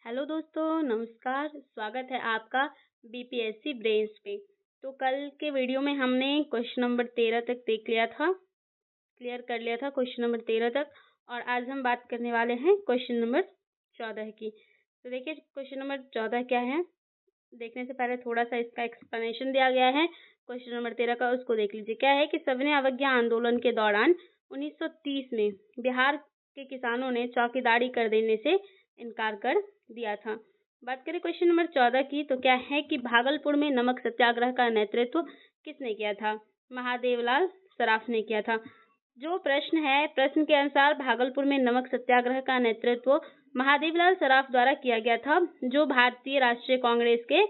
Hello दोस्तों, नमस्कार। स्वागत है आपका बीपीएससी ब्रेन्स पे। तो कल के वीडियो में हमने क्वेश्चन नंबर 13 तक देख लिया था, क्लियर कर लिया था क्वेश्चन नंबर 13 तक। और आज हम बात करने वाले हैं क्वेश्चन नंबर 14 की। तो देखिए क्वेश्चन नंबर 14 क्या है, देखने से पहले थोड़ा सा इसका एक्सप्लेनेशन दिया गया है क्वेश्चन नंबर 13 का, उसको देख लीजिए। क्या है कि सविनय अवज्ञा आंदोलन के दौरान 1930 में बिहार के किसानों ने चौकीदारी कर देने से इनकार कर दिया था। बात करें क्वेश्चन नंबर 14 की, तो क्या है कि भागलपुर में नमक सत्याग्रह का नेतृत्व किसने किया था? महादेवलाल सराफ ने किया था। जो प्रश्न है, प्रश्न के अनुसार भागलपुर में नमक सत्याग्रह का नेतृत्व महादेवलाल सराफ द्वारा किया गया था, जो भारतीय राष्ट्रीय कांग्रेस के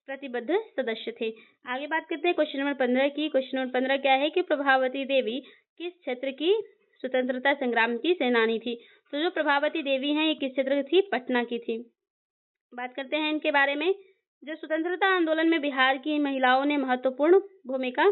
प्रतिबद्ध सदस्य थे। आगे बात करते हैं क्वेश्चन नंबर 15 की। क्वेश्चन नंबर 15 क्या है कि प्रभावती देवी किस क्षेत्र की स्वतंत्रता संग्राम की सेनानी थी? तो जो प्रभावती देवी हैं, ये किस क्षेत्र की थी? पटना की थी। बात करते हैं इनके बारे में। जो स्वतंत्रता आंदोलन में बिहार की महिलाओं ने महत्वपूर्ण भूमिका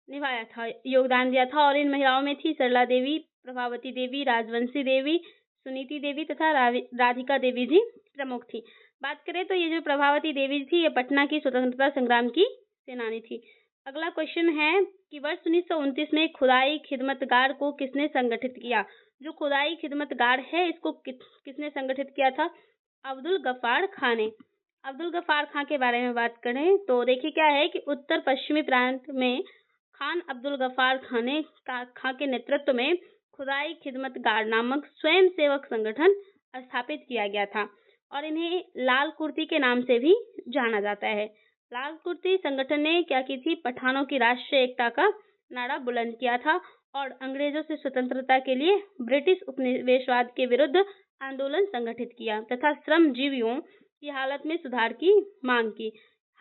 निभाया था, योगदान दिया था, और इन महिलाओं में थी सरला देवी, प्रभावती देवी, राजवंशी देवी, सुनीति देवी तथा राधिका देवी जी प्रमुख थी। बात करें तो ये जो प्रभावती देवी थी, ये पटना की स्वतंत्रता संग्राम की सेनानी थी। अगला क्वेश्चन है कि वर्ष 1929 में खुदाई खिदमतगार को किसने संगठित किया? जो खुदाई खिदमतगार है, इसको किसने संगठित किया था? अब्दुल गफ्फार खां ने। अब्दुल गफ्फार खां के बारे में बात करें तो देखिए क्या है कि उत्तर पश्चिमी प्रांत में खान अब्दुल गफ्फार खां के नेतृत्व में खुदाई खिदमतगार नामक स्वयं सेवक संगठन स्थापित किया गया था, और इन्हें लाल कुर्ती के नाम से भी जाना जाता है। लाल कुर्ती संगठन ने क्या की थी? पठानों की राष्ट्रीय एकता का नारा बुलंद किया था और अंग्रेजों से स्वतंत्रता के लिए ब्रिटिश उपनिवेशवाद के विरुद्ध आंदोलन संगठित किया तथा श्रमजीवियों की हालत में सुधार की मांग की।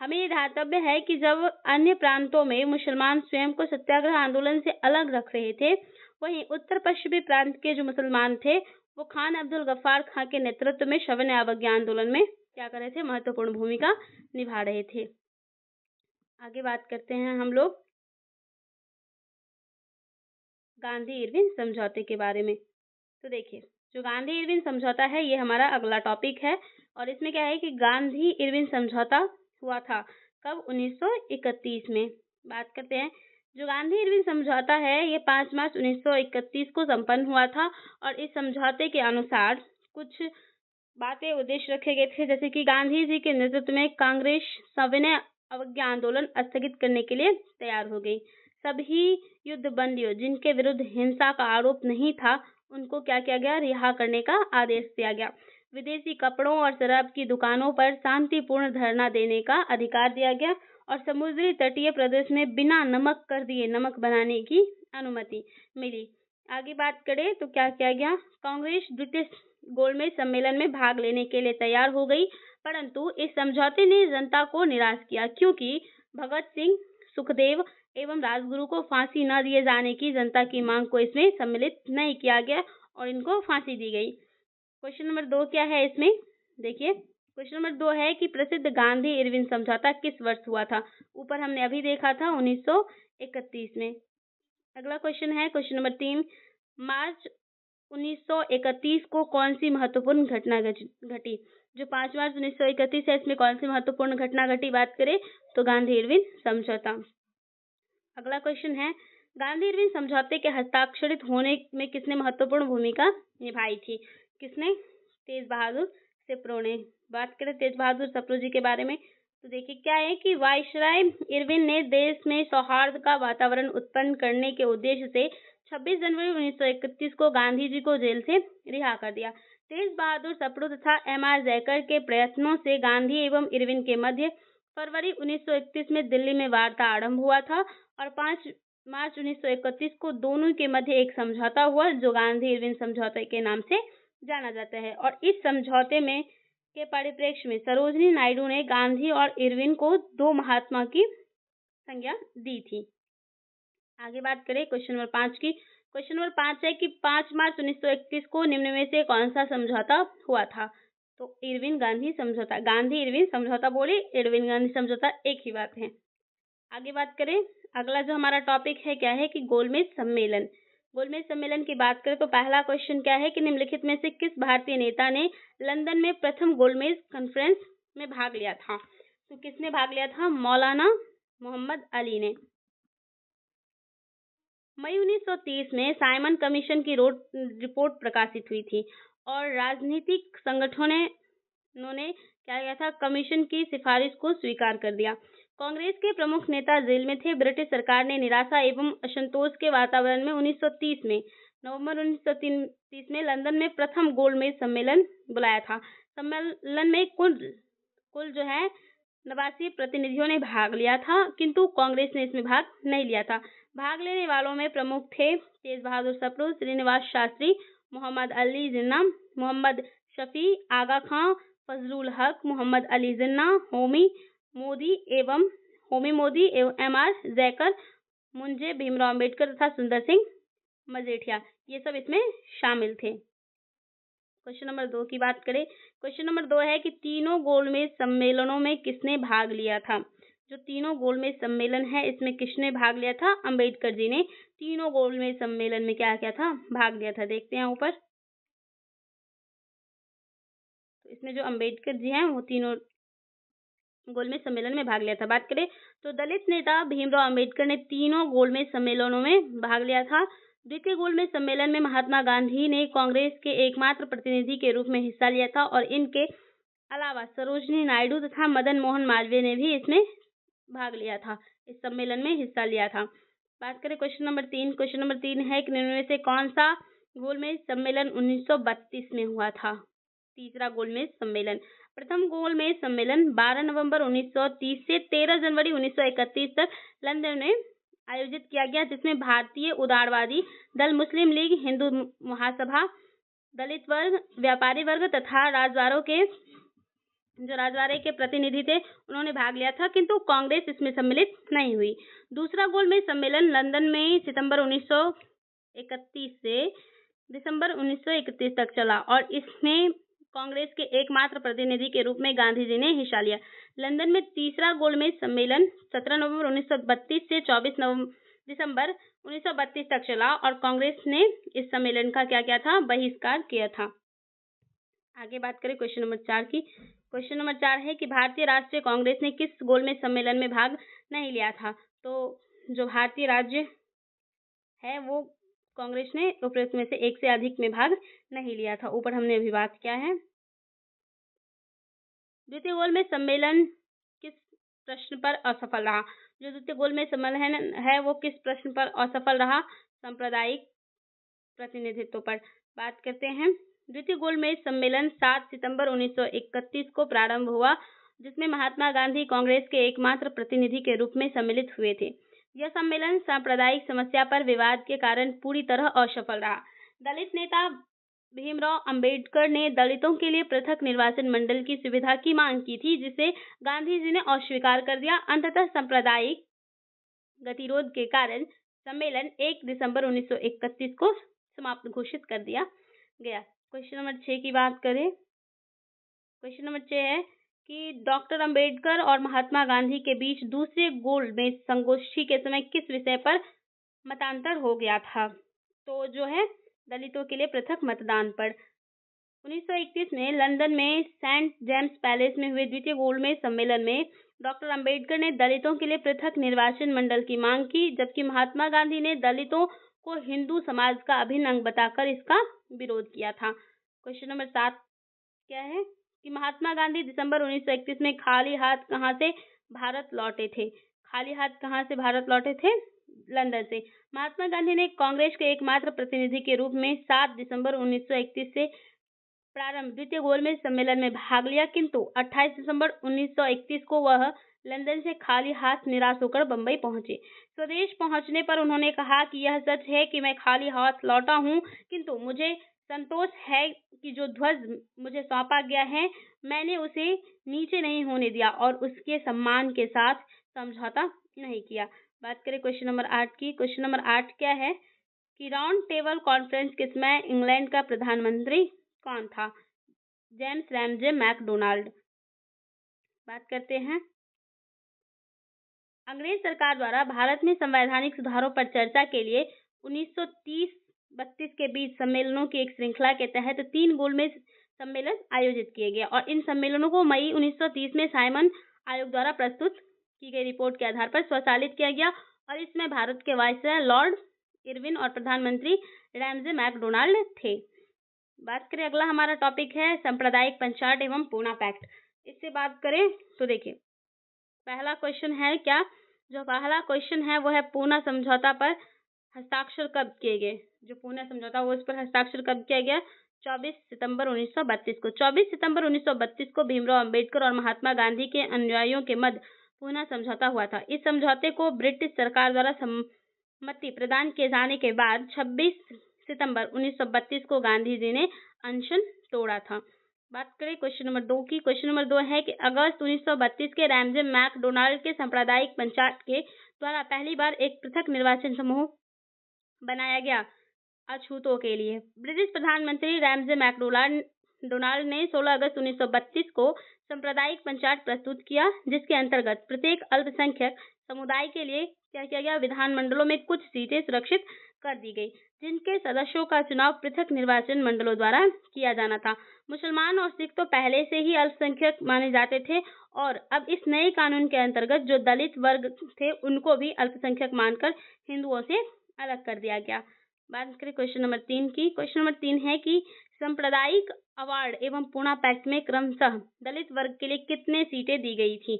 हमें यह ध्यातव्य है कि जब अन्य प्रांतों में मुसलमान स्वयं को सत्याग्रह आंदोलन से अलग रख रहे थे, वहीं उत्तर पश्चिमी प्रांत के जो मुसलमान थे, वो खान अब्दुल गफ्फार खां के नेतृत्व में सविनय अवज्ञा आंदोलन में क्या कर रहे थे? महत्वपूर्ण भूमिका निभा रहे थे। आगे बात करते हैं हम लोग गांधी इरविन समझौते के बारे में। तो देखिए, जो गांधी इरविन समझौता है, ये हमारा अगला टॉपिक है, और इसमें क्या है कि गांधी इरविन समझौता हुआ था कब? 1931 में। बात करते हैं, जो गांधी इरविन समझौता है, ये 5 मार्च 1931 को संपन्न हुआ था, और इस समझौते के अनुसार कुछ बातें उद्देश्य रखे गए थे, जैसे कि गांधी जी के नेतृत्व में कांग्रेस सविनय अवज्ञा आंदोलन स्थगित करने के लिए तैयार हो गई। सभी युद्ध बंदियों जिनके विरुद्ध हिंसा का आरोप नहीं था, उनको क्या किया गया? रिहा करने का आदेश दिया गया। विदेशी कपड़ों और शराब की दुकानों पर शांतिपूर्ण धरना देने का अधिकार दिया गया, और समुद्री तटीय प्रदेश में बिना नमक कर दिए नमक बनाने की अनुमति मिली। आगे बात करें तो क्या किया गया? कांग्रेस द्वितीय गोलमेज सम्मेलन में भाग लेने के लिए तैयार हो गई, परंतु इस समझौते ने जनता को निराश किया, क्योंकि भगत सिंह, सुखदेव एवं राजगुरु को फांसी न दिए जाने की जनता की मांग को इसमें सम्मिलित नहीं किया गया और इनको फांसी दी गई। क्वेश्चन नंबर 2 क्या है इसमें? देखिए, क्वेश्चन नंबर 2 है कि प्रसिद्ध गांधी इरविन समझौता किस वर्ष हुआ था? ऊपर हमने अभी देखा था 1931 में। अगला क्वेश्चन है क्वेश्चन नंबर 3, मार्च 1931 को कौन सी महत्वपूर्ण घटना घटी? जो 5 मार्च 1931 है, इसमें कौन सी महत्वपूर्ण घटना घटी? बात करें तो गांधी इरविन समझौता। अगला क्वेश्चन है, गांधी इरविन समझौते के हस्ताक्षरित होने में किसने महत्वपूर्ण भूमिका निभाई थी? किसने? तेज बहादुर सिप्रो ने। बात करें तेज बहादुर सिप्रो जी के बारे में, तो देखिए क्या है कि वायसराय इरविन ने देश में सौहार्द का वातावरण उत्पन्न करने के उद्देश्य से 26 जनवरी 1931 को गांधी जी को जेल से रिहा कर दिया। तेज बहादुर सप्रू तथा एम.आर. जयकर के प्रयत्नों से गांधी एवं इरविन के मध्य फरवरी 1931 में दिल्ली में वार्ता आरंभ हुआ था, और 5 मार्च 1931 को दोनों के मध्य एक समझौता हुआ, जो गांधी इरविन समझौते के नाम से जाना जाता है। और इस समझौते में के परिप्रेक्ष्य में सरोजिनी नायडू ने गांधी और इरविन को दो महात्मा की संज्ञा दी थी। आगे बात करें क्वेश्चन नंबर 5 की। क्वेश्चन नंबर 5 है कि 5 मार्च 1931 को निम्न में से कौन सा समझौता हुआ था? तो इरविन गांधी समझौता। गांधी इरविन समझौता बोले, इरविन गांधी समझौता एक ही बात है। आगे बात करें, अगला जो हमारा टॉपिक है क्या है कि गोलमेज सम्मेलन। गोलमेज सम्मेलन की बात करें तो पहला क्वेश्चन क्या है कि निम्नलिखित में से किस भारतीय नेता ने लंदन में प्रथम गोलमेज कॉन्फ्रेंस में भाग लिया था? तो किसने भाग लिया था? मौलाना मोहम्मद अली ने। मई 1930 में साइमन कमीशन की रिपोर्ट प्रकाशित हुई थी और राजनीतिक संगठनों ने उन्होंने क्या किया था? कमीशन की सिफारिश को स्वीकार कर दिया। कांग्रेस के प्रमुख नेता जेल में थे। ब्रिटिश सरकार ने निराशा एवं असंतोष के वातावरण में 1930 में नवंबर 1930 में लंदन में प्रथम गोलमेज सम्मेलन बुलाया था। सम्मेलन में कुल जो है 89 प्रतिनिधियों ने भाग लिया था, किंतु कांग्रेस ने इसमें भाग नहीं लिया था। भाग लेने वालों में प्रमुख थे तेज बहादुर सप्रू, श्रीनिवास शास्त्री, मोहम्मद अली जिन्ना, मोहम्मद शफी, आगा खां, फजलुल हक, मोहम्मद अली जिन्ना, होमी मोदी एवं एम.आर. जैकर, मुंजे भीमराव अम्बेडकर तथा सुंदर सिंह मजीठिया, ये सब इसमें शामिल थे। क्वेश्चन नंबर 2 की बात करें। क्वेश्चन नंबर 2 है कि तीनों गोलमेज सम्मेलनों में किसने भाग लिया था? जो तीनों गोलमेज सम्मेलन है इसमें किसने भाग लिया था? अम्बेडकर जी ने तीनों गोलमेज सम्मेलन में क्या किया था? भाग लिया था। देखते हैं ऊपर, तो इसमें जो अम्बेडकर जी हैं वो तीनों गोलमेज सम्मेलन में भाग लिया था। बात करें तो दलित नेता भीमराव अम्बेडकर ने तीनों गोलमेज सम्मेलनों में भाग लिया था। द्वितीय गोलमेज सम्मेलन में महात्मा गांधी ने कांग्रेस के एकमात्र प्रतिनिधि के रूप में हिस्सा लिया था और इनके अलावा सरोजिनी नायडू तथा मदन मोहन मालवीय ने भी इसमें भाग लिया था, इस सम्मेलन में हिस्सा लिया था। बात करें क्वेश्चन नंबर 3। क्वेश्चन नंबर 3 है कि निम्न में से कौन सा गोलमेज सम्मेलन 1932 में हुआ था? तीसरा गोलमेज सम्मेलन। प्रथम गोलमेज सम्मेलन 12 नवंबर 1930 से 13 जनवरी 1931 तक लंदन में आयोजित किया गया, जिसमें भारतीय उदारवादी दल, मुस्लिम लीग, हिंदू महासभा, दलित वर्ग, व्यापारी वर्ग तथा राजवाड़े के प्रतिनिधि थे, उन्होंने भाग लिया था, किंतु कांग्रेस इसमें सम्मिलित नहीं हुई। दूसरा गोलमेज सम्मेलन लंदन में सितंबर 1931 से दिसंबर 1931 तक चला और इसमें कांग्रेस के एकमात्र प्रतिनिधि के रूप में गांधी जी ने हिस्सा लिया। लंदन में तीसरा गोलमेज सम्मेलन 17 नवंबर 1932 से 24 दिसंबर 1932 तक चला और कांग्रेस ने इस सम्मेलन का क्या किया था? बहिष्कार किया था। आगे बात करें क्वेश्चन नंबर 4 की। क्वेश्चन नंबर 4 है कि भारतीय राष्ट्रीय कांग्रेस ने किस गोलमेज सम्मेलन में भाग नहीं लिया था? तो जो भारतीय राज्य है वो कांग्रेस ने उपरोक्त में से एक से अधिक में भाग नहीं लिया था। ऊपर हमने अभी बात किया है। द्वितीय गोलमेज सम्मेलन किस प्रश्न पर असफल रहा? जो द्वितीय गोलमेज सम्मेलन है वो किस प्रश्न पर असफल रहा? सांप्रदायिक प्रतिनिधित्व पर। बात करते हैं। द्वितीय गोलमेज सम्मेलन 7 सितंबर 1931 को प्रारंभ हुआ, जिसमें महात्मा गांधी कांग्रेस के एकमात्र प्रतिनिधि के रूप में सम्मिलित हुए थे। यह सम्मेलन सांप्रदायिक समस्या पर विवाद के कारण पूरी तरह असफल रहा। दलित नेता भीमराव अंबेडकर ने दलितों के लिए पृथक निर्वाचन मंडल की सुविधा की मांग की थी, जिसे गांधी जी ने अस्वीकार कर दिया। अंततः सांप्रदायिक गतिरोध के कारण सम्मेलन 1 दिसंबर 1931 को समाप्त घोषित कर दिया गया। क्वेश्चन नंबर 6 की बात करें। क्वेश्चन नंबर 6 है कि डॉक्टर अंबेडकर और महात्मा गांधी के बीच दूसरे गोलमेज संगोष्ठी के समय किस विषय पर मतांतर हो गया था? तो जो है दलितों के लिए पृथक मतदान पर। 1931 में लंदन में सेंट जेम्स पैलेस में हुए द्वितीय गोलमेज सम्मेलन में डॉक्टर अंबेडकर ने दलितों के लिए पृथक निर्वाचन मंडल की मांग की, जबकि महात्मा गांधी ने दलितों को हिंदू समाज का अभिन्न अंग बताकर इसका विरोध किया था। क्वेश्चन नंबर 7 क्या है कि महात्मा गांधी दिसंबर 1931 में खाली हाथ कहां से भारत लौटे थे? खाली हाथ कहां से भारत लौटे थे? लंदन से। महात्मा गांधी ने कांग्रेस के एकमात्र प्रतिनिधि के रूप में 7 दिसंबर 1931 से प्रारंभ द्वितीय गोलमेज सम्मेलन में भाग लिया, किंतु 28 दिसंबर 1931 को वह लंदन से खाली हाथ निराश होकर बंबई पहुंचे। स्वदेश पहुंचने पर उन्होंने कहा कि यह सच है कि मैं खाली हाथ लौटा हूं, किंतु मुझे संतोष है कि जो ध्वज मुझे सौंपा गया है मैंने उसे नीचे नहीं होने दिया और उसके सम्मान के साथ समझौता नहीं किया। बात करें क्वेश्चन नंबर 8 की। क्वेश्चन नंबर 8 क्या है कि राउंड टेबल कॉन्फ्रेंस के समय इंग्लैंड का प्रधानमंत्री कौन था? James Ramsay MacDonald. बात करते हैं। अंग्रेज सरकार द्वारा भारत में संवैधानिक सुधारों पर चर्चा के लिए 1930 1932 के बीच सम्मेलनों की एक श्रृंखला के तहत 3 गोलमेज सम्मेलन आयोजित किए गए और इन सम्मेलनों को मई 1930 में साइमन आयोग द्वारा प्रस्तुत की गई रिपोर्ट के आधार पर स्वचालित किया गया और इसमें भारत के वायसराय लॉर्ड इरविन और प्रधानमंत्री रैमजे मैकडोनाल्ड थे। बात करें, अगला हमारा टॉपिक है सांप्रदायिक पंचाट एवं पूना पैक्ट। इससे बात करें तो देखिए, पहला क्वेश्चन है क्या, जो पहला क्वेश्चन है वो है पूना समझौता पर हस्ताक्षर कब किए गए। जो पूना समझौता वो इस पर हस्ताक्षर कब किया गया, 24 सितंबर 1932 को। 24 सितंबर 1932 को भीमराव अंबेडकर और महात्मा गांधी के अनुयायियों के मध्य पूना समझौता हुआ था। इस समझौते को ब्रिटिश सरकार द्वारा सम्मति प्रदान किए जाने के बाद 26 सितंबर 1932 को गांधी जी ने अनशन तोड़ा था। बात करें क्वेश्चन नंबर 2 की। क्वेश्चन नंबर 2 है कि अगस्त 1932 के रैमजे मैकडोनाल्ड के सांप्रदायिक पंचायत के द्वारा पहली बार एक पृथक निर्वाचन समूह बनाया गया अछूतों के लिए। ब्रिटिश प्रधानमंत्री रैमजे मैकडोनाल्ड ने 16 अगस्त 1932 को सांप्रदायिक पंचायत प्रस्तुत किया, जिसके अंतर्गत प्रत्येक अल्पसंख्यक समुदाय के लिए क्या किया गया, विधानमंडलों में कुछ सीटें सुरक्षित कर दी गई, जिनके सदस्यों का चुनाव पृथक निर्वाचन मंडलों द्वारा किया जाना था। मुसलमान और सिख तो पहले से ही अल्पसंख्यक माने जाते थे और अब इस नए कानून के अंतर्गत जो दलित वर्ग थे उनको भी अल्पसंख्यक मानकर हिंदुओं से अलग कर दिया गया। बात करें क्वेश्चन नंबर 3 की। क्वेश्चन नंबर 3 है कि सांप्रदायिक अवार्ड एवं पूना पैक्ट में क्रमशः दलित वर्ग के लिए कितने सीटें दी गई थी,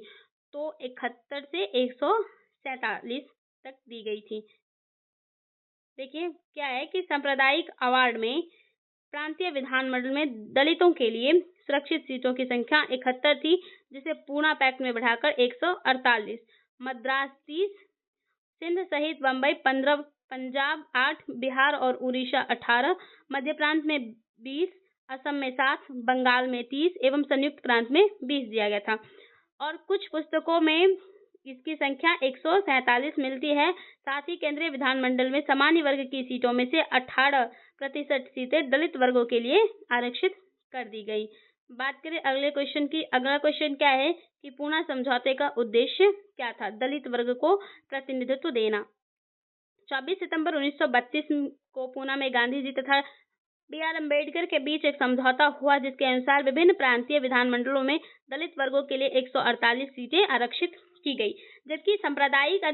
तो 71 से 147 तक दी गई थी। देखिए क्या है कि सांप्रदायिक अवार्ड में प्रांतीय विधानमंडल में दलितों के लिए सुरक्षित सीटों की संख्या 71 थी, जिसे पूना पैक्ट में बढ़ाकर 148, मद्रास 30, सिंध सहित बम्बई 15, पंजाब 8, बिहार और उड़ीसा 18, मध्य प्रांत में 20, असम में 7, बंगाल में 30 एवं संयुक्त प्रांत में 20 दिया गया था। और कुछ पुस्तकों में इसकी संख्या 147 मिलती है। साथ ही केंद्रीय विधानमंडल में सामान्य वर्ग की सीटों में से 18% सीटें दलित वर्गों के लिए आरक्षित कर दी गई। बात करें अगले क्वेश्चन की। अगला क्वेश्चन क्या है कि पूना समझौते का उद्देश्य क्या था, दलित वर्ग को प्रतिनिधित्व देना। 24 सितंबर 1932 को पूना में गांधी जी तथा B.R. अम्बेडकर के बीच एक समझौता हुआ, जिसके अनुसार विभिन्न प्रांतीय विधानमंडलों में दलित वर्गों के लिए 148 सीटें आरक्षित की गई, जबकि सांप्रदायिक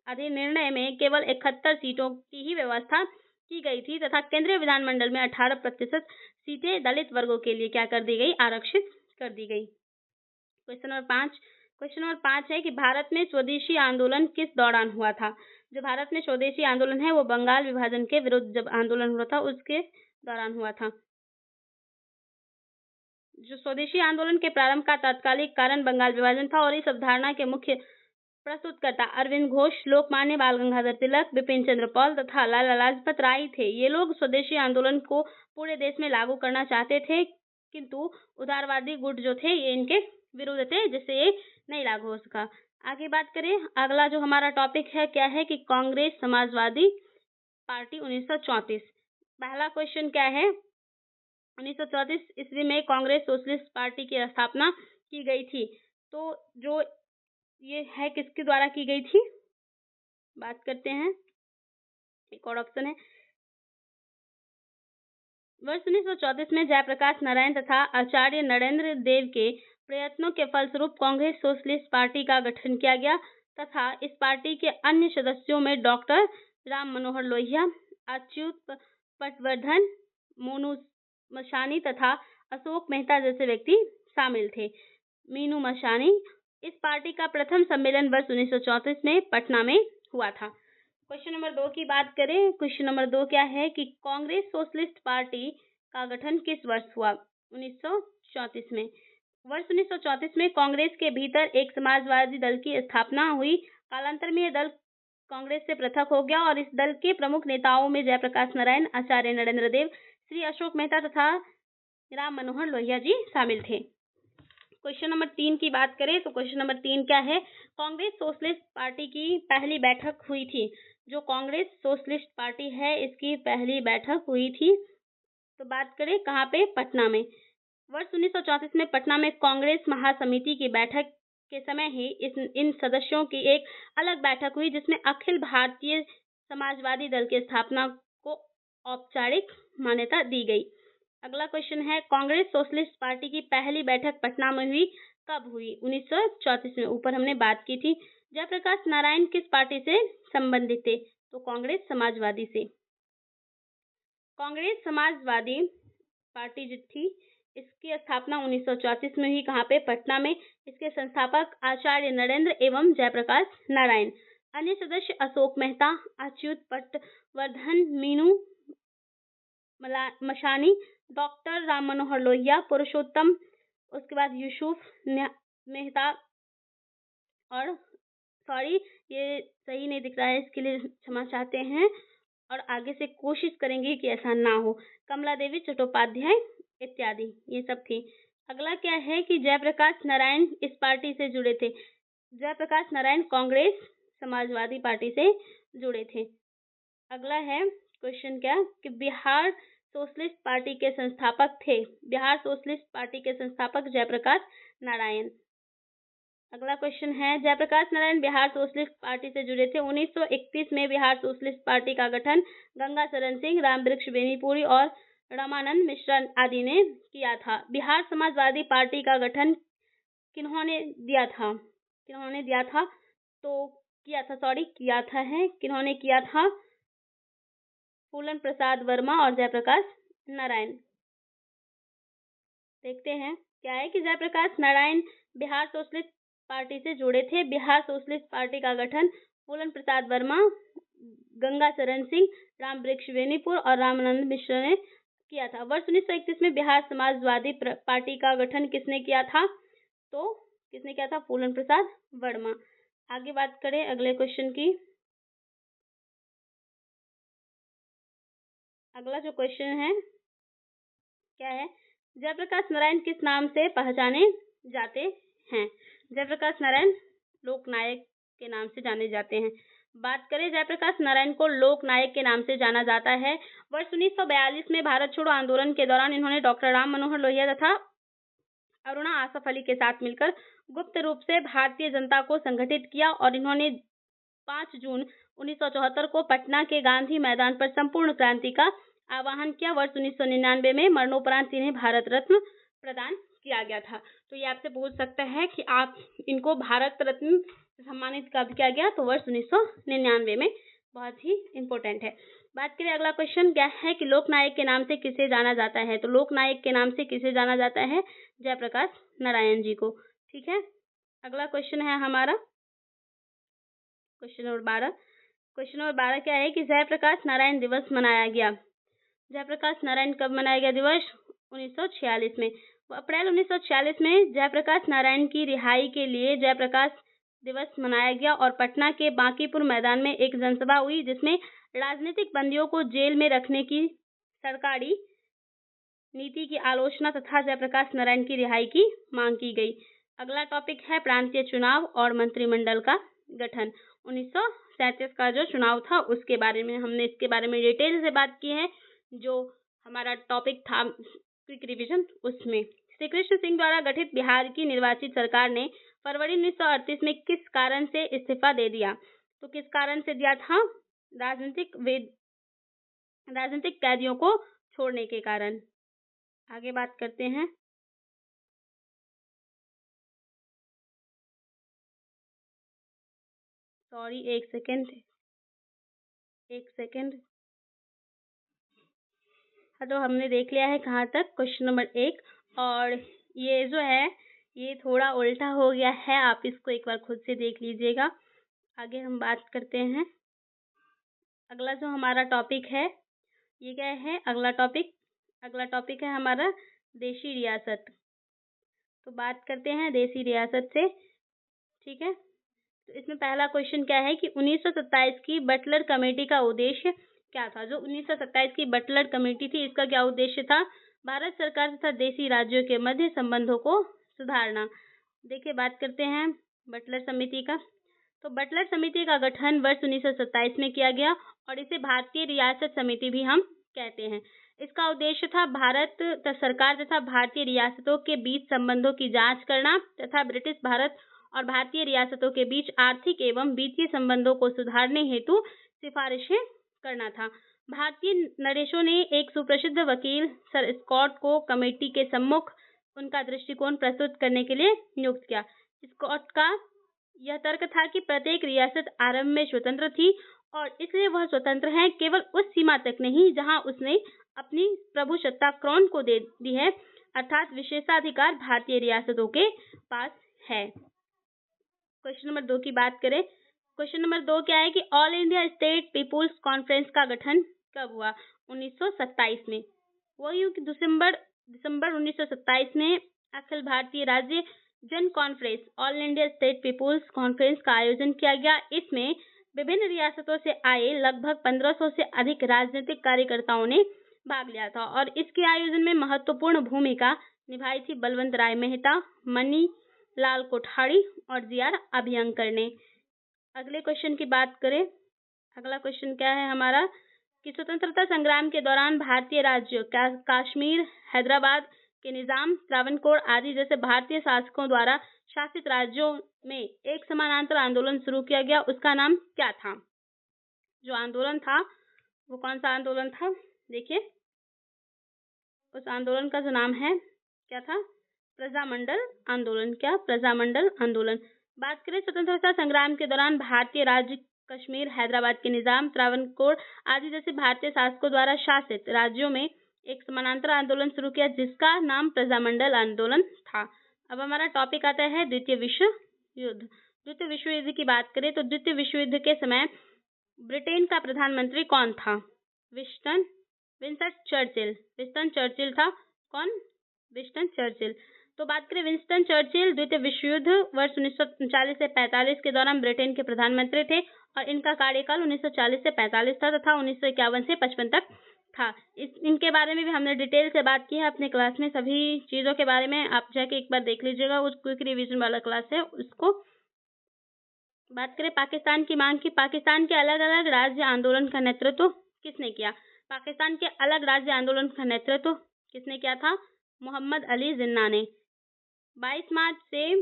अधिनिर्णय में केवल 71 सीटों की ही व्यवस्था की गई थी तथा केंद्रीय विधानमंडल में 18% सीटें दलित वर्गों के लिए क्या कर दी गई, आरक्षित कर दी गई। क्वेश्चन नंबर 5 है कि भारत में स्वदेशी आंदोलन किस दौरान हुआ था। जो भारत में स्वदेशी आंदोलन है वो बंगाल विभाजन के विरुद्ध जब आंदोलन हुआ था उसके दौरान हुआ था। जो स्वदेशी आंदोलन के प्रारंभ का तात्कालिक कारण बंगाल विभाजन था और इस अवधारणा के मुख्य प्रस्तुतकर्ता अरविंद घोष, लोकमान्य बाल गंगाधर तिलक, बिपिन चंद्र पाल तथा लाला लाजपत राय थे। ये लोग स्वदेशी आंदोलन को पूरे देश में लागू करना चाहते थे, किंतु उदारवादी गुट जो थे ये इनके विरुद्ध थे, जिससे ये नहीं लागू हो सका। आगे बात करें, अगला जो हमारा टॉपिक है क्या है कि कांग्रेस समाजवादी पार्टी 1934। पहला क्वेश्चन क्या है, 1934 ईस्वी में कांग्रेस सोशलिस्ट पार्टी की स्थापना की गई थी, तो जो ये है किसके द्वारा की गई थी, बात करते हैं। एक और ऑप्शन है, वर्ष 1934 में जयप्रकाश नारायण तथा आचार्य नरेंद्र देव के प्रयत्नों के फलस्वरूप कांग्रेस सोशलिस्ट पार्टी का गठन किया गया तथा इस पार्टी के अन्य सदस्यों में डॉक्टर राम मनोहर लोहिया, अच्युत पटवर्धन, मोनू मशानी तथा अशोक मेहता जैसे व्यक्ति शामिल थे। मीनू मशानी। इस पार्टी का प्रथम सम्मेलन वर्ष 1934 में पटना में हुआ था। क्वेश्चन नंबर 2 की बात करें। क्वेश्चन नंबर 2 क्या है कि कांग्रेस सोशलिस्ट पार्टी का गठन किस वर्ष हुआ, 1934 में। वर्ष 1934 में कांग्रेस के भीतर एक समाजवादी दल की स्थापना हुई। कालांतर में यह दल कांग्रेस से पृथक हो गया और इस दल के प्रमुख नेताओं में जयप्रकाश नारायण, आचार्य नरेंद्र देव, श्री अशोक मेहता तथा राम मनोहर लोहिया जी शामिल थे। क्वेश्चन नंबर 3 की बात करें तो क्वेश्चन नंबर 3 क्या है, कांग्रेस सोशलिस्ट पार्टी की पहली बैठक हुई थी। जो कांग्रेस सोशलिस्ट पार्टी है इसकी पहली बैठक हुई थी, तो बात करें कहाँ पे, पटना में। वर्ष 1934 में पटना में कांग्रेस महासमिति की बैठक के समय ही इन सदस्यों की एक अलग बैठक हुई, जिसमें अखिल भारतीय समाजवादी दल की स्थापना को औपचारिक मान्यता दी गई। अगला क्वेश्चन है, कांग्रेस सोशलिस्ट पार्टी की पहली बैठक पटना में हुई, कब हुई? 1934 में। ऊपर हमने बात की थी। जयप्रकाश नारायण किस पार्टी से संबंधित थे? तो कांग्रेस समाजवादी से। कांग्रेस समाजवादी पार्टी जो थी, इसकी स्थापना 1934 में हुई। कहाँ पे? पटना में। इसके संस्थापक आचार्य नरेंद्र एवं जयप्रकाश नारायण। अन्य सदस्य अशोक मेहता, अच्युत पटवर्धन, मीनू मशानी, डॉक्टर राम मनोहर लोहिया, पुरुषोत्तम, उसके बाद यूसुफ मेहता, और सॉरी ये सही नहीं दिख रहा है, इसके लिए क्षमा चाहते हैं और आगे से कोशिश करेंगे कि ऐसा ना हो। कमला देवी चट्टोपाध्याय इत्यादि ये सब थी। अगला क्या है कि जयप्रकाश नारायण इस पार्टी से जुड़े थे। जयप्रकाश नारायण कांग्रेस समाजवादी पार्टी से जुड़े थे। अगला है क्वेश्चन क्या कि बिहार सोशलिस्ट पार्टी के संस्थापक थे। बिहार सोशलिस्ट पार्टी के संस्थापक जयप्रकाश नारायण। अगला क्वेश्चन है, जयप्रकाश नारायण बिहार सोशलिस्ट पार्टी से जुड़े थे। 1931 में बिहार सोशलिस्ट पार्टी का गठन गंगाशरण सिंह, रामवृक्ष बेनीपुरी और रामानंद मिश्रा आदि ने किया था। बिहार समाजवादी पार्टी का गठन किन्होंने दिया था? किन्होंने दिया था? तो किया था फूलन प्रसाद वर्मा और जयप्रकाश नारायण। देखते हैं क्या है कि जयप्रकाश नारायण बिहार सोशलिस्ट पार्टी से जुड़े थे। बिहार सोशलिस्ट पार्टी का गठन फूलन प्रसाद वर्मा, गंगाशरण सिंह, रामवृक्ष बेनीपुर और रामानंद मिश्र ने किया था। वर्ष 1931 में बिहार समाजवादी पार्टी का गठन किसने किया था? तो किसने किया था? फूलन प्रसाद वर्मा। आगे बात करें अगले क्वेश्चन की। अगला जो क्वेश्चन है क्या है, जयप्रकाश नारायण किस नाम से पहचाने जाते हैं? जयप्रकाश नारायण लोकनायक के नाम से जाने जाते हैं। बात करें जयप्रकाश नारायण को लोकनायक के नाम से जाना जाता है। वर्ष 1942 में भारत छोड़ो आंदोलन के दौरान इन्होंने डॉक्टर राम मनोहर लोहिया तथा अरुणा आसफ अली के साथ मिलकर गुप्त रूप से भारतीय जनता को संगठित किया और इन्होंने 5 जून 1974 को पटना के गांधी मैदान पर संपूर्ण क्रांति का आह्वान किया। वर्ष 1999 में मरणोपरांत इन्हें भारत रत्न प्रदान किया गया था। तो ये आपसे पूछ सकता है कि आप इनको भारत रत्न से सम्मानित कब किया गया? तो वर्ष 1999 में। बहुत ही इंपॉर्टेंट है। बात करें अगला क्वेश्चन क्या है कि लोकनायक के नाम से किसे जाना जाता है? तो लोकनायक के नाम से किसे जाना जाता है? जयप्रकाश नारायण जी को। ठीक है, अगला क्वेश्चन है हमारा क्वेश्चन नंबर 12। क्वेश्चन नंबर 12 क्या है कि जयप्रकाश नारायण दिवस मनाया गया। जयप्रकाश नारायण कब मनाया गया दिवस? 1946 में। अप्रैल 1946 में जयप्रकाश नारायण की रिहाई के लिए जयप्रकाश दिवस मनाया गया और पटना के बांकीपुर मैदान में एक जनसभा हुई जिसमें राजनीतिक बंदियों को जेल में रखने की सरकारी नीति की आलोचना तथा जयप्रकाश नारायण की रिहाई की मांग की गई। अगला टॉपिक है प्रांतीय चुनाव और मंत्रिमंडल का गठन। 1937 का जो चुनाव था उसके बारे में हमने इसके बारे में डिटेल से बात की है। जो हमारा टॉपिक था क्विक रिवीजन उसमें श्री कृष्ण सिंह द्वारा गठित बिहार की निर्वाचित सरकार ने फरवरी 1938 में किस कारण से इस्तीफा दे दिया? तो किस कारण से दिया था? राजनीतिक कैदियों को छोड़ने के कारण। आगे बात करते हैं। सॉरी एक सेकेंड। तो हमने देख लिया है कहाँ तक? Question number 1। और ये जो है ये थोड़ा उल्टा हो गया है, आप इसको एक बार खुद से देख लीजिएगा। आगे हम बात करते हैं। अगला जो हमारा टॉपिक है ये क्या है? अगला टॉपिक है हमारा देशी रियासत। तो बात करते हैं देशी रियासत से। ठीक है, तो इसमें पहला क्वेश्चन क्या है कि 1927 की बटलर कमेटी का उद्देश्य क्या था? जो 1927 की बटलर कमेटी थी इसका क्या उद्देश्य था? भारत सरकार तथा देशी राज्यों के मध्य संबंधों को सुधारना। देखिए बात करते हैं बटलर समिति का। तो बटलर समिति का गठन वर्ष 1927 में किया गया और इसे भारतीय रियासत समिति भी हम कहते हैं। इसका उद्देश्य था भारत सरकार तथा भारतीय रियासतों के बीच संबंधों की जांच करना तथा ब्रिटिश भारत और भारतीय रियासतों के बीच आर्थिक एवं वित्तीय संबंधों को सुधारने हेतु सिफारिशें करना था। भारतीय नरेशों ने एक सुप्रसिद्ध वकील सर स्कॉट को कमेटी के सम्मुख उनका दृष्टिकोण प्रस्तुत करने के लिए नियुक्त किया। स्कॉट का यह तर्क था कि प्रत्येक रियासत आरंभ में स्वतंत्र थी और इसलिए वह स्वतंत्र है केवल उस सीमा तक नहीं जहां उसने अपनी प्रभुसत्ता क्राउन को दे दी है, अर्थात विशेषाधिकार भारतीय रियासतों के पास है। क्वेश्चन नंबर 2 की बात करें। क्वेश्चन नंबर 2 क्या है कि All India State People's Conference का गठन कब हुआ? 1927 में। वही कि दिसंबर 1927 में अखिल भारतीय राज्य जन conference All India State People's Conference का आयोजन किया गया। इसमें विभिन्न रियासतों से आए लगभग 1500 से अधिक राजनीतिक कार्यकर्ताओं ने भाग लिया था और इसके आयोजन में महत्वपूर्ण भूमिका निभाई थी बलवंत राय मेहता, मनी लाल कोठारी और जी.आर. अभ्यंकर ने। अगले क्वेश्चन की बात करें। अगला क्वेश्चन क्या है हमारा कि स्वतंत्रता संग्राम के दौरान भारतीय राज्यों कश्मीर, हैदराबाद के निजाम, त्रावणकोर आदि जैसे भारतीय शासकों द्वारा शासित राज्यों में एक समानांतर आंदोलन शुरू किया गया। उसका नाम क्या था? जो आंदोलन था वो कौन सा आंदोलन था? देखिए, उस आंदोलन का जो नाम है क्या था? प्रजामंडल आंदोलन। क्या? प्रजामंडल आंदोलन। बात करें स्वतंत्रता संग्राम के दौरान भारतीय राज्य कश्मीर, हैदराबाद के निजाम, त्रावणकोर आदि जैसे भारतीय शासकों द्वारा शासित राज्यों में एक समानांतर आंदोलन शुरू किया जिसका नाम प्रजामंडल आंदोलन था। अब हमारा टॉपिक आता है द्वितीय विश्व युद्ध। द्वितीय विश्व युद्ध की बात करें तो द्वितीय विश्व युद्ध के समय ब्रिटेन का प्रधानमंत्री कौन था? Winston Churchill. विंस्टन चर्चिल था। कौन? Winston Churchill. तो बात करें विंस्टन चर्चिल द्वितीय विश्व युद्ध वर्ष 1939 से 45 के दौरान ब्रिटेन के प्रधानमंत्री थे और इनका कार्यकाल 1940 से 45 था तथा 1951 से 55 तक था। इनके बारे में भी हमने डिटेल से बात की है अपने क्लास में। सभी चीजों के बारे में आप जाके एक बार देख लीजिएगा, वो क्विक रिवीजन वाला क्लास है उसको। बात करें पाकिस्तान की मांग की। पाकिस्तान के अलग अलग राज्य आंदोलन का नेतृत्व किसने किया? पाकिस्तान के अलग राज्य आंदोलन का नेतृत्व किसने किया था? मोहम्मद अली जिन्ना ने। 22 मार्च से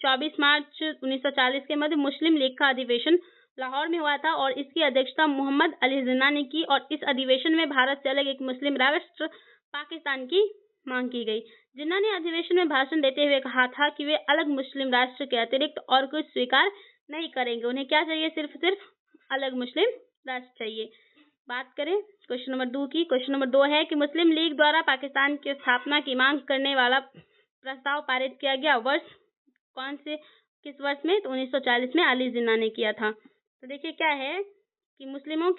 24 मार्च 1940 के मध्य मुस्लिम लीग का अधिवेशन लाहौर में हुआ था और इसकी अध्यक्षता मोहम्मद अली जिन्ना ने की और इस अधिवेशन में भारत से अलग एक मुस्लिम राष्ट्र पाकिस्तान की मांग की गई। जिन्ना ने अधिवेशन में भाषण देते हुए कहा था कि वे अलग मुस्लिम राष्ट्र के अतिरिक्त और कुछ स्वीकार नहीं करेंगे। उन्हें क्या चाहिए? सिर्फ अलग मुस्लिम राष्ट्र चाहिए। बात करें क्वेश्चन नंबर 2 की। क्वेश्चन नंबर 2 है कि मुस्लिम लीग द्वारा पाकिस्तान की स्थापना की मांग करने वाला प्रस्ताव पारित किया गया वर्ष किस वर्ष में? तो 1940 में अली जिन्ना ने किया था। तो देखिए क्या है कि मुस्लिमों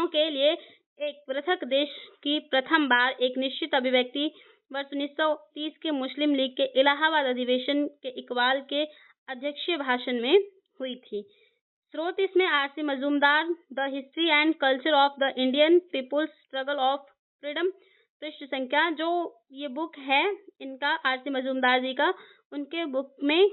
के लिए एक पृथक देश की प्रथम बार एक निश्चित अभिव्यक्ति वर्ष 1930 के मुस्लिम लीग के इलाहाबाद अधिवेशन के इकबाल के अध्यक्षीय भाषण में हुई थी। स्रोत इसमें R C. Majumdar, the History and Culture of the Indian People's Struggle of Freedom. पृष्ठ संख्या, जो ये बुक है इनका आर.सी. मजूमदार जी का, उनके बुक में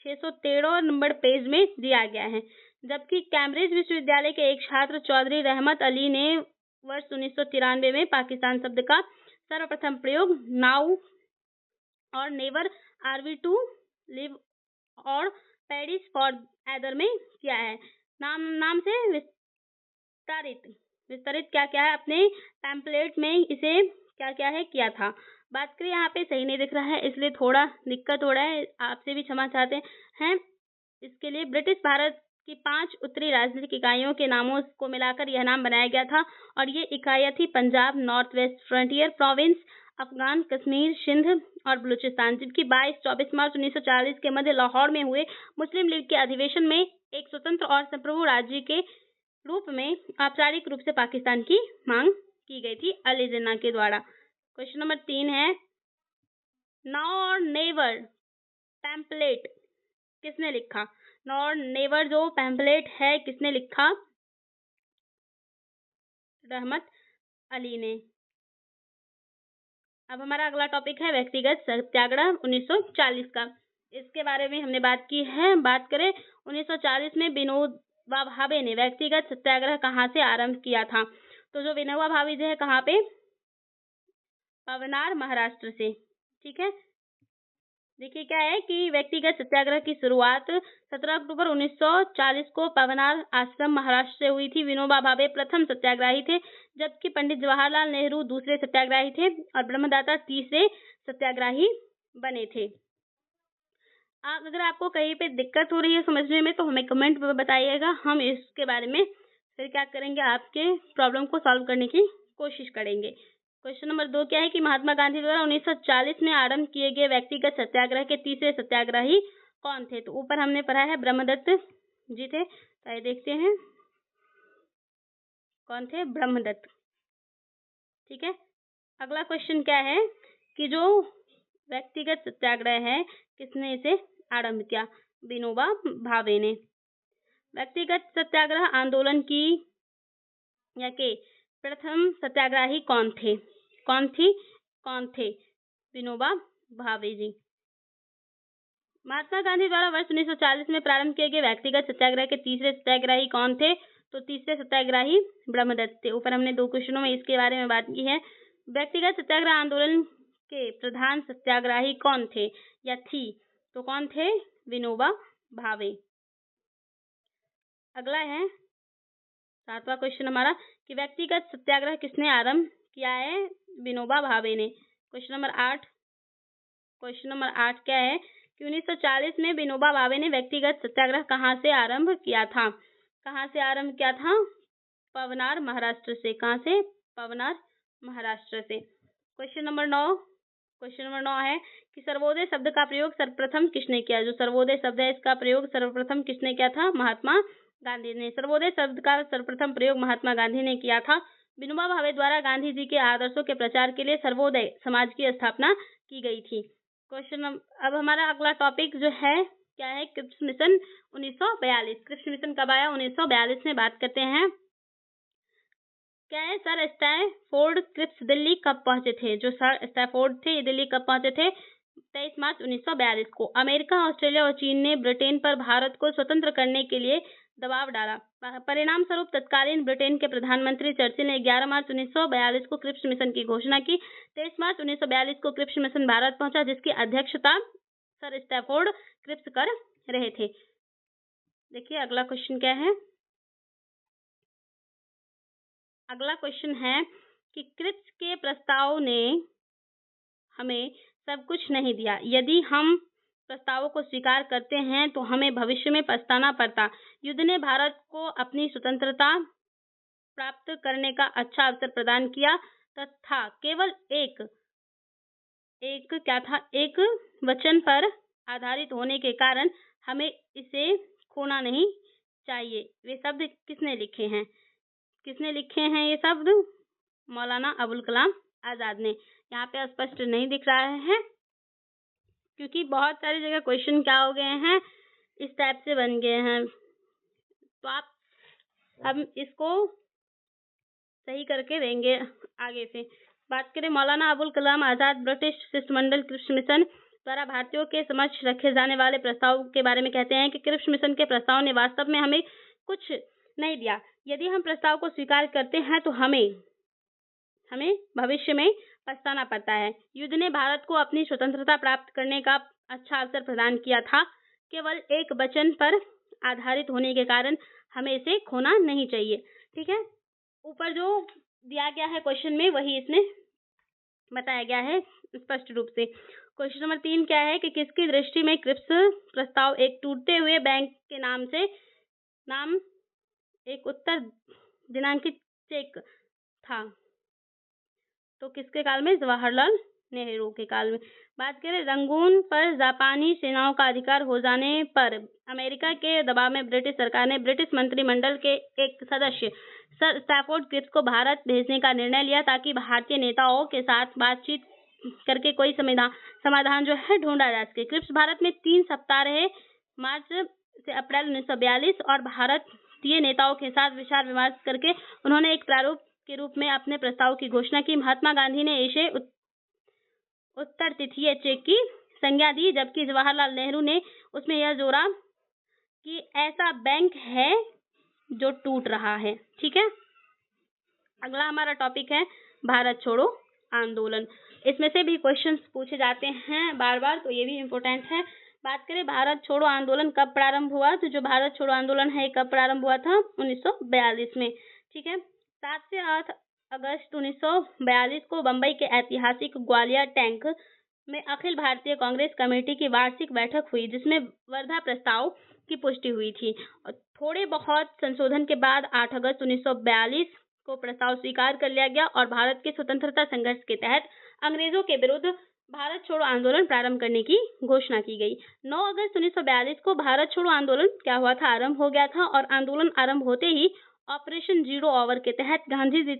613 नंबर पेज में दिया गया है। जबकि कैम्ब्रिज विश्वविद्यालय के एक छात्र चौधरी रहमत अली ने वर्ष 1993 में पाकिस्तान शब्द का सर्वप्रथम प्रयोग now or never are we to live or perish for ever में किया है। नाम से विस्तारित क्या है अपने पैम्पलेट में इसे क्या है किया था। बात करें यहाँ पे सही नहीं दिख रहा है इसलिए थोड़ा दिक्कत हो रहा है, आपसे भी क्षमा चाहते हैं। इसके लिए ब्रिटिश भारत की 5 उत्तरी राजनीतिक इकाइयों के नामों को मिलाकर यह नाम बनाया गया था और ये इकाइयाँ थी Punjab, North West Frontier Province, Afghan Kashmir, Sindh और बलूचिस्तान। जबकि 22-24 मार्च 1940 के मध्य लाहौर में हुए मुस्लिम लीग के अधिवेशन में एक स्वतंत्र और संप्रभु राज्य के रूप में औपचारिक रूप से पाकिस्तान की मांग की गई थी अली जिन्ना के द्वारा। क्वेश्चन नंबर 3 है, नाउ और नेवर पैम्पलेट किसने लिखा? नाउ और नेवर जो पैम्पलेट है किसने लिखा? रहमत अली ने। अब हमारा अगला टॉपिक है व्यक्तिगत सत्याग्रह 1940 का। इसके बारे में हमने बात की है। बात करें 1940 में विनोबा भावे ने व्यक्तिगत सत्याग्रह कहाँ से आरंभ किया था? तो जो विनोबा भावे जो है कहाँ पे? पवनार, महाराष्ट्र से। ठीक है। देखिए क्या है कि व्यक्तिगत सत्याग्रह की शुरुआत 17 अक्टूबर 1940 को पवनार आश्रम महाराष्ट्र से हुई थी। विनोबा भावे प्रथम सत्याग्रही थे, जबकि पंडित जवाहरलाल नेहरू दूसरे सत्याग्रही थे और ब्रह्मदाता तीसरे सत्याग्रही बने थे। अगर आपको कहीं पे दिक्कत हो रही है समझने में तो हमें कमेंट में बताइएगा, हम इसके बारे में फिर क्या करेंगे, आपके प्रॉब्लम को सॉल्व करने की कोशिश करेंगे। क्वेश्चन नंबर 2 क्या है कि महात्मा गांधी द्वारा 1940 में आरंभ किए गए व्यक्तिगत सत्याग्रह के तीसरे सत्याग्रही कौन थे? तो ऊपर हमने पढ़ा है ब्रह्मदत्त जी थे, तो आइए देखते हैं कौन थे, ब्रह्मदत्त। ठीक है, अगला क्वेश्चन क्या है कि जो व्यक्तिगत सत्याग्रह है किसने इसे आरंभ किया? विनोबा भावे ने। व्यक्तिगत सत्याग्रह आंदोलन की या के प्रथम सत्याग्रही कौन थे? कौन थे? विनोबा भावे जी। महात्मा गांधी द्वारा वर्ष 1940 में प्रारंभ किए गए व्यक्तिगत सत्याग्रह के तीसरे सत्याग्रही कौन थे? तो तीसरे सत्याग्रही ब्रह्मदत्त थे। ऊपर हमने 2 क्वेश्चनों में इसके बारे में बात की है। व्यक्तिगत सत्याग्रह आंदोलन के प्रधान सत्याग्रही कौन थे या थी? तो कौन थे? विनोबा भावे। अगला है 7वां क्वेश्चन हमारा कि व्यक्तिगत सत्याग्रह किसने आरंभ किया है? विनोबा भावे ने। क्वेश्चन नंबर 8 क्या है कि 1940 में विनोबा भावे ने व्यक्तिगत सत्याग्रह कहाँ से आरंभ किया था? पवनार महाराष्ट्र से। कहाँ से? पवनार महाराष्ट्र से। क्वेश्चन नंबर 9 है कि सर्वोदय शब्द का प्रयोग सर्वप्रथम किसने किया? जो सर्वोदय शब्द है इसका प्रयोग सर्वप्रथम किसने किया था? महात्मा गांधी ने। सर्वोदय शब्द का सर्वप्रथम प्रयोग महात्मा गांधी ने किया था। विनोबा भावे द्वारा गांधी जी के आदर्शों के प्रचार के लिए सर्वोदय समाज की स्थापना की गई थी। अब हमारा अगला टॉपिक जो है क्या है? Cripps mission 1942। क्रिप्स मिशन कब आया? 1942 में बात करते हैं। क्या है? सर स्टैफोर्ड क्रिप्स दिल्ली कब पहुंचे थे? जो सर स्टैफोर्ड थे ये दिल्ली कब पहुंचे थे? 23 मार्च 1942 को। अमेरिका, ऑस्ट्रेलिया और चीन ने ब्रिटेन पर भारत को स्वतंत्र करने के लिए दबाव डाला। परिणाम स्वरूप तत्कालीन ब्रिटेन के प्रधानमंत्री चर्चिल ने 11 मार्च 1942 को क्रिप्स मिशन की घोषणा की। 23 मार्च 1942 को क्रिप्स मिशन भारत पहुंचा, जिसकी अध्यक्षता सर स्टैफोर्ड क्रिप्स कर रहे थे। देखिए अगला क्वेश्चन क्या है? अगला क्वेश्चन है कि क्रिप्स के प्रस्ताव ने हमें सब कुछ नहीं दिया। यदि हम प्रस्तावों को स्वीकार करते हैं तो हमें भविष्य में पछताना पड़ता। युद्ध ने भारत को अपनी स्वतंत्रता प्राप्त करने का अच्छा अवसर प्रदान किया तथा केवल एक वचन पर आधारित होने के कारण हमें इसे खोना नहीं चाहिए। वे शब्द किसने लिखे हैं ये शब्द? मौलाना अबुल कलाम आजाद ने। यहाँ पे स्पष्ट नहीं दिख रहा है क्योंकि बहुत सारी जगह क्वेश्चन क्या हो गए हैं, इस टाइप से बन गए हैं, तो आप अब इसको सही करके देंगे। आगे से बात करें मौलाना अबुल कलाम आजाद ब्रिटिश शिष्टमंडल क्रिप्स मिशन द्वारा भारतीयों के समक्ष रखे जाने वाले प्रस्ताव के बारे में कहते हैं कि क्रिप्स मिशन के प्रस्ताव ने वास्तव में हमें कुछ नहीं दिया। यदि हम प्रस्ताव को स्वीकार करते हैं तो हमें भविष्य में पछताना पड़ता है। युद्ध ने भारत को अपनी स्वतंत्रता प्राप्त करने का अच्छा अवसर प्रदान किया था। केवल एक वचन पर आधारित होने के कारण हमें इसे खोना नहीं चाहिए। ठीक है, ऊपर जो दिया गया है क्वेश्चन में वही इसमें बताया गया है स्पष्ट रूप से। क्वेश्चन नंबर 3 क्या है कि किसकी दृष्टि में क्रिप्स प्रस्ताव एक टूटते हुए बैंक के नाम एक उत्तर दिनांकित चेक था? तो किसके काल में? जवाहरलाल नेहरू के काल में। बात करें रंगून पर जापानी सेनाओं का अधिकार हो जाने पर अमेरिका के दबाव में ब्रिटिश सरकार ने ब्रिटिश मंत्रिमंडल के एक सदस्य सर स्टैफोर्ड क्रिप्स को भारत भेजने का निर्णय लिया ताकि भारतीय नेताओं के साथ बातचीत करके कोई समाधान जो है ढूंढा जा सके। क्रिप्स भारत में 3 सप्ताह रहे, मार्च से अप्रैल 1942 और भारतीय नेताओं के साथ विचार विमर्श करके उन्होंने एक प्रारूप के रूप में अपने प्रस्ताव की घोषणा की। महात्मा गांधी ने इसे उत्तर तिथीय चेक की संज्ञा दी, जबकि जवाहरलाल नेहरू ने उसमें यह जोड़ा कि ऐसा बैंक है जो टूट रहा है। ठीक है, अगला हमारा टॉपिक है भारत छोड़ो आंदोलन। इसमें से भी क्वेश्चंस पूछे जाते हैं बार बार, तो ये भी इम्पोर्टेंट है। बात करें भारत छोड़ो आंदोलन कब प्रारंभ हुआ, तो जो भारत छोड़ो आंदोलन है कब प्रारंभ हुआ था, 1942 में। ठीक है, 7 से 8 अगस्त 1942 को बम्बई के ऐतिहासिक ग्वालियर टैंक में अखिल भारतीय कांग्रेस कमेटी की वार्षिक बैठक हुई, जिसमें वर्धा प्रस्ताव की पुष्टि हुई थी। और थोड़े बहुत संशोधन के बाद 8 अगस्त 1942 को प्रस्ताव स्वीकार कर लिया गया और भारत के स्वतंत्रता संघर्ष के तहत अंग्रेजों के विरुद्ध भारत छोड़ो आंदोलन प्रारंभ करने की घोषणा की गई। 9 अगस्त 1942 को भारत छोड़ो आंदोलन क्या हुआ था, आरंभ हो गया था। और आंदोलन आरंभ होते ही ऑपरेशन जीरो आवर के तहत गांधी जी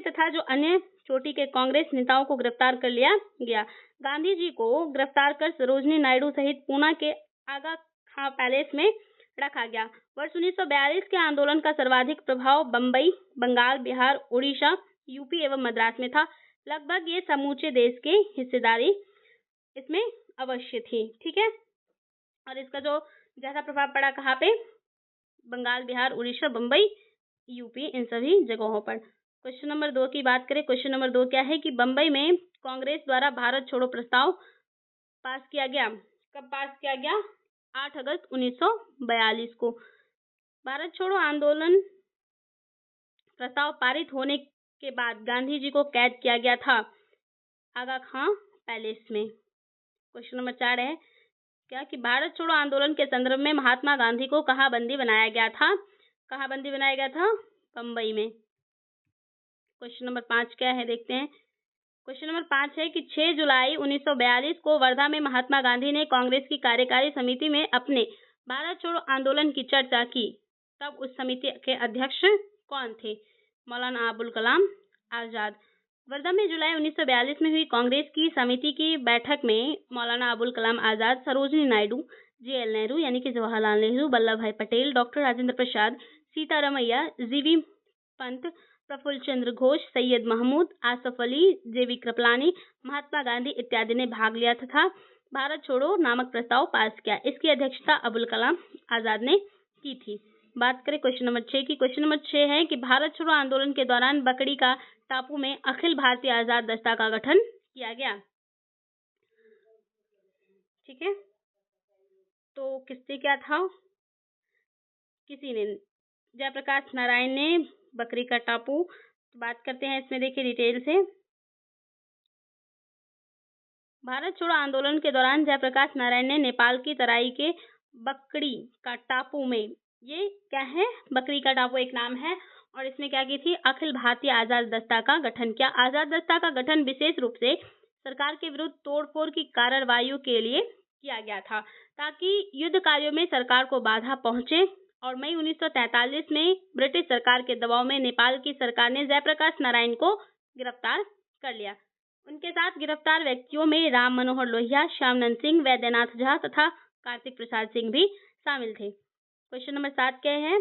तथा जो अन्य चोटी के कांग्रेस नेताओं को गिरफ्तार कर लिया गया। गांधी जी को गिरफ्तार कर सरोजनी नायडू सहित पूना के आगा खां पैलेस में रखा गया। वर्ष 1942 के आंदोलन का सर्वाधिक प्रभाव बम्बई, बंगाल, बिहार, उड़ीसा, यूपी एवं मद्रास में था। लगभग ये समूचे देश के हिस्सेदारी इसमें अवश्य थी। ठीक है, और इसका जो ज्यादा प्रभाव पड़ा कहाँ पे, बंगाल, बिहार, उड़ीसा, बम्बई, यूपी, इन सभी जगहों पर। क्वेश्चन नंबर 2 की बात करें। क्वेश्चन नंबर 2 क्या है कि बम्बई में कांग्रेस द्वारा भारत छोड़ो प्रस्ताव पास किया गया। कब पास किया गया, 8 अगस्त 1942 को। भारत छोड़ो आंदोलन प्रस्ताव पारित होने के बाद गांधी जी को कैद किया गया था आगा खां पैलेस में। क्वेश्चन नंबर 4 है क्या कि भारत छोड़ो आंदोलन के संदर्भ में महात्मा गांधी को कहाँ बंदी बनाया गया था, कहाँ बंदी बनाया गया था, बम्बई में। क्वेश्चन नंबर 5 क्या है, देखते हैं। क्वेश्चन नंबर 5 है कि 6 जुलाई 1942 को वर्धा में महात्मा गांधी ने कांग्रेस की कार्यकारी समिति में अपने भारत छोड़ो आंदोलन की चर्चा की। तब उस समिति के अध्यक्ष कौन थे, मौलाना अबुल कलाम आजाद। वर्धा में जुलाई 1942 में हुई कांग्रेस की समिति की बैठक में मौलाना अबुल कलाम आजाद, सरोजनी नायडू, JL नेहरू यानी कि जवाहरलाल नेहरू, वल्लभ भाई पटेल, डॉक्टर राजेंद्र प्रसाद, सीतारमैया, जीवी पंत, प्रफुल्ल चंद्र घोष, सैयद महमूद, आसफ अली, JV कृपलानी, महात्मा गांधी इत्यादि ने भाग लिया तथा भारत छोड़ो नामक प्रस्ताव पास किया। इसकी अध्यक्षता अबुल कलाम आजाद ने की थी। बात करें क्वेश्चन नंबर 6 की। क्वेश्चन नंबर 6 है कि भारत छोड़ो आंदोलन के दौरान बकड़ी का टापू में अखिल भारतीय आजाद दस्ता का गठन किया गया। ठीक है, तो किससे क्या था, किसी ने, जयप्रकाश नारायण ने बकरी का टापू। तो बात करते हैं इसमें, देखिए डिटेल से। भारत छोड़ो आंदोलन के दौरान जयप्रकाश नारायण ने नेपाल की तराई के बकड़ी का टापू में, ये क्या है, बकरी का टापू एक नाम है, और इसमें क्या की थी, अखिल भारतीय आजाद दस्ता का गठन किया। आजाद दस्ता का गठन विशेष रूप से सरकार के विरुद्ध तोड़फोड़ की कार्रवाइयों के लिए किया गया था, ताकि युद्ध कार्यों में सरकार को बाधा पहुंचे। और मई 1943 में ब्रिटिश सरकार के दबाव में नेपाल की सरकार ने जयप्रकाश नारायण को गिरफ्तार कर लिया। उनके साथ गिरफ्तार व्यक्तियों में राम मनोहर लोहिया, श्यामनंद सिंह, वैद्यनाथ झा तथा कार्तिक प्रसाद सिंह भी शामिल थे। क्वेश्चन नंबर 7 क्या है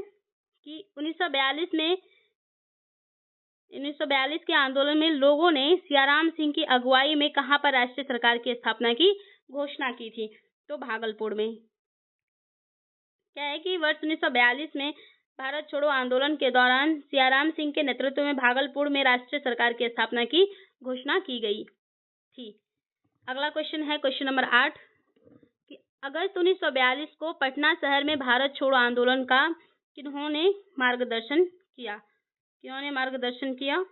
कि 1942 के आंदोलन में लोगों ने सियाराम सिंह की अगुवाई में कहां पर राष्ट्रीय सरकार की स्थापना की घोषणा की थी, तो भागलपुर में। क्या है कि वर्ष 1942 में भारत छोड़ो आंदोलन के दौरान सियाराम सिंह के नेतृत्व में भागलपुर में राष्ट्रीय सरकार की स्थापना की घोषणा की गई थी। अगला क्वेश्चन है क्वेश्चन नंबर 8 कि अगस्त 1942 को पटना शहर में भारत छोड़ो आंदोलन का किन्होंने मार्गदर्शन किया,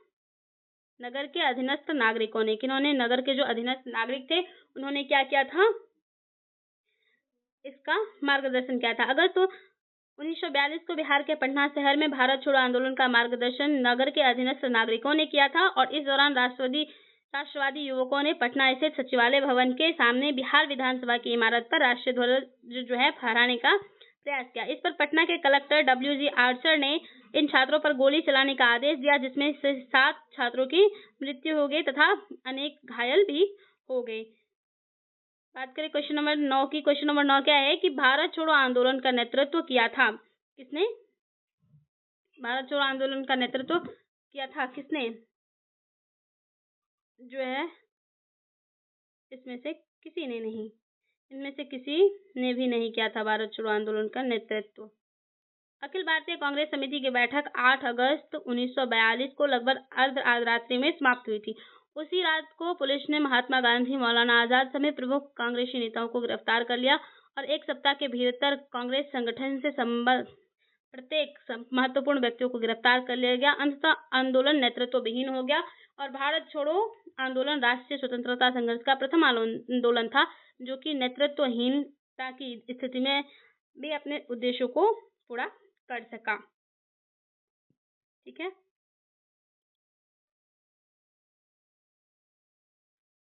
नगर के अधीनस्थ नागरिकों ने। किन्होंने, नगर के जो अधीनस्थ नागरिक थे उन्होंने क्या किया था, इसका मार्गदर्शन किया था। अगस्त 1942 को बिहार के पटना शहर में भारत छोड़ो आंदोलन का मार्गदर्शन नगर के अधीनस्थ नागरिकों ने किया था। और इस दौरान राष्ट्रवादी युवकों ने पटना स्थित सचिवालय भवन के सामने बिहार विधानसभा की इमारत पर राष्ट्रीय ध्वज जो है फहराने का प्रयास किया। इस पर पटना के कलेक्टर WG आर्चर ने इन छात्रों पर गोली चलाने का आदेश दिया, जिसमें से 7 छात्रों की मृत्यु हो गई तथा अनेक घायल भी हो गए। बात करें क्वेश्चन नंबर 9 की। क्वेश्चन नंबर 9 क्या है कि भारत छोड़ो आंदोलन का नेतृत्व किया था किसने, भारत छोड़ो आंदोलन का नेतृत्व किया था किसने, जो है इसमें से किसी ने नहीं, इनमें से किसी ने भी नहीं किया था भारत छोड़ो आंदोलन का नेतृत्व। अखिल भारतीय कांग्रेस समिति की बैठक 8 अगस्त 1942 को लगभग अर्धरात्रि में समाप्त हुई थी। उसी रात को पुलिस ने महात्मा गांधी, मौलाना आजाद समेत प्रमुख कांग्रेसी नेताओं को गिरफ्तार कर लिया और एक सप्ताह के भीतर कांग्रेस संगठन से संबद्ध प्रत्येक महत्वपूर्ण व्यक्तियों को गिरफ्तार कर लिया गया। अंततः आंदोलन नेतृत्व विहीन हो गया और भारत छोड़ो आंदोलन राष्ट्रीय स्वतंत्रता संघर्ष का प्रथम आंदोलन था, जो कि नेतृत्वहीनता की स्थिति में भी अपने उद्देश्यों को पूरा कर सका। ठीक है,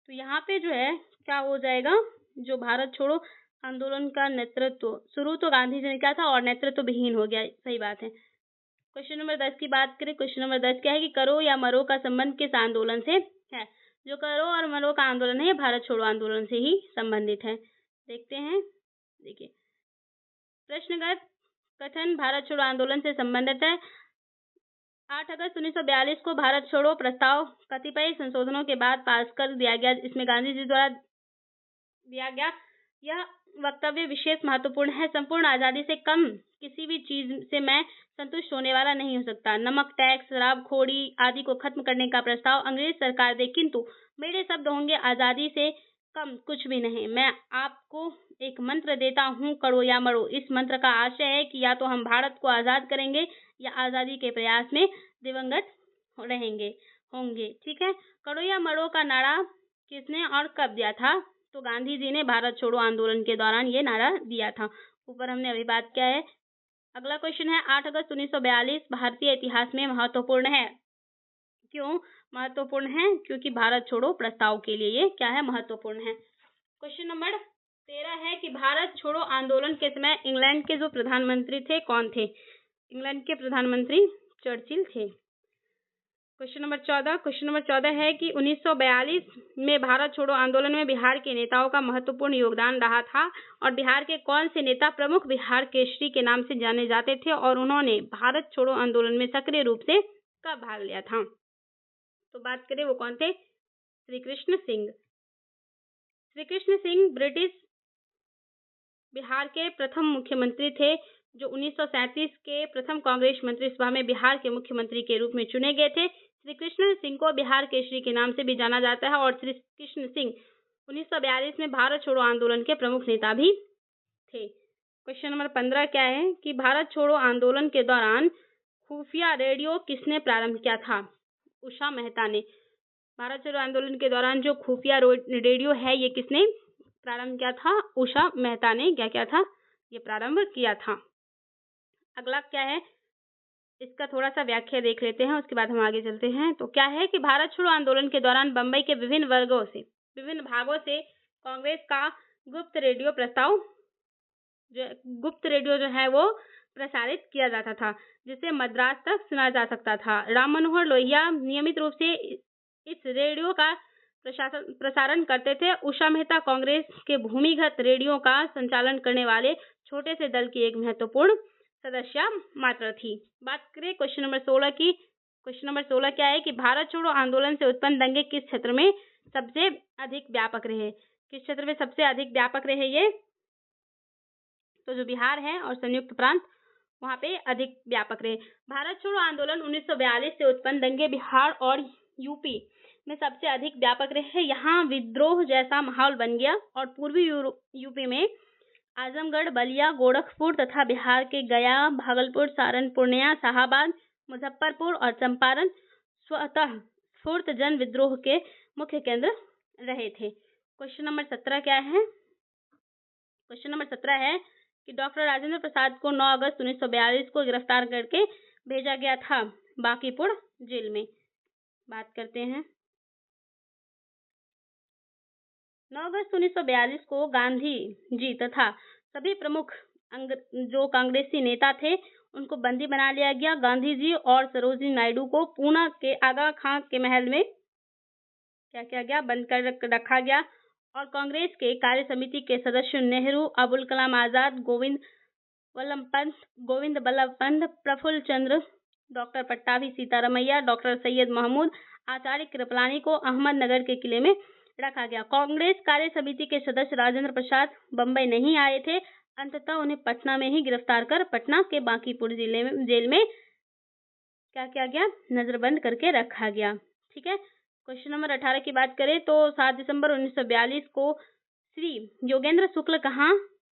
तो यहाँ पे जो है क्या हो जाएगा, जो भारत छोड़ो आंदोलन का नेतृत्व शुरू तो गांधी जी ने किया था और नेतृत्व विहीन हो गया। सही बात है। क्वेश्चन नंबर 10 की बात करें। क्वेश्चन नंबर 10 क्या है कि करो या मरो का संबंध किस आंदोलन से है? जो करो और मरो का आंदोलन है, भारत छोड़ो आंदोलन से ही संबंधित है। देखते हैं, देखिए प्रश्नगत कथन भारत छोड़ो आंदोलन से संबंधित है। 8 अगस्त 1942 को भारत छोड़ो प्रस्ताव कतिपय संशोधनों के बाद पास कर दिया गया। इसमें गांधी जी द्वारा दिया गया यह वक्तव्य विशेष महत्वपूर्ण है। संपूर्ण आजादी से कम किसी भी चीज से मैं संतुष्ट होने वाला नहीं हो सकता। नमक, टैक्स, शराबखोरी आदि को खत्म करने का प्रस्ताव अंग्रेज सरकार दे, किंतु मेरे शब्द होंगे आजादी से कम कुछ भी नहीं। मैं आपको एक मंत्र देता हूँ, करो या मरो। इस मंत्र का आशय है कि या तो हम भारत को आजाद करेंगे या आजादी के प्रयास में दिवंगत होंगे। ठीक है, करो या मरो का नारा किसने और कब दिया था? तो गांधी जी ने भारत छोड़ो आंदोलन के दौरान ये नारा दिया था। ऊपर हमने अभी बात किया है। अगला क्वेश्चन है 8 अगस्त 1942 भारतीय इतिहास में महत्वपूर्ण है। क्यों महत्वपूर्ण है? क्योंकि भारत छोड़ो प्रस्ताव के लिए ये क्या है, महत्वपूर्ण है। क्वेश्चन नंबर 13 है कि भारत छोड़ो आंदोलन के समय इंग्लैंड के जो प्रधानमंत्री थे कौन थे? इंग्लैंड के प्रधानमंत्री चर्चिल थे। क्वेश्चन नंबर 14 है कि 1942 में भारत छोड़ो आंदोलन में बिहार के नेताओं का महत्वपूर्ण योगदान रहा था और बिहार के कौन से नेता प्रमुख बिहार केसरी के नाम से जाने जाते थे और उन्होंने भारत छोड़ो आंदोलन में सक्रिय रूप से कब भाग लिया था? तो बात करें वो कौन थे? श्री कृष्ण सिंह। श्री कृष्ण सिंह ब्रिटिश बिहार के प्रथम मुख्यमंत्री थे, जो 1937 के प्रथम कांग्रेस मंत्रिसभा में बिहार के मुख्यमंत्री के रूप में चुने गए थे। श्री कृष्ण सिंह को बिहार केसरी के नाम से भी जाना जाता है और श्री कृष्ण सिंह 1942 में भारत छोड़ो आंदोलन के प्रमुख नेता भी थे। क्वेश्चन नंबर 15 क्या है कि भारत छोड़ो आंदोलन के दौरान खुफिया रेडियो किसने प्रारंभ किया था? उषा मेहता ने। भारत छोड़ो आंदोलन के दौरान जो खुफिया रेडियो है ये किसने प्रारंभ किया था? उषा मेहता ने क्या किया था? ये प्रारंभ किया था। अगला क्या है, इसका थोड़ा सा व्याख्या देख लेते हैं, उसके बाद हम आगे चलते हैं। तो क्या है कि भारत छोड़ो आंदोलन के दौरान बंबई के विभिन्न भागों से कांग्रेस का गुप्त रेडियो जो है वो प्रसारित किया जाता था, जिसे मद्रास तक सुना जा सकता था। राम मनोहर लोहिया नियमित रूप से इस रेडियो का प्रसारण करते थे। उषा मेहता कांग्रेस के भूमिगत रेडियो का संचालन करने वाले छोटे से दल की एक महत्वपूर्ण सदस्य मात्र थी। बात करें क्वेश्चन नंबर 16 की। क्वेश्चन नंबर 16 क्या है कि भारत छोड़ो आंदोलन से उत्पन्न दंगे किस क्षेत्र में सबसे अधिक व्यापक रहे? किस क्षेत्र में सबसे अधिक व्यापक रहे ये? तो जो बिहार है और संयुक्त प्रांत, वहां पे अधिक व्यापक रहे। भारत छोड़ो आंदोलन 1942 से उत्पन्न दंगे बिहार और यूपी में सबसे अधिक व्यापक रहे। यहाँ विद्रोह जैसा माहौल बन गया और पूर्वी यूपी में आजमगढ़, बलिया, गोरखपुर तथा बिहार के गया, भागलपुर, सारण, पूर्णिया, शाहाबाद, मुजफ्फरपुर और चंपारण स्वतः स्फूर्त जन विद्रोह के मुख्य केंद्र रहे थे। क्वेश्चन नंबर 17 क्या है? क्वेश्चन नंबर 17 है कि डॉक्टर राजेंद्र प्रसाद को 9 अगस्त 1942 को गिरफ्तार करके भेजा गया था बांकीपुर जेल में। बात करते हैं। 9 अगस्त 1942 को गांधी जी तथा सभी प्रमुख जो कांग्रेसी नेता थे उनको बंदी बना लिया गया। गांधी जी और सरोजिनी नायडू को पूना के आगा खां के महल में क्या किया गया? बंद कर रखा गया और कांग्रेस के कार्य समिति के सदस्य नेहरू, अबुल कलाम आजाद, गोविंद बल्लभ पंत, प्रफुल्ल चंद्र, डॉक्टर पट्टाभी सीतारमैया, डॉक्टर सैयद महमूद, आचार्य कृपलानी को अहमदनगर के किले में रखा गया। कांग्रेस कार्य समिति के सदस्य राजेंद्र प्रसाद बंबई नहीं आए थे। अंततः उन्हें पटना में ही गिरफ्तार कर पटना के बांकीपुर जेल में क्या किया गया? नजरबंद करके रखा गया। ठीक है, क्वेश्चन नंबर 18 की बात करें तो 7 दिसंबर 1942 को श्री योगेंद्र शुक्ल कहाँ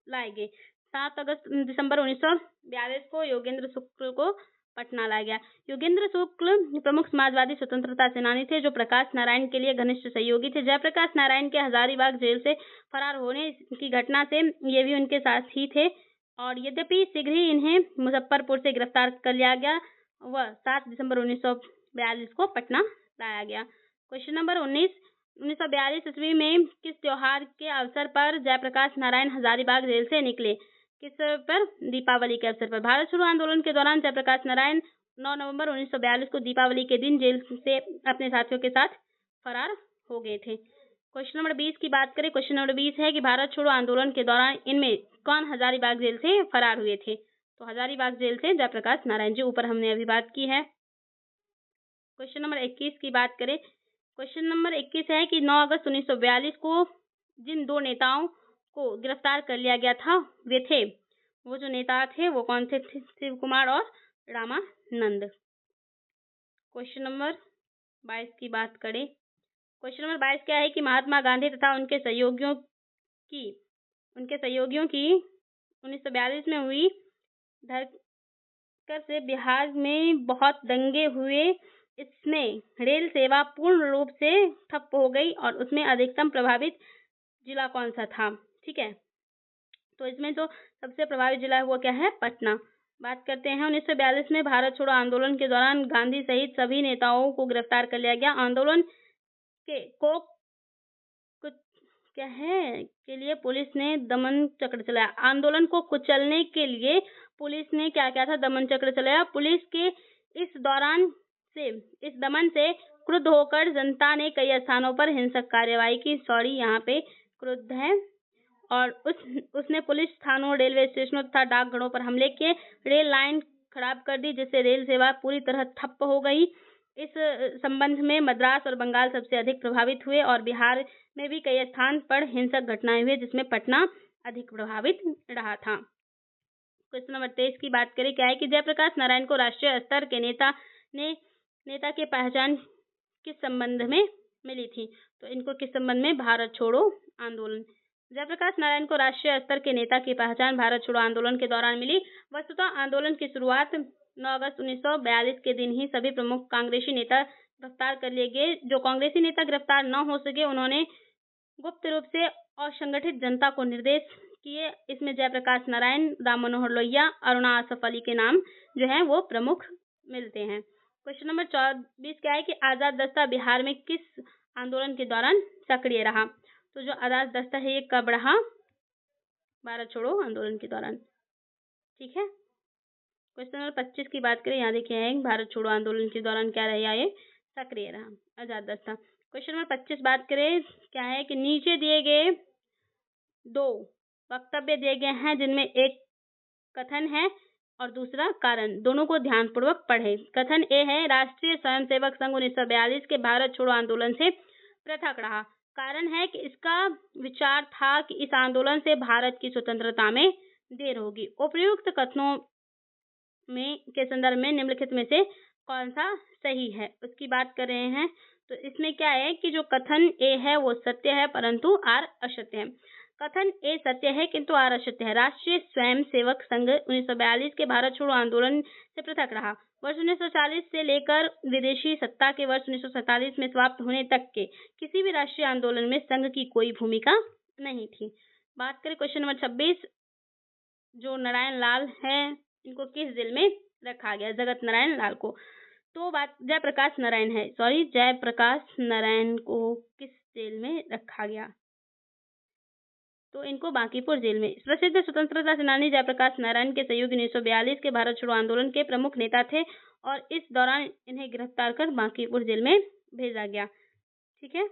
लाए गए? 7 दिसंबर 1942 को योगेंद्र शुक्ल को पटना लाया गया। योगेंद्र शुक्ल प्रमुख समाजवादी स्वतंत्रता सेनानी थे जो प्रकाश नारायण के लिए घनिष्ठ सहयोगी थे। जयप्रकाश नारायण के हजारीबाग जेल से फरार होने की घटना से ये भी उनके साथ ही थे और यद्यपि शीघ्र ही इन्हें मुजफ्फरपुर से गिरफ्तार कर लिया गया। वह 7 दिसंबर 1942 को पटना लाया गया। क्वेश्चन नंबर 1942 ईस्वी में किस त्योहार के अवसर पर जयप्रकाश नारायण हजारीबाग जेल से निकले? किस पर? दीपावली के अवसर पर। भारत छोड़ो आंदोलन के दौरान जयप्रकाश नारायण 9 नवंबर 1942 को दीपावली के दिन जेल से अपने साथियों के साथ फरार हो गए थे। क्वेश्चन नंबर 20 की बात करें। क्वेश्चन नंबर 20 है कि भारत छोड़ो आंदोलन के दौरान इनमें कौन हजारीबाग जेल से फरार हुए थे? तो हजारीबाग जेल से जयप्रकाश नारायण जी, ऊपर हमने अभी बात की है। क्वेश्चन नंबर 21 की बात करें। क्वेश्चन नंबर 21 है कि 9 अगस्त 1942 को जिन दो नेताओं को गिरफ्तार कर लिया गया था वे थे, वो जो नेता थे वो कौन थे? शिव कुमार और रामानंद। क्वेश्चन नंबर 22 की बात करें। क्वेश्चन नंबर 22 क्या है कि महात्मा गांधी तथा उनके सहयोगियों की 1942 में हुई धरकर से बिहार में बहुत दंगे हुए। इसमें रेल सेवा पूर्ण रूप से ठप हो गई और उसमें अधिकतम प्रभावित जिला कौन सा था? ठीक है, तो इसमें जो सबसे प्रभावित जिला है वो क्या है? पटना। बात करते हैं 1942 में भारत छोड़ो आंदोलन के दौरान गांधी सहित सभी नेताओं को गिरफ्तार कर लिया गया। आंदोलन के लिए पुलिस ने दमन चक्र चलाया। आंदोलन को कुचलने के लिए पुलिस ने क्या था? दमन चक्र चलाया। पुलिस के इस दमन से क्रुद्ध होकर जनता ने कई स्थानों पर हिंसक कार्यवाही की। यहाँ पे क्रुद्ध है और उसने पुलिस थानों, रेलवे स्टेशनों तथा डाकघरों पर हमले किए। रेल लाइन खराब कर दी जिससे रेल सेवा पूरी तरह ठप हो गई। इस संबंध में मद्रास और बंगाल सबसे अधिक प्रभावित हुए और बिहार में भी कई स्थान पर हिंसक घटनाएं हुई जिसमें पटना अधिक प्रभावित रहा था। क्वेश्चन नंबर 23 की बात करें। क्या है कि जयप्रकाश नारायण को राष्ट्रीय स्तर के नेता की पहचान किस संबंध में मिली थी? तो इनको किस संबंध में? भारत छोड़ो आंदोलन। जयप्रकाश नारायण को राष्ट्रीय स्तर के नेता की पहचान भारत छोड़ो आंदोलन के दौरान मिली। वस्तुतः आंदोलन की शुरुआत 9 अगस्त 1942 के दिन ही सभी प्रमुख कांग्रेसी नेता गिरफ्तार कर लिए गए। जो कांग्रेसी नेता गिरफ्तार न हो सके उन्होंने गुप्त रूप से और संगठित जनता को निर्देश किए। इसमें जयप्रकाश नारायण, राम मनोहर लोहिया, अरुणा आसफ अली के नाम जो है वो प्रमुख मिलते हैं। क्वेश्चन नंबर 24 क्या है कि आजाद दस्ता बिहार में किस आंदोलन के दौरान सक्रिय रहा? तो जो आजाद दस्ता है ये कब रहा? भारत छोड़ो आंदोलन के दौरान। ठीक है, क्वेश्चन नंबर 25 की बात करें। यहाँ देखिए भारत छोड़ो आंदोलन के दौरान क्या रहा? ये सक्रिय रहा आजाद दस्ता। क्वेश्चन नंबर 25 बात करें। क्या है कि नीचे दिए गए दो वक्तव्य दिए गए हैं जिनमें एक कथन है और दूसरा कारण, दोनों को ध्यानपूर्वक पढ़ें। कथन ए है राष्ट्रीय स्वयंसेवक संघ 1942 के भारत छोड़ो आंदोलन से पृथक रहा। कारण है कि इसका विचार था कि इस आंदोलन से भारत की स्वतंत्रता में देर होगी। उपयुक्त कथनों के संदर्भ में निम्नलिखित में से कौन सा सही है उसकी बात कर रहे हैं। तो इसमें क्या है कि जो कथन ए है वो सत्य है परंतु आर असत्य है। कथन ए सत्य है किंतु आर असत्य है। राष्ट्रीय स्वयंसेवक संघ 1942 के भारत छोड़ो आंदोलन से पृथक रहा। वर्ष 1940 से लेकर विदेशी सत्ता के वर्ष 1947 में समाप्त होने तक के किसी भी राष्ट्रीय आंदोलन में संघ की कोई भूमिका नहीं थी। बात करें क्वेश्चन नंबर 26, जो नारायण लाल है इनको किस जेल में रखा गया? जगत नारायण लाल को। तो बात जयप्रकाश नारायण को किस जेल में रखा गया? तो इनको बांकीपुर जेल में। प्रसिद्ध स्वतंत्रता सेनानी जयप्रकाश नारायण के सहयोगी 1942 के भारत छोड़ो आंदोलन के प्रमुख नेता थे और इस दौरान इन्हें गिरफ्तार कर बांकीपुर जेल में भेजा गया। ठीक है,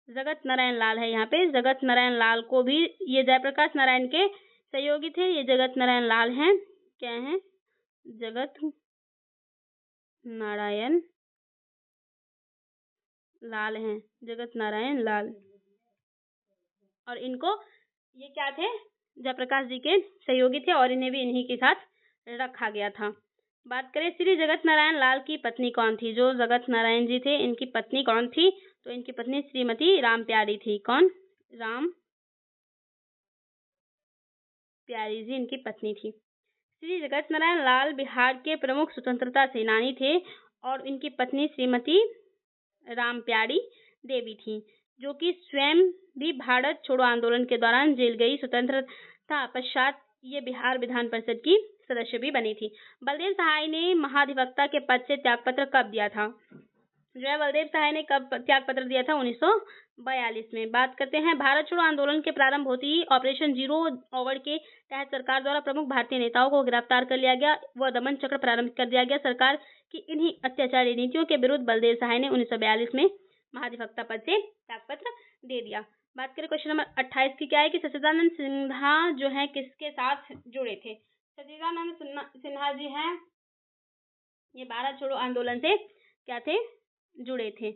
जगत नारायण लाल है यहाँ पे। जगत नारायण लाल को भी, ये जयप्रकाश नारायण के सहयोगी थे, ये जगत नारायण लाल हैं। क्या है? जगत नारायण लाल हैं, जगत नारायण लाल। और इनको ये क्या थे? जयप्रकाश जी के सहयोगी थे और इन्हें भी इन्हीं के साथ रखा गया था। बात करें श्री जगत नारायण लाल की पत्नी कौन थी? जो जगत नारायण जी थे, इनकी पत्नी कौन थी? तो इनकी पत्नी श्रीमती राम प्यारी थी। कौन? राम प्यारी जी इनकी पत्नी थी। श्री जगत नारायण लाल बिहार के प्रमुख स्वतंत्रता सेनानी थे और इनकी पत्नी श्रीमती राम प्यारी देवी थी, जो कि स्वयं भी भारत छोड़ो आंदोलन के दौरान जेल गई। स्वतंत्रता पश्चात ये बिहार विधान परिषद की सदस्य भी बनी थी। बलदेव सहाय ने महाधिवक्ता के पद से त्यागपत्र कब दिया था? जो है बलदेव सहाय ने कब त्यागपत्र दिया था? 1942 में। बात करते हैं भारत छोड़ो आंदोलन के प्रारंभ होते ही ऑपरेशन जीरो ओवर के तहत सरकार द्वारा प्रमुख भारतीय नेताओं को गिरफ्तार कर लिया गया व दमन चक्र प्रारंभ कर दिया गया। सरकार की इन्हीं अत्याचारी नीतियों के विरुद्ध बलदेव सहाय ने 1942 में महाधिवक्ता पद से त्यागपत्र दे दिया। बात करें क्वेश्चन नंबर 28 की, क्या है कि सच्चिदानंद सिन्हा जो है किसके साथ जुड़े थे? सच्चिदानंद सिन्हा जी हैं, ये भारत छोड़ो आंदोलन से क्या थे? जुड़े थे।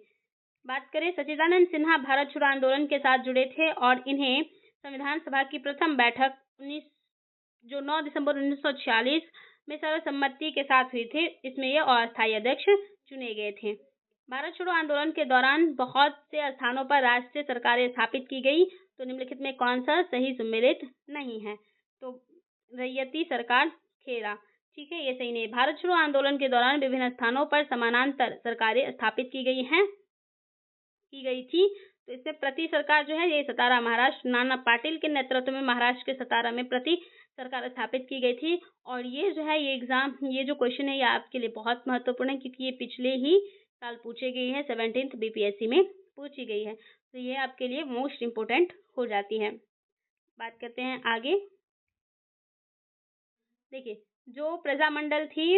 बात करें सच्चिदानंद सिन्हा भारत छोड़ो आंदोलन के साथ जुड़े थे और इन्हें संविधान सभा की प्रथम बैठक 9 दिसंबर 1946 में सर्वसम्मति के साथ हुई थी। इसमें ये अस्थायी अध्यक्ष चुने गए थे। भारत छोड़ो आंदोलन के दौरान बहुत से स्थानों पर राष्ट्रीय सरकारें स्थापित की गई, तो निम्नलिखित में कौन सा सही सम्मिलित नहीं है? तो रैयती सरकार खेरा, ठीक है, ये सही नहीं। भारत छोड़ो आंदोलन के दौरान विभिन्न स्थानों पर समानांतर सरकारें स्थापित की गई थी। तो इसमें प्रति सरकार जो है ये सतारा महाराष्ट्र नाना पाटिल के नेतृत्व में महाराष्ट्र के सतारा में प्रति सरकार स्थापित की गई थी। और ये जो है ये जो क्वेश्चन है ये आपके लिए बहुत महत्वपूर्ण है, क्योंकि ये पिछले ही साल पूछे गई है, 17th बीपीएससी में पूछी गई है, तो ये आपके लिए मोस्ट इम्पोर्टेंट हो जाती है। बात करते हैं आगे। देखिए, जो प्रजामंडल थी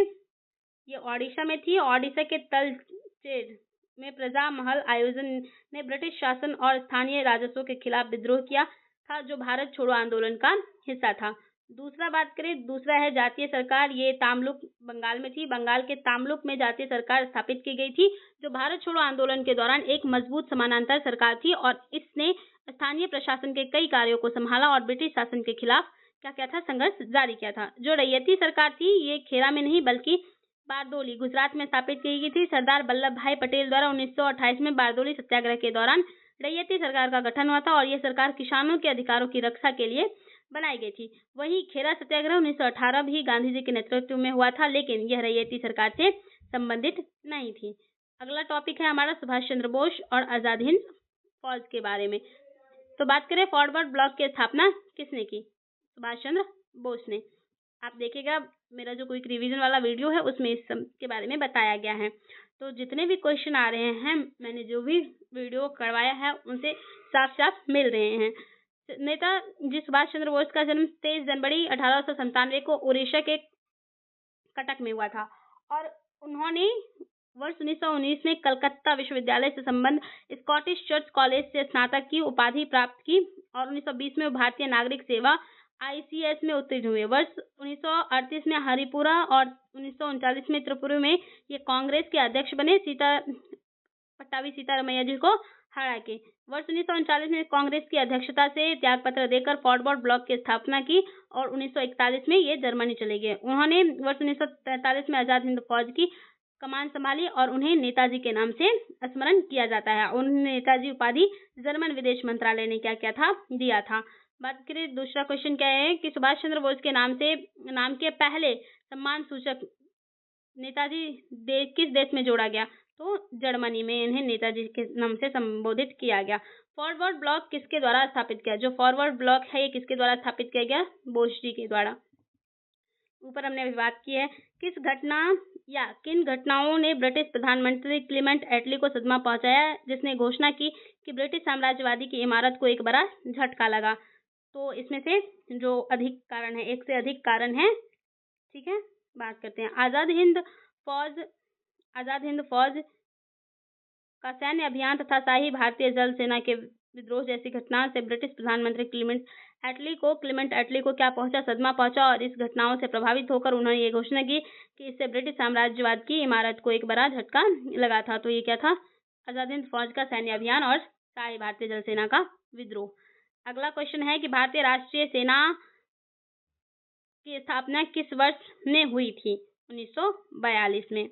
ये ओडिशा में थी। ओडिशा के तलचेर में प्रजा महल आयोजन ने ब्रिटिश शासन और स्थानीय राजस्व के खिलाफ विद्रोह किया था, जो भारत छोड़ो आंदोलन का हिस्सा था। दूसरा बात करें, दूसरा है जातीय सरकार। ये तामलुक बंगाल में थी। बंगाल के तामलुक में जातीय सरकार स्थापित की गई थी, जो भारत छोड़ो आंदोलन के दौरान एक मजबूत समानांतर सरकार थी और इसने स्थानीय प्रशासन के कई कार्यों को संभाला और ब्रिटिश शासन के खिलाफ क्या था? संघर्ष जारी किया था। जो रैयती सरकार थी ये खेरा में नहीं बल्कि बारदोली गुजरात में स्थापित की गई थी। सरदार वल्लभ भाई पटेल द्वारा 1928 में बारदोली सत्याग्रह के दौरान रैयती सरकार का गठन हुआ था और यह सरकार किसानों के अधिकारों की रक्षा के लिए बनाई गई थी। वहीं खेरा सत्याग्रह 1918 भी गांधी जी के नेतृत्व में हुआ था, लेकिन यह रैयती सरकार से संबंधित नहीं थी। अगला टॉपिक है हमारा सुभाष चंद्र बोस और आजाद हिंद फौज के बारे में। तो बात करें फॉरवर्ड ब्लॉक की स्थापना किसने की? सुभाष चंद्र बोस ने। आप देखिएगा मेरा जो क्विक रिवीजन वाला वीडियो है उसमें इस के बारे में बताया गया है। तो जितने भी क्वेश्चन आ रहे हैं, मैंने जो भी वीडियो करवाया है उनसे साफ साफ मिल रहे हैं। नेताजी सुभाष चंद्र बोस का जन्म 23 जनवरी 1897 को उड़ीसा के कटक में हुआ था और उन्होंने वर्ष 1919 में कलकत्ता विश्वविद्यालय से संबंध स्कॉटिश चर्च कॉलेज से स्नातक की उपाधि प्राप्त की और 1920 में भारतीय नागरिक सेवा ICS में उत्तीर्ण हुए। वर्ष 1938 में हरिपुरा और 1939 में त्रिपुरा में ये कांग्रेस के अध्यक्ष बने, पट्टाभी सीतारमैया जी को हरा के। वर्ष 1939 में कांग्रेस की अध्यक्षता से त्यागपत्र देकर फॉरवर्ड ब्लॉक की स्थापना की और 1941 में ये जर्मनी चले गए। उन्होंने वर्ष 1943 में आजाद हिंद फौज की कमान संभाली और उन्हें नेताजी के नाम से स्मरण किया जाता है। उन्हें नेताजी उपाधि जर्मन विदेश मंत्रालय ने क्या था? दिया था। बात करें दूसरा क्वेश्चन क्या है कि सुभाष चंद्र बोस के नाम के पहले सम्मान सूचक नेताजी किस देश में जोड़ा गया? तो जर्मनी में इन्हें नेताजी के नाम से संबोधित किया गया। फॉरवर्ड ब्लॉक किसके द्वारा स्थापित किया? जो फॉरवर्ड ब्लॉक है ये किसके द्वारा स्थापित किया गया? बोस जी के द्वारा। ऊपर हमने अभी बात की है किस घटना या किन घटनाओं ने ब्रिटिश प्रधानमंत्री क्लीमेंट एटली को सदमा पहुंचाया, जिसने घोषणा की कि ब्रिटिश साम्राज्यवादी की इमारत को एक बड़ा झटका लगा? तो इसमें से जो अधिक कारण है, एक से अधिक कारण है, ठीक है। बात करते हैं आजाद हिंद फौज का सैन्य अभियान तथा शाही भारतीय जल सेना के विद्रोह जैसी घटनाओं से ब्रिटिश प्रधानमंत्री क्लीमेंट एटली को क्या पहुंचा? सदमा पहुंचा और इस घटनाओं से प्रभावित होकर उन्होंने ये घोषणा की कि इससे ब्रिटिश साम्राज्यवाद की इमारत को एक बड़ा झटका लगा था। तो ये क्या था? आजाद हिंद फौज का सैन्य अभियान और शाही भारतीय जल सेना का विद्रोह। अगला क्वेश्चन है कि भारतीय राष्ट्रीय सेना की स्थापना किस वर्ष में हुई थी? 1942 में।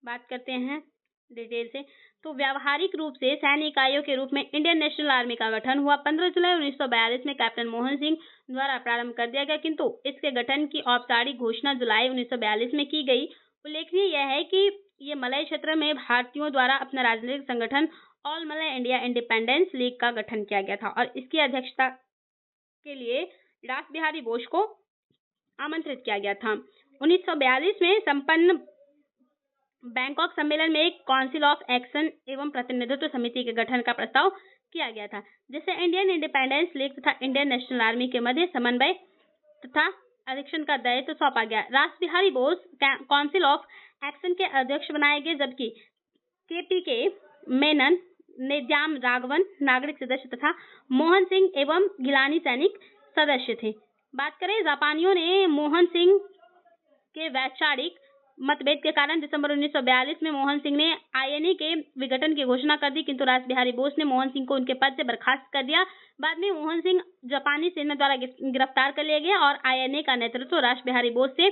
बात करते हैं डिटेल से। तो व्यावहारिक रूप से सैन्य इकाइयों के रूप में इंडियन नेशनल आर्मी का गठन हुआ 15 जुलाई 1942 में कैप्टन मोहन सिंह द्वारा प्रारंभ कर दिया गया, किंतु इसके गठन की औपचारिक घोषणा जुलाई 1942 में की गई। उल्लेखनीय यह है कि ये मलय क्षेत्र में भारतीयों द्वारा अपना राजनीतिक संगठन all Malay India independence league का गठन किया गया था और इसकी अध्यक्षता के लिए रास बिहारी बोस को आमंत्रित किया गया था। 1942 में संपन्न बैंकॉक सम्मेलन में एक काउंसिल ऑफ एक्शन एवं प्रतिनिधित्व समिति के गठन का प्रस्ताव किया गया था, जिसे इंडियन इंडिपेंडेंस लीग तथा इंडियन नेशनल आर्मी के मध्य समन्वय तथा अध्यक्षन का दायित्व सौंपा गया। रास Bihari Bose council of action के अध्यक्ष बनाए गए, जबकि के मेनन, नेद्याम राघवन नागरिक सदस्य तथा मोहन सिंह एवं गिलानी सैनिक सदस्य थे। बात करें, जापानियों ने मोहन सिंह के वैचारिक मतभेद के कारण दिसंबर 1942 में मोहन सिंह ने आईएनए के विघटन की घोषणा कर दी, किंतु रास बिहारी बोस ने मोहन सिंह को उनके पद से बर्खास्त कर दिया। बाद में मोहन सिंह जापानी सेना द्वारा गिरफ्तार कर लिया गया और आईएनए का नेतृत्व रास बिहारी बोस से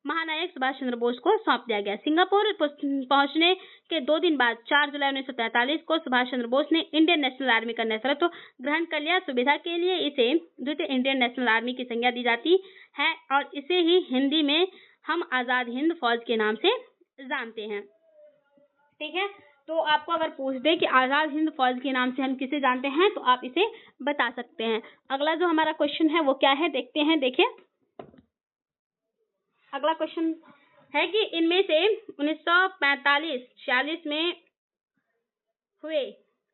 महानायक सुभाष चंद्र बोस को सौंप दिया गया। सिंगापुर पहुंचने के 2 दिन बाद 4 जुलाई 1943 को सुभाष चंद्र बोस ने इंडियन नेशनल आर्मी का नेतृत्व ग्रहण कर लिया। सुविधा के लिए इसे द्वितीय इंडियन नेशनल आर्मी की संज्ञा दी जाती है और इसे ही हिंदी में हम आजाद हिंद फौज के नाम से जानते हैं। ठीक है, तो आपको अगर पूछ दे कि आजाद हिंद फौज के नाम से हम किसे जानते हैं तो आप इसे बता सकते हैं। अगला जो हमारा क्वेश्चन है वो क्या है, देखते हैं। देखिए, अगला क्वेश्चन है कि इनमें से 1945-46 में हुए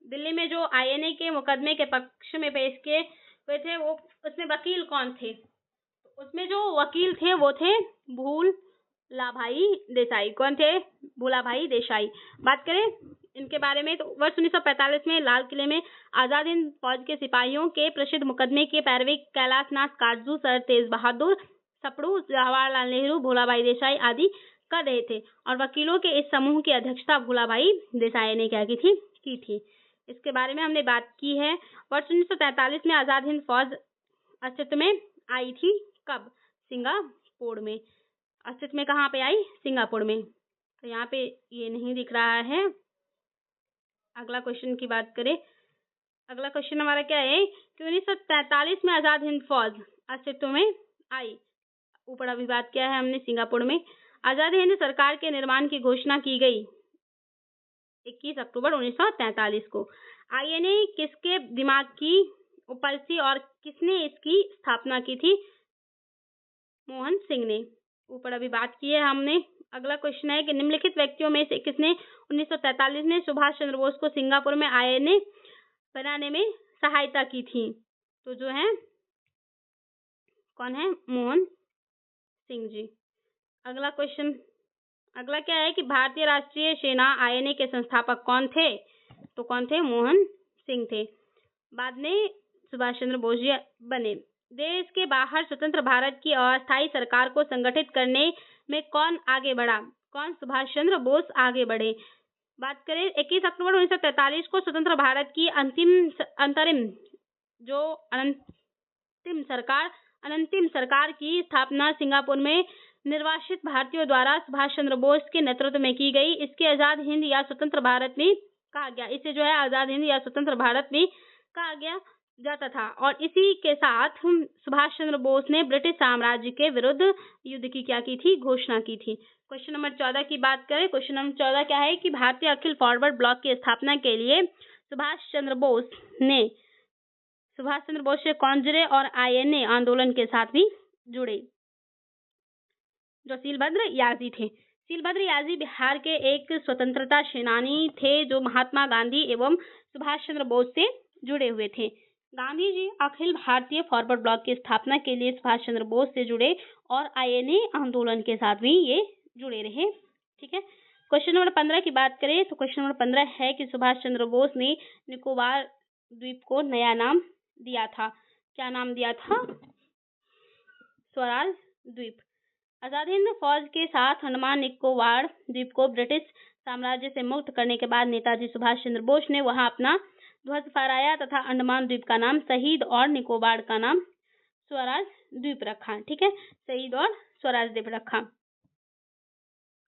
दिल्ली में जो आईएनए के मुकदमे के पक्ष में पेश किए हुए थे, वो उसमें वकील कौन थे? उसमें जो वकील थे वो थे भूलाभाई देसाई। कौन थे? भूलाभाई देसाई। बात करें इनके बारे में तो वर्ष 1945 में लाल किले में आजाद हिंद फौज के सिपाहियों के प्रसिद्ध मुकदमे के पैरवी कैलाशनाथ काटजू, सर तेज बहादुर सप्रू, जवाहरलाल नेहरू, भूलाभाई देसाई आदि कर रहे थे और वकीलों के इस समूह की अध्यक्षता भूलाभाई देसाई ने क्या की थी। इसके बारे में हमने बात की है। वर्ष 1943 में आजाद हिंद फौज अस्तित्व में आई थी। कब? सिंगापुर में। अस्तित्व में कहाँ पे आई? सिंगापुर में। तो यहाँ पे ये नहीं दिख रहा है। अगला क्वेश्चन की बात करें, अगला क्वेश्चन हमारा क्या है कि 1943 में आजाद हिंद फौज अस्तित्व में आई। ऊपर अभी बात किया है हमने सिंगापुर में। आजाद हिंद सरकार के निर्माण की घोषणा की गई 21 अक्टूबर 1943 को। आईएनए किसके दिमाग की उपज थी और किसने इसकी स्थापना की थी? मोहन सिंह ने। ऊपर अभी बात की है हमने। अगला क्वेश्चन है कि निम्नलिखित व्यक्तियों में से किसने 1943 में सुभाष चंद्र बोस को सिंगापुर में आईएनए बनाने में सहायता की थी? तो जो है कौन है? मोहन सिंह जी। अगला क्वेश्चन, अगला क्या है कि भारतीय राष्ट्रीय सेना आईएनए के संस्थापक कौन थे? तो कौन थे? मोहन सिंह थे। बाद में सुभाष चंद्र बोस जी बने। देश के बाहर स्वतंत्र भारत की अस्थायी सरकार को संगठित करने में कौन आगे बढ़ा? कौन? सुभाष चंद्र बोस आगे बढ़े। बात करें 21 अक्टूबर 1943 को स्वतंत्र भारत की अंतिम सरकार की स्थापना सिंगापुर में निर्वासित भारतीयों द्वारा सुभाष चंद्र बोस के नेतृत्व में की गई। इसके आजाद हिंद या स्वतंत्र भारत भी कहा गया। इसे जो है आजाद हिंद या स्वतंत्र भारत भी कहा गया जाता था और इसी के साथ सुभाष चंद्र बोस ने ब्रिटिश साम्राज्य के विरुद्ध युद्ध की क्या की थी? घोषणा की थी। क्वेश्चन नंबर 14 की बात करें। क्वेश्चन नंबर 14 क्या है कि भारतीय अखिल फॉरवर्ड ब्लॉक की स्थापना के लिए सुभाष चंद्र बोस से कौन जुड़े और आईएनए आंदोलन के साथ भी जुड़े? जो सीलभद्र याजी थे। सीलभद्र याजी बिहार के एक स्वतंत्रता सेनानी थे जो महात्मा गांधी एवं सुभाष चंद्र बोस से जुड़े हुए थे। गांधी जी अखिल भारतीय फॉरवर्ड ब्लॉक की स्थापना के लिए सुभाष चंद्र बोस से जुड़े और आईएनए आंदोलन के साथ भी ये जुड़े रहे। ठीक है। क्वेश्चन नंबर 15 की बात करें तो क्वेश्चन नंबर 15 है कि सुभाष चंद्र बोस ने निकोबार द्वीप को नया नाम दिया था। क्या नाम दिया था? स्वराज द्वीप। आजाद हिंद फौज के साथ अंडमान निकोबार द्वीप को ब्रिटिश साम्राज्य से मुक्त करने के बाद नेताजी सुभाष चंद्र बोस ने वहां अपना ध्वज फहराया तथा अंडमान द्वीप का नाम शहीद और निकोबार का नाम स्वराज द्वीप रखा। ठीक है, शहीद और स्वराज दे रखा।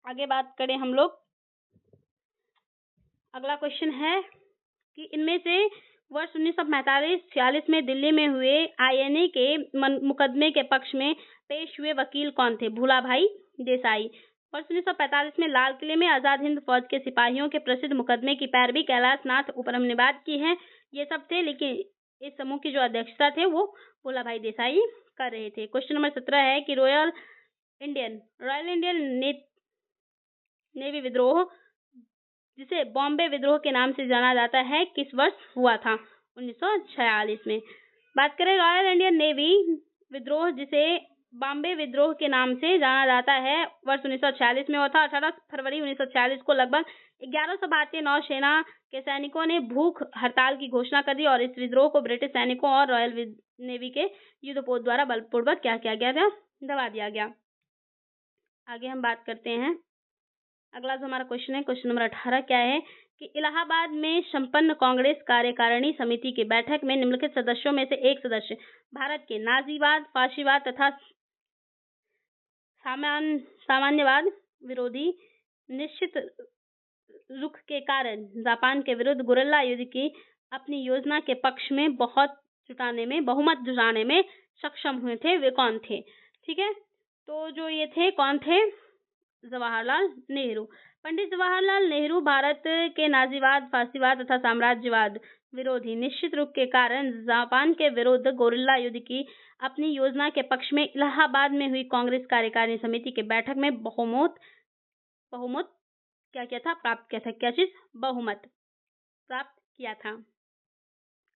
आगे बात करें हम लोग, अगला क्वेश्चन है कि इनमें से वर्ष 1945-46 में दिल्ली में हुए INA के मुकदमे के पक्ष में पेश हुए वकील कौन थे? भूलाभाई देसाई। वर्ष 1945 में लाल किले में आजाद हिंद फौज के सिपाहियों के प्रसिद्ध मुकदमे की पैरवी कैलाश नाथ ऊपर हमने बात की है, ये सब थे, लेकिन इस समूह की जो अध्यक्षता थे वो भूलाभाई देसाई कर रहे थे। क्वेश्चन नंबर 17 है कि रॉयल इंडियन नेवी विद्रोह, जिसे बॉम्बे विद्रोह के नाम से जाना जाता है, किस वर्ष हुआ था? 1946 में। बात करें रॉयल इंडियन नेवी विद्रोह, जिसे बॉम्बे विद्रोह के नाम से जाना जाता है, वर्ष 1946 में हुआ था। 18 फरवरी 1946 को लगभग 1100 भारतीय नौसेना के सैनिकों ने भूख हड़ताल की घोषणा कर दी और इस विद्रोह को ब्रिटिश सैनिकों और रॉयल नेवी के युद्धपोत द्वारा बलपूर्वक क्या किया गया था? दबा दिया गया। आगे हम बात करते हैं, अगला जो हमारा क्वेश्चन है, क्वेश्चन नंबर 18 क्या है कि इलाहाबाद में संपन्न कांग्रेस कार्यकारिणी समिति की बैठक में निम्नलिखित सदस्यों में से एक सदस्य भारत के नाजीवाद, फाशीवाद तथा साम्यवाद विरोधी निश्चित रुख के कारण जापान के विरुद्ध गुरिल्ला युद्ध की अपनी योजना के पक्ष में बहुमत जुटाने में सक्षम हुए थे, वे कौन थे? ठीक है, तो जो ये थे कौन थे? जवाहरलाल नेहरू। पंडित जवाहरलाल नेहरू भारत के नाजीवाद, फासीवाद तथा साम्राज्यवाद विरोधी निश्चित रुख के कारण जापान के विरुद्ध गोरिल्ला युद्ध की अपनी योजना के पक्ष में इलाहाबाद में हुई कांग्रेस कार्यकारिणी समिति की बैठक में बहुमत क्या किया था? प्राप्त किया था। क्या चीज? बहुमत प्राप्त किया था।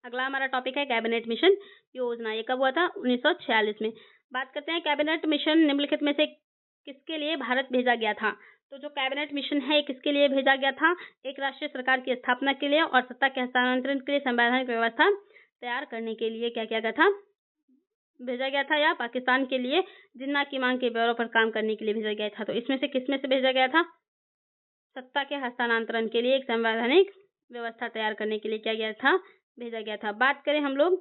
अगला हमारा टॉपिक है कैबिनेट मिशन योजना। ये कब हुआ था? 1946 में। बात करते हैं कैबिनेट मिशन निम्नलिखित में से किसके लिए भारत भेजा गया था? तो जो कैबिनेट मिशन है किसके लिए भेजा गया था? एक राष्ट्रीय सरकार की स्थापना के लिए और सत्ता के हस्तांतरण के लिए संवैधानिक व्यवस्था तैयार करने के लिए क्या किया गया था? भेजा गया था, या पाकिस्तान के लिए जिन्ना की मांग के ब्यौरों पर काम करने के लिए भेजा गया था? तो इसमें से किसमें से भेजा गया था? सत्ता के हस्तांतरण के लिए एक संवैधानिक व्यवस्था तैयार करने के लिए क्या गया था? भेजा गया था। बात करें हम लोग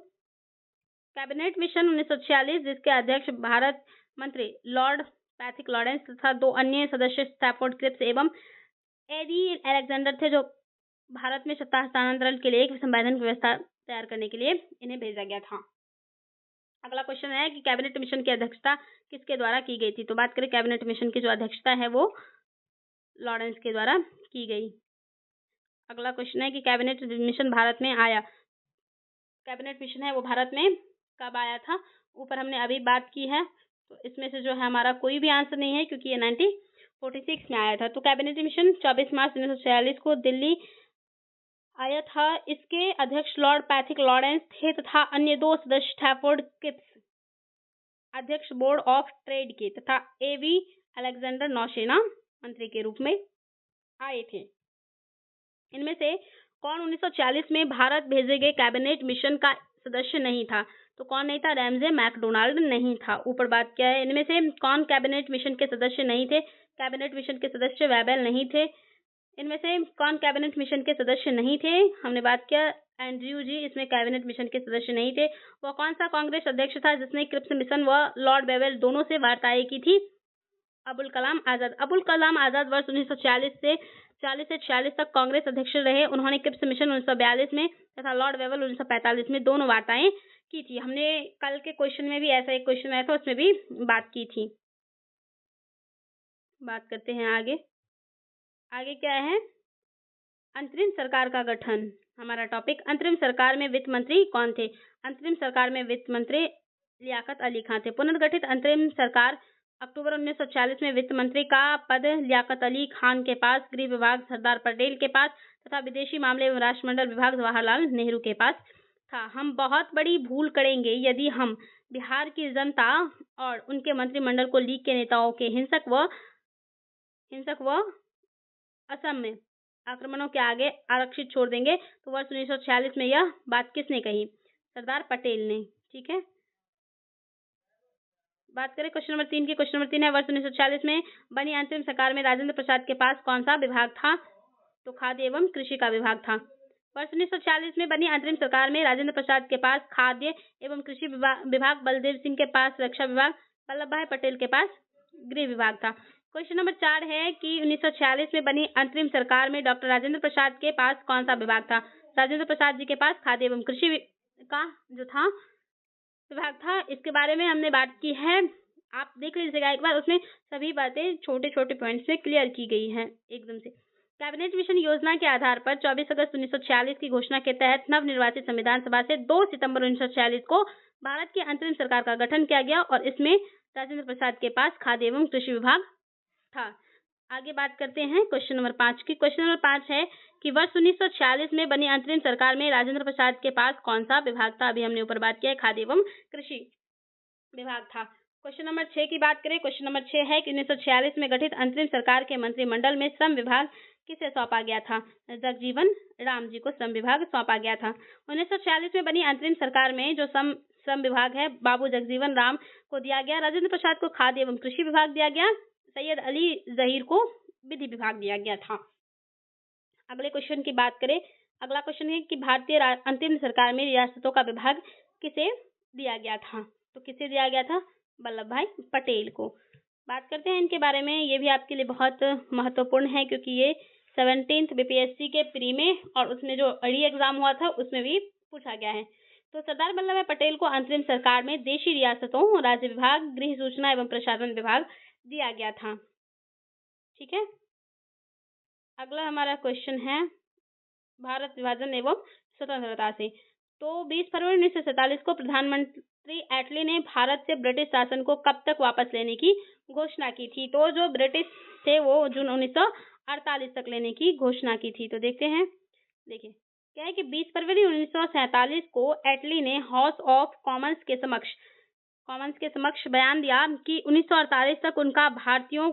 कैबिनेट मिशन 1946, जिसके अध्यक्ष भारत मंत्री लॉर्ड पैथिक लॉरेंस तथा दो अन्य सदस्य स्टैफोर्ड क्रिप्स एवं एडी अलेक्जेंडर थे, जो भारत में सत्ता हस्तांतरण के लिए एक संवैधानिक व्यवस्था तैयार करने के लिए इन्हें भेजा गया था। अगला क्वेश्चन है कि कैबिनेट मिशन की अध्यक्षता किसके द्वारा की गई थी? तो बात करें कैबिनेट मिशन की जो अध्यक्षता है वो लॉरेंस के द्वारा की गई। अगला क्वेश्चन है कि कैबिनेट मिशन भारत में आया, कैबिनेट मिशन है वो भारत में कब आया था? ऊपर हमने अभी बात की है, तो इसमें से जो है हमारा कोई भी आंसर नहीं है, क्योंकि ये 1946 में आया था। तो कैबिनेट मिशन 24 मार्च 1946 को दिल्ली आया था। इसके अध्यक्ष लॉर्ड पैथिक लॉरेंस थे तथा अन्य दो सदस्य स्टैफोर्ड क्रिप्स अध्यक्ष बोर्ड ऑफ ट्रेड के तथा एवी अलेक्जेंडर नौसेना मंत्री के रूप में आए थे। इनमें से कौन 1940 में भारत भेजे गए कैबिनेट मिशन का सदस्य नहीं था? तो कौन नहीं था? रैमजे मैकडोनाल्ड नहीं था। ऊपर बात क्या है, इनमें से कौन कैबिनेट मिशन के सदस्य नहीं थे? कैबिनेट मिशन के सदस्य वेबल नहीं थे। इनमें से कौन कैबिनेट मिशन के सदस्य नहीं थे? हमने बात किया एंड्रयू जी इसमें कैबिनेट मिशन के सदस्य नहीं थे। वह कौन सा कांग्रेस अध्यक्ष था जिसने क्रिप्स मिशन व लॉर्ड वेबल दोनों से वार्ताएं की थी? अबुल कलाम आजाद। अबुल कलाम आजाद वर्ष 1940 से 46 तक कांग्रेस अध्यक्ष रहे। उन्होंने क्रिप्स मिशन 1942 में तथा लॉर्ड वेबल 1945 में दोनों वार्ताएं की थी। हमने कल के क्वेश्चन में भी ऐसा एक क्वेश्चन आया था, उसमें भी बात की थी। बात करते हैं आगे क्या है? अंतरिम सरकार का गठन। हमारा टॉपिक अंतरिम सरकार में वित्त मंत्री कौन थे? अंतरिम सरकार में वित्त मंत्री लियाकत अली खान थे। पुनर्गठित अंतरिम सरकार अक्टूबर 1940 में वित्त मंत्री का पद लियाकत अली खान के पास, गृह विभाग सरदार पटेल के पास तथा विदेशी मामले एवं राष्ट्रमंडल विभाग जवाहरलाल नेहरू के पास था। हम बहुत बड़ी भूल करेंगे यदि हम बिहार की जनता और उनके मंत्रिमंडल को लीग के नेताओं के हिंसक व असम में आक्रमणों के आगे आरक्षित छोड़ देंगे। तो वर्ष 1946 में यह बात किसने कही? सरदार पटेल ने। ठीक है, बात करें क्वेश्चन नंबर 3 की। क्वेश्चन नंबर 3 है वर्ष 1946 में बनी अंतरिम सरकार में राजेंद्र प्रसाद के पास कौन सा विभाग था? तो खाद्य एवं कृषि का विभाग था। वर्ष 1940 में बनी अंतरिम सरकार में राजेंद्र प्रसाद के पास खाद्य एवं कृषि विभाग, बलदेव सिंह के पास रक्षा विभाग, वल्लभ भाई पटेल के पास गृह विभाग था। क्वेश्चन नंबर 4 है कि 1946 में बनी अंतरिम सरकार में डॉक्टर राजेंद्र प्रसाद के पास कौन सा विभाग था? राजेंद्र प्रसाद जी के पास खाद्य एवं कृषि का जो था विभाग था। इसके बारे में हमने बात की है, आप देख लीजिएगा एक बार, उसमें सभी बातें छोटे छोटे पॉइंट्स में क्लियर की गई हैं एकदम से। कैबिनेट मिशन योजना के आधार पर 24 अगस्त 1946 की घोषणा के तहत नवनिर्वाचित संविधान सभा से 2 सितंबर 1946 को भारत की अंतरिम सरकार का गठन किया गया और इसमें राजेंद्र प्रसाद के पास खाद्य एवं कृषि विभाग था। आगे बात करते हैं क्वेश्चन नंबर 5 की। क्वेश्चन नंबर 5 है कि वर्ष 1946 में बनी अंतरिम सरकार में राजेंद्र प्रसाद के पास कौन सा विभाग था? अभी हमने ऊपर बात किया है, खाद्य एवं कृषि विभाग था। क्वेश्चन नंबर 6 की बात करें। क्वेश्चन नंबर 6 है कि 1946 में गठित अंतरिम सरकार के मंत्रिमंडल में श्रम विभाग किसे सौंपा गया था? जगजीवन राम जी को श्रम विभाग सौंपा गया था। 1946 में बनी अंतरिम सरकार में जो श्रम विभाग है बाबू जगजीवन राम को दिया गया। राजेंद्र प्रसाद को खाद्य एवं कृषि विभाग दिया गया। सैयद अली जहीर को विधि विभाग दिया गया था। अगले क्वेश्चन की बात करें। अगला क्वेश्चन है कि भारतीय अंतरिम सरकार में रियासतों का विभाग किसे दिया गया था? तो किसे दिया गया था? वल्लभ भाई पटेल को। बात करते हैं इनके बारे में, ये भी आपके लिए बहुत महत्वपूर्ण है क्योंकि ये 17th बीपीएससी के प्री में और उसमें जो अड़ी एग्जाम हुआ था उसमें भी पूछा गया है। तो सरदार वल्लभ भाई पटेल को अंतरिम सरकार में देशी रियासतों, राज्य विभाग, गृह सूचना एवं प्रशासन विभाग दिया गया था। ठीक है, अगला हमारा क्वेश्चन है भारत विभाजन एवं स्वतंत्रता से। तो 20 फरवरी 1947 को प्रधानमंत्री एटली ने भारत से ब्रिटिश शासन को कब तक वापस लेने की घोषणा की थी? तो जो ब्रिटिश थे वो जून 1948 तक लेने की घोषणा की थी। तो देखते हैं, देखिए क्या है कि 20 फरवरी 1947 को एटली ने हाउस ऑफ कॉमन्स के समक्ष बयान दिया कि 1948 तक उनका भारतीयों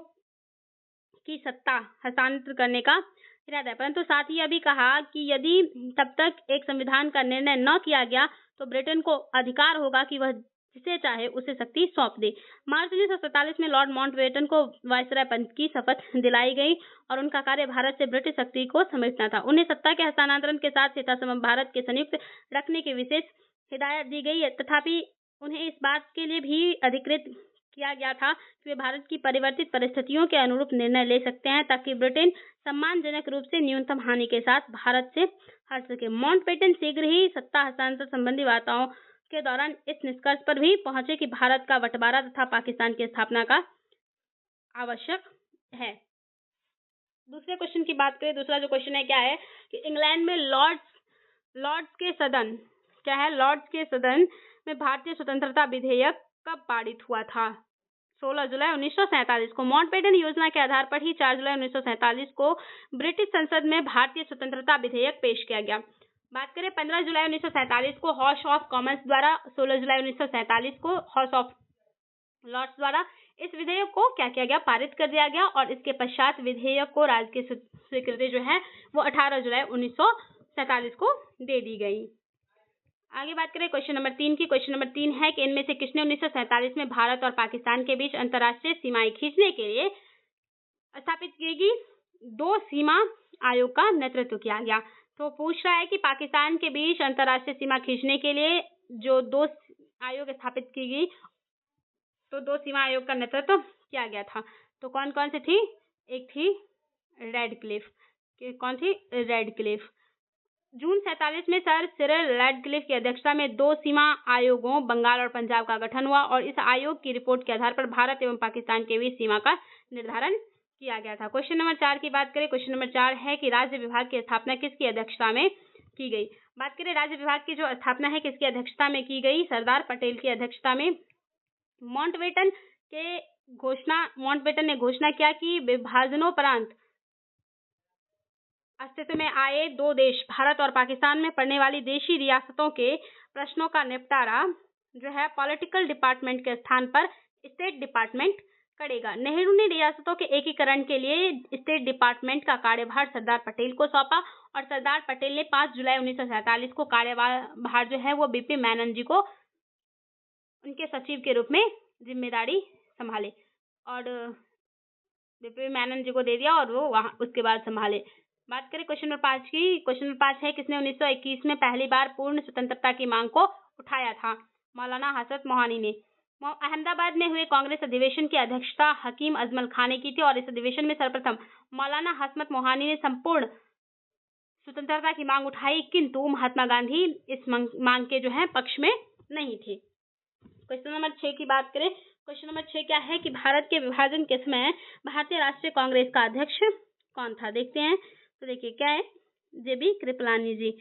की सत्ता हस्तांतरण करने का इरादा है, परंतु साथ ही यह भी कहा कि यदि तब तक एक संविधान का निर्णय न किया गया तो ब्रिटेन को अधिकार होगा कि वह जिसे चाहे उसे शक्ति सौंप दे। मार्च 1947 में लॉर्ड माउंटबेटन को वायसराय पद की शपथ दिलाई गई और उनका कार्य भारत से ब्रिटिश शक्ति को समेटना था। उन्हें सत्ता के हस्तांतरण के साथ यथासंभव भारत के संयुक्त रखने की विशेष हिदायत दी गई। तथापि उन्हें इस बात के लिए भी अधिकृत किया गया था कि वे भारत की परिवर्तित परिस्थितियों के अनुरूप निर्णय ले सकते हैं ताकि ब्रिटेन सम्मानजनक रूप से न्यूनतम हानि के साथ भारत से हट सके। माउंटबेटन शीघ्र ही सत्ता हस्तांतरण संबंधी वार्ताओं के दौरान इस निष्कर्ष पर भी पहुंचे कि भारत का बंटवारा तथा पाकिस्तान की स्थापना का आवश्यक है। दूसरे क्वेश्चन की बात करें। दूसरा जो क्वेश्चन है क्या है कि इंग्लैंड में लॉर्ड्स के सदन क्या है? लॉर्ड्स के सदन में भारतीय स्वतंत्रता विधेयक कब पारित हुआ था? 16 जुलाई 1947 को। माउंटबेटन योजना के आधार पर ही 4 जुलाई 1947 को ब्रिटिश संसद में भारतीय स्वतंत्रता विधेयक पेश किया गया। बात करें 15 जुलाई 1947 को हाउस ऑफ कॉमन्स द्वारा, 16 जुलाई 1947 को हाउस ऑफ लॉर्ड्स द्वारा इस विधेयक को क्या किया गया? पारित कर दिया गया और इसके पश्चात विधेयक को राजकीय स्वीकृति जो है वो 18 जुलाई 1947 को दे दी गई। आगे बात करें क्वेश्चन नंबर 3 की। क्वेश्चन नंबर 3 है कि इनमें से किसने 1947 में भारत और पाकिस्तान के बीच अंतर्राष्ट्रीय सीमाएं खींचने के लिए स्थापित की गई 2 सीमा आयोग का नेतृत्व किया गया? तो पूछ रहा है कि पाकिस्तान के बीच अंतर्राष्ट्रीय सीमा खींचने के लिए जो 2 आयोग स्थापित की गई, तो 2 सीमा आयोग का नेतृत्व किया गया था। तो कौन कौन सी थी? एक थी रेडक्लिफ। कौन थी? रेडक्लिफ। जून 47 में सर सिरिल रेडक्लिफ की अध्यक्षता में 2 सीमा आयोगों बंगाल और पंजाब का गठन हुआ और इस आयोग की रिपोर्ट के आधार पर भारत एवं पाकिस्तान के बीच सीमा का निर्धारण किया गया था। क्वेश्चन नंबर 4 की बात करें। क्वेश्चन नंबर 4 है कि राज्य विभाग की स्थापना किसकी अध्यक्षता में की गई? बात करें राज्य विभाग की जो स्थापना है किसकी अध्यक्षता में की गई? सरदार पटेल की अध्यक्षता में। माउंटबेटन ने घोषणा किया कि विभाजनोपरांत अस्तित्व में आए 2 देश भारत और पाकिस्तान में पड़ने वाली देशी रियासतों के प्रश्नों का निपटारा जो है पॉलिटिकल डिपार्टमेंट के स्थान पर स्टेट डिपार्टमेंट करेगा। नेहरू ने रियासतों के एकीकरण के लिए स्टेट डिपार्टमेंट का कार्यभार सरदार पटेल को सौंपा और सरदार पटेल ने 5 जुलाई 1947 को कार्यभार जो है वो बीपी मेनन जी को उनके सचिव के रूप में जिम्मेदारी संभाले और बीपी मेनन जी को दे दिया और वो वहां उसके बाद संभाले। बात करें क्वेश्चन नंबर 5 की। क्वेश्चन नंबर 5 है किसने 1921 में पहली बार पूर्ण स्वतंत्रता की मांग को उठाया था? मौलाना हजरत मोहानी ने। अहमदाबाद में हुए कांग्रेस अधिवेशन की अध्यक्षता हकीम अजमल खान ने की थी और इस अधिवेशन में सर्वप्रथम मौलाना हसमत मोहानी ने संपूर्ण स्वतंत्रता की मांग उठाई, किंतु महात्मा गांधी इस मांग के जो है पक्ष में नहीं थे। क्वेश्चन नंबर 6 की बात करें। क्वेश्चन नंबर 6 क्या है कि भारत के विभाजन के समय भारतीय राष्ट्रीय कांग्रेस का अध्यक्ष कौन था? देखते हैं। तो देखिए क्या है, जेबी कृपलानी जी।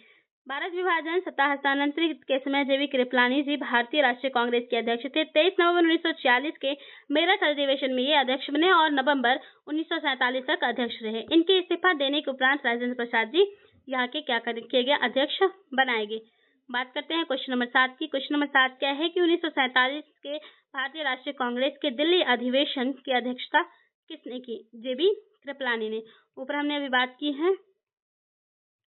भारत विभाजन सत्ता हस्तांतरित के समय जेबी कृपलानी जी भारतीय राष्ट्रीय कांग्रेस के अध्यक्ष थे। 23 नवंबर 1946 के मेरठ अधिवेशन में ये अध्यक्ष बने और नवंबर 1947 तक अध्यक्ष रहे। इनके इस्तीफा देने के उपरांत राजेंद्र प्रसाद जी यहाँ के क्या किए गए, अध्यक्ष बनाए गए। बात करते हैं क्वेश्चन नंबर 7 की। क्वेश्चन नंबर 7 क्या है कि 1947 के भारतीय राष्ट्रीय कांग्रेस के दिल्ली अधिवेशन की अध्यक्षता किसने की? जेबी कृपलानी ने। ऊपर हमने अभी बात की है।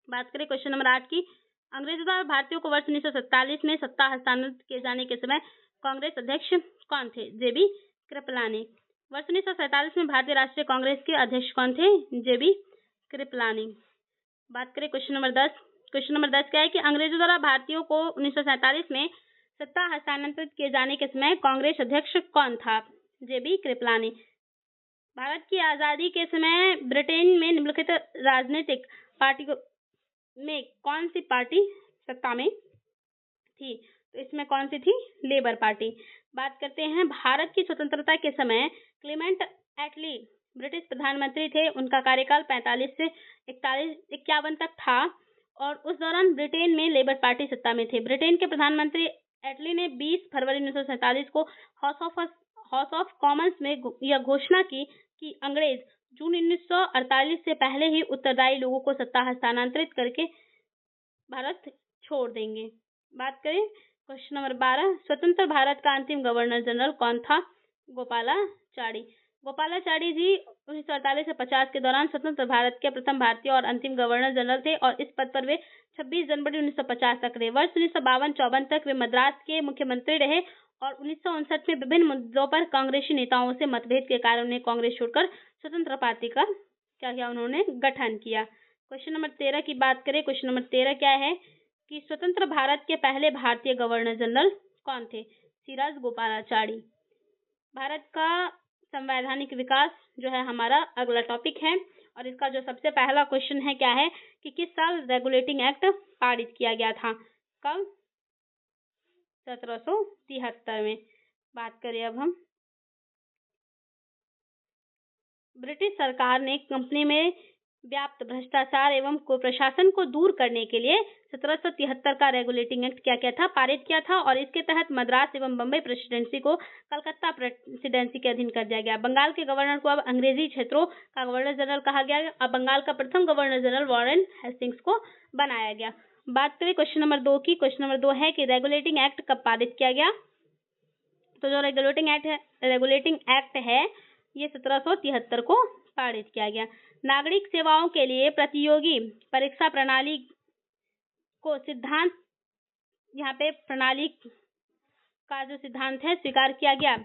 बात करें क्वेश्चन नंबर 8 की। अंग्रेजों द्वारा भारतीयों को वर्ष 1947 में सत्ता हस्तांतरित किए जाने के समय कांग्रेस अध्यक्ष कौन थे? जेबी कृपलानी। वर्ष 1947 में भारतीय राष्ट्रीय कांग्रेस के अध्यक्ष कौन थे? जेबी कृपलानी। बात करें क्वेश्चन नंबर 10। क्वेश्चन नंबर 10 क्या है कि अंग्रेजों द्वारा भारतीयों को 1947 में सत्ता हस्तांतरित किए जाने के समय कांग्रेस अध्यक्ष कौन था? जेबी कृपलानी। भारत की आजादी के समय ब्रिटेन में निम्नलिखित राजनीतिक पार्टियों में कौन सी पार्टी सत्ता में थी? तो इसमें कौन सी थी? Labour party. बात करते हैं भारत की स्वतंत्रता के समय क्लेमेंट एटली ब्रिटिश प्रधानमंत्री थे। उनका कार्यकाल 45 से 51 तक था और उस दौरान ब्रिटेन में लेबर पार्टी सत्ता में थे। ब्रिटेन के प्रधानमंत्री एटली ने 20 फरवरी 1947 को हाउस ऑफ कॉमन्स में यह घोषणा की कि अंग्रेज जून 1948 से पहले ही उत्तरदायी लोगों को सत्ता हस्तांतरित करके भारत छोड़ देंगे। बात करें क्वेश्चन नंबर 12। स्वतंत्र भारत का अंतिम गवर्नर जनरल कौन था? गोपालाचारी। गोपालाचारी जी 1948 से 50 के दौरान स्वतंत्र भारत के प्रथम भारतीय और अंतिम गवर्नर जनरल थे और इस पद पर वे 26 जनवरी 1950 तक रहे। वर्ष 1952-54 तक वे मद्रास के मुख्यमंत्री रहे और 1959 में विभिन्न मुद्दों पर कांग्रेसी नेताओं से मतभेद के कारण उन्हें कांग्रेस छोड़कर स्वतंत्र पार्टी का क्या किया, उन्होंने गठन किया। क्वेश्चन नंबर 13 की बात करें। क्वेश्चन नंबर 13 क्या है कि स्वतंत्र भारत के पहले भारतीय गवर्नर जनरल कौन थे? सी गोपालाचारी। भारत का संवैधानिक विकास जो है हमारा अगला टॉपिक है और इसका जो सबसे पहला क्वेश्चन है क्या है कि किस साल रेगुलेटिंग एक्ट पारित किया गया था? कब? 1773 में। बात करें अब हम, ब्रिटिश सरकार ने कंपनी में व्याप्त भ्रष्टाचार एवं कुप्रशासन को दूर करने के लिए 1773 का रेगुलेटिंग एक्ट क्या किया था? पारित किया था और इसके तहत मद्रास एवं बम्बई प्रेसिडेंसी को कलकत्ता प्रेसिडेंसी के अधीन कर दिया गया। बंगाल के गवर्नर को अब अंग्रेजी क्षेत्रों का गवर्नर जनरल कहा गया। अब बंगाल का प्रथम गवर्नर जनरल वॉरेन हेस्टिंग्स को बनाया गया। बात करें क्वेश्चन नंबर 2 की। क्वेश्चन नंबर 2 है कि रेगुलेटिंग एक्ट कब पारित किया गया? तो जो रेगुलेटिंग एक्ट है ये 1773 को पारित किया गया। नागरिक सेवाओं के लिए प्रतियोगी परीक्षा प्रणाली को सिद्धांत, यहाँ पे प्रणाली का जो सिद्धांत है स्वीकार किया गया।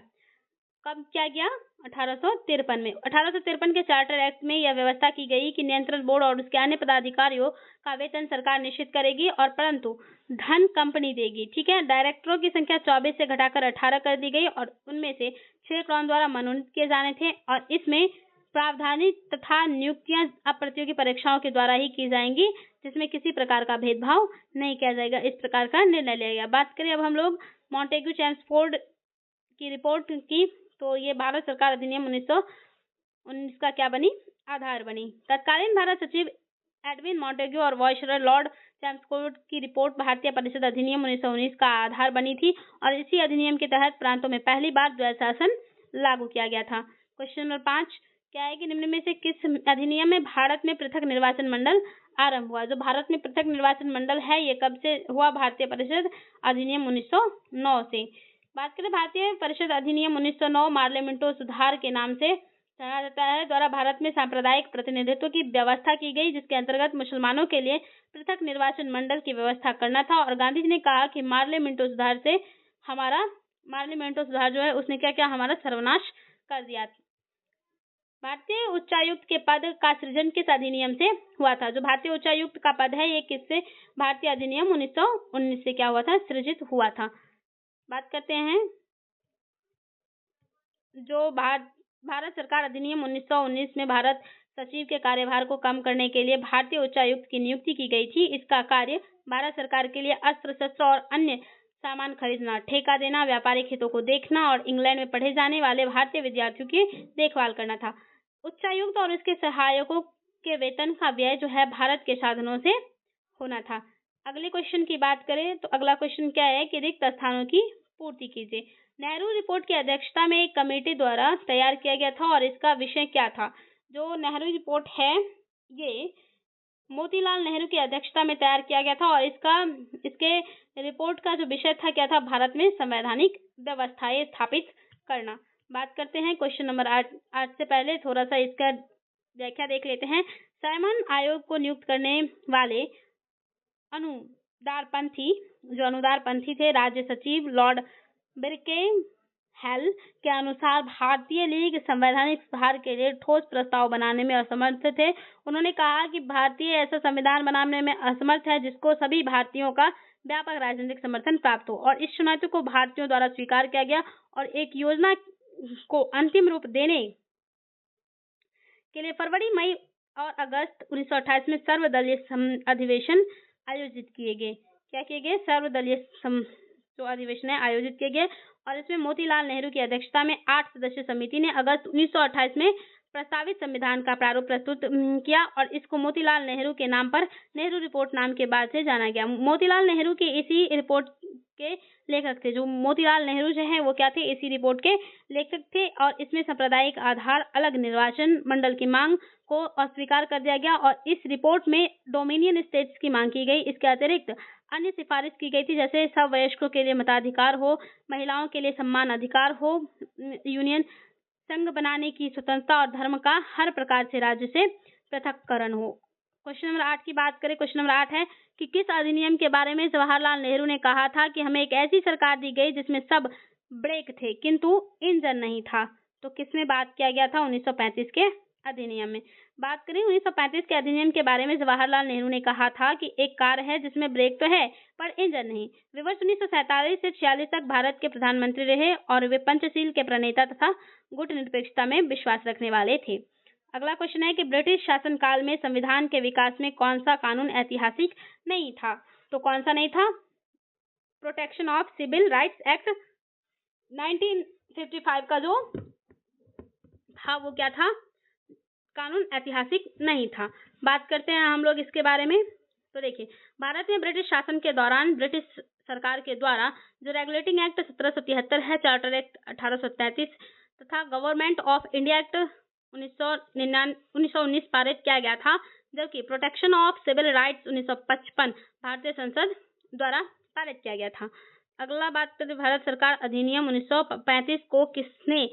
कब किया गया? 1853 में। 1853 के चार्टर एक्ट में यह व्यवस्था की गई कि नियंत्रण बोर्ड और उसके अन्य पदाधिकारियों का वेतन सरकार निश्चित करेगी और परंतु धन कंपनी देगी। ठीक है। डायरेक्टरों की संख्या 24 से घटाकर 18 कर दी गई और उनमें से 6 क्राउन द्वारा मनोनीत किए जाने थे और इसमें प्रावधानी तथा नियुक्तियां अप्रतियोगी परीक्षाओं के द्वारा ही की जाएंगी, जिसमें किसी प्रकार का भेदभाव नहीं किया जाएगा। इस प्रकार का निर्णय लिया गया। बात करें अब हम लोग मॉन्टेग्यू चेम्सफोर्ड की रिपोर्ट की, तो ये भारत सरकार अधिनियम 1919 का क्या बनी? आधार बनी। तत्कालीन भारत सचिव एडविन मॉन्टेग्यू और वायसरॉय लॉर्ड चेम्सफोर्ड की रिपोर्ट भारतीय परिषद अधिनियम 1919 का आधार बनी थी और इसी अधिनियम के तहत प्रांतों में पहली बार द्वैध शासन लागू किया गया था। क्वेश्चन नंबर 5 क्या है कि निम्न में से किस अधिनियम में भारत में पृथक निर्वाचन मंडल आरंभ हुआ? जो भारत में पृथक निर्वाचन मंडल है ये कब से हुआ? भारतीय परिषद अधिनियम 1909 से। बात करें भारतीय परिषद अधिनियम 1909 मार्ले मिंटो सुधार के नाम से जाना जाता है, द्वारा भारत में सांप्रदायिक प्रतिनिधित्व की व्यवस्था की गई, जिसके अंतर्गत मुसलमानों के लिए पृथक निर्वाचन मंडल की व्यवस्था करना था। और गांधी जी ने कहा कि मार्ले मिंटो सुधार जो है उसने क्या किया? हमारा सर्वनाश कर दिया। भारतीय उच्चायुक्त के पद का सृजन किस अधिनियम से हुआ था? जो भारतीय उच्चायुक्त का पद है ये किससे? भारतीय अधिनियम 1919 से क्या हुआ था? सृजित हुआ था। बात करते हैं जो भारत सरकार अधिनियम 1919 में भारत सचिव के कार्यभार को कम करने के लिए भारतीय उच्चायुक्त की नियुक्ति की गई थी। इसका कार्य भारत सरकार के लिए अस्त्र शस्त्र और अन्य सामान खरीदना, ठेका देना, व्यापारिक हितों को देखना और इंग्लैंड में पढ़े जाने वाले भारतीय विद्यार्थियों की देखभाल करना था। उच्चायुक्त और उसके सहायकों के वेतन का व्यय जो है भारत के साधनों से होना था। अगले क्वेश्चन की बात करें तो अगला क्वेश्चन क्या है कि रिक्त स्थानों की पूर्ति कीजिए। नेहरू रिपोर्ट की अध्यक्षता में एक कमेटी द्वारा तैयार किया गया था और इसका विषय क्या था? जो नेहरू रिपोर्ट है ये मोतीलाल नेहरू की अध्यक्षता में तैयार किया गया था और इसके रिपोर्ट का जो विषय था क्या था? भारत में संवैधानिक व्यवस्थाएं स्थापित करना। बात करते हैं क्वेश्चन नंबर 8 से पहले थोड़ा सा इसका व्याख्या देख लेते हैं। साइमन आयोग को नियुक्त करने वाले अनुदारपंथी थे राज्य सचिव लॉर्ड बिरकेनहेल के अनुसार भारतीय लीग संवैधानिक सुधार के लिए ठोस प्रस्ताव बनाने में असमर्थ थे। उन्होंने कहा कि भारतीय ऐसा संविधान बनाने में असमर्थ है जिसको सभी भारतीयों का व्यापक राजनीतिक समर्थन प्राप्त हो और इस चुनौती को भारतीयों द्वारा स्वीकार किया गया और एक योजना को अंतिम रूप देने के लिए फरवरी, मई और अगस्त 1928 में सर्वदलीय अधिवेशन आयोजित किए गए। क्या किए गए? सर्वदलीय जो अधिवेशन है आयोजित किए गए और इसमें मोतीलाल नेहरू की अध्यक्षता में 8 सदस्यीय समिति ने अगस्त 1928 में प्रस्तावित संविधान का प्रारूप प्रस्तुत किया और इसको मोतीलाल नेहरू के नाम पर नेहरू रिपोर्ट नाम के बाद से जाना गया। मोतीलाल नेहरू की इसी रिपोर्ट के लेखक थे। जो मोतीलाल नेहरू जो है वो क्या थे? इसी रिपोर्ट के लेखक थे और इसमें सांप्रदायिक आधार अलग निर्वाचन मंडल की मांग को अस्वीकार कर दिया गया और इस रिपोर्ट में डोमिनियन स्टेट्स की मांग की गई। इसके अतिरिक्त अन्य सिफारिश की गई थी जैसे सब वयस्कों के लिए मताधिकार हो, महिलाओं के लिए सम्मान अधिकार हो, यूनियन संघ बनाने की स्वतंत्रता और धर्म का हर प्रकार से राज्य से पृथक्करण हो। क्वेश्चन नंबर 8 की बात करें। क्वेश्चन नंबर 8 है कि किस अधिनियम के बारे में जवाहरलाल नेहरू ने कहा था कि हमें एक ऐसी सरकार दी गई जिसमें सब ब्रेक थे किंतु इंजन नहीं था? तो किसमें बात किया गया था? 1935 के अधिनियम में। बात करें 1935 के अधिनियम के बारे में जवाहरलाल नेहरू ने कहा था कि एक कार है जिसमें ब्रेक तो है पर इंजन नहीं। वे वर्ष 1947 से 46 तक भारत के प्रधानमंत्री रहे और वे पंचशील के प्रणेता तथा गुटनिरपेक्षता में विश्वास रखने वाले थे। अगला क्वेश्चन है कि ब्रिटिश शासन काल में संविधान के विकास में कौन सा कानून ऐतिहासिक नहीं था? तो कौन सा नहीं था? Protection of Civil Rights Act 1955 का जो था वो क्या था? कानून ऐतिहासिक नहीं था। बात करते हैं हम लोग इसके बारे में। तो देखिए, भारत में ब्रिटिश शासन के दौरान ब्रिटिश सरकार के द्वारा जो रेगुलेटिंग एक्ट 1773 है, चार्टर एक्ट 1833 तथा गवर्नमेंट ऑफ इंडिया एक्ट 1919 पारित किया गया था, जबकि प्रोटेक्शन ऑफ सिविल राइट्स 1955 भारतीय संसद द्वारा पारित किया गया था। अगला बात करते भारत सरकार अधिनियम 1935 को किसने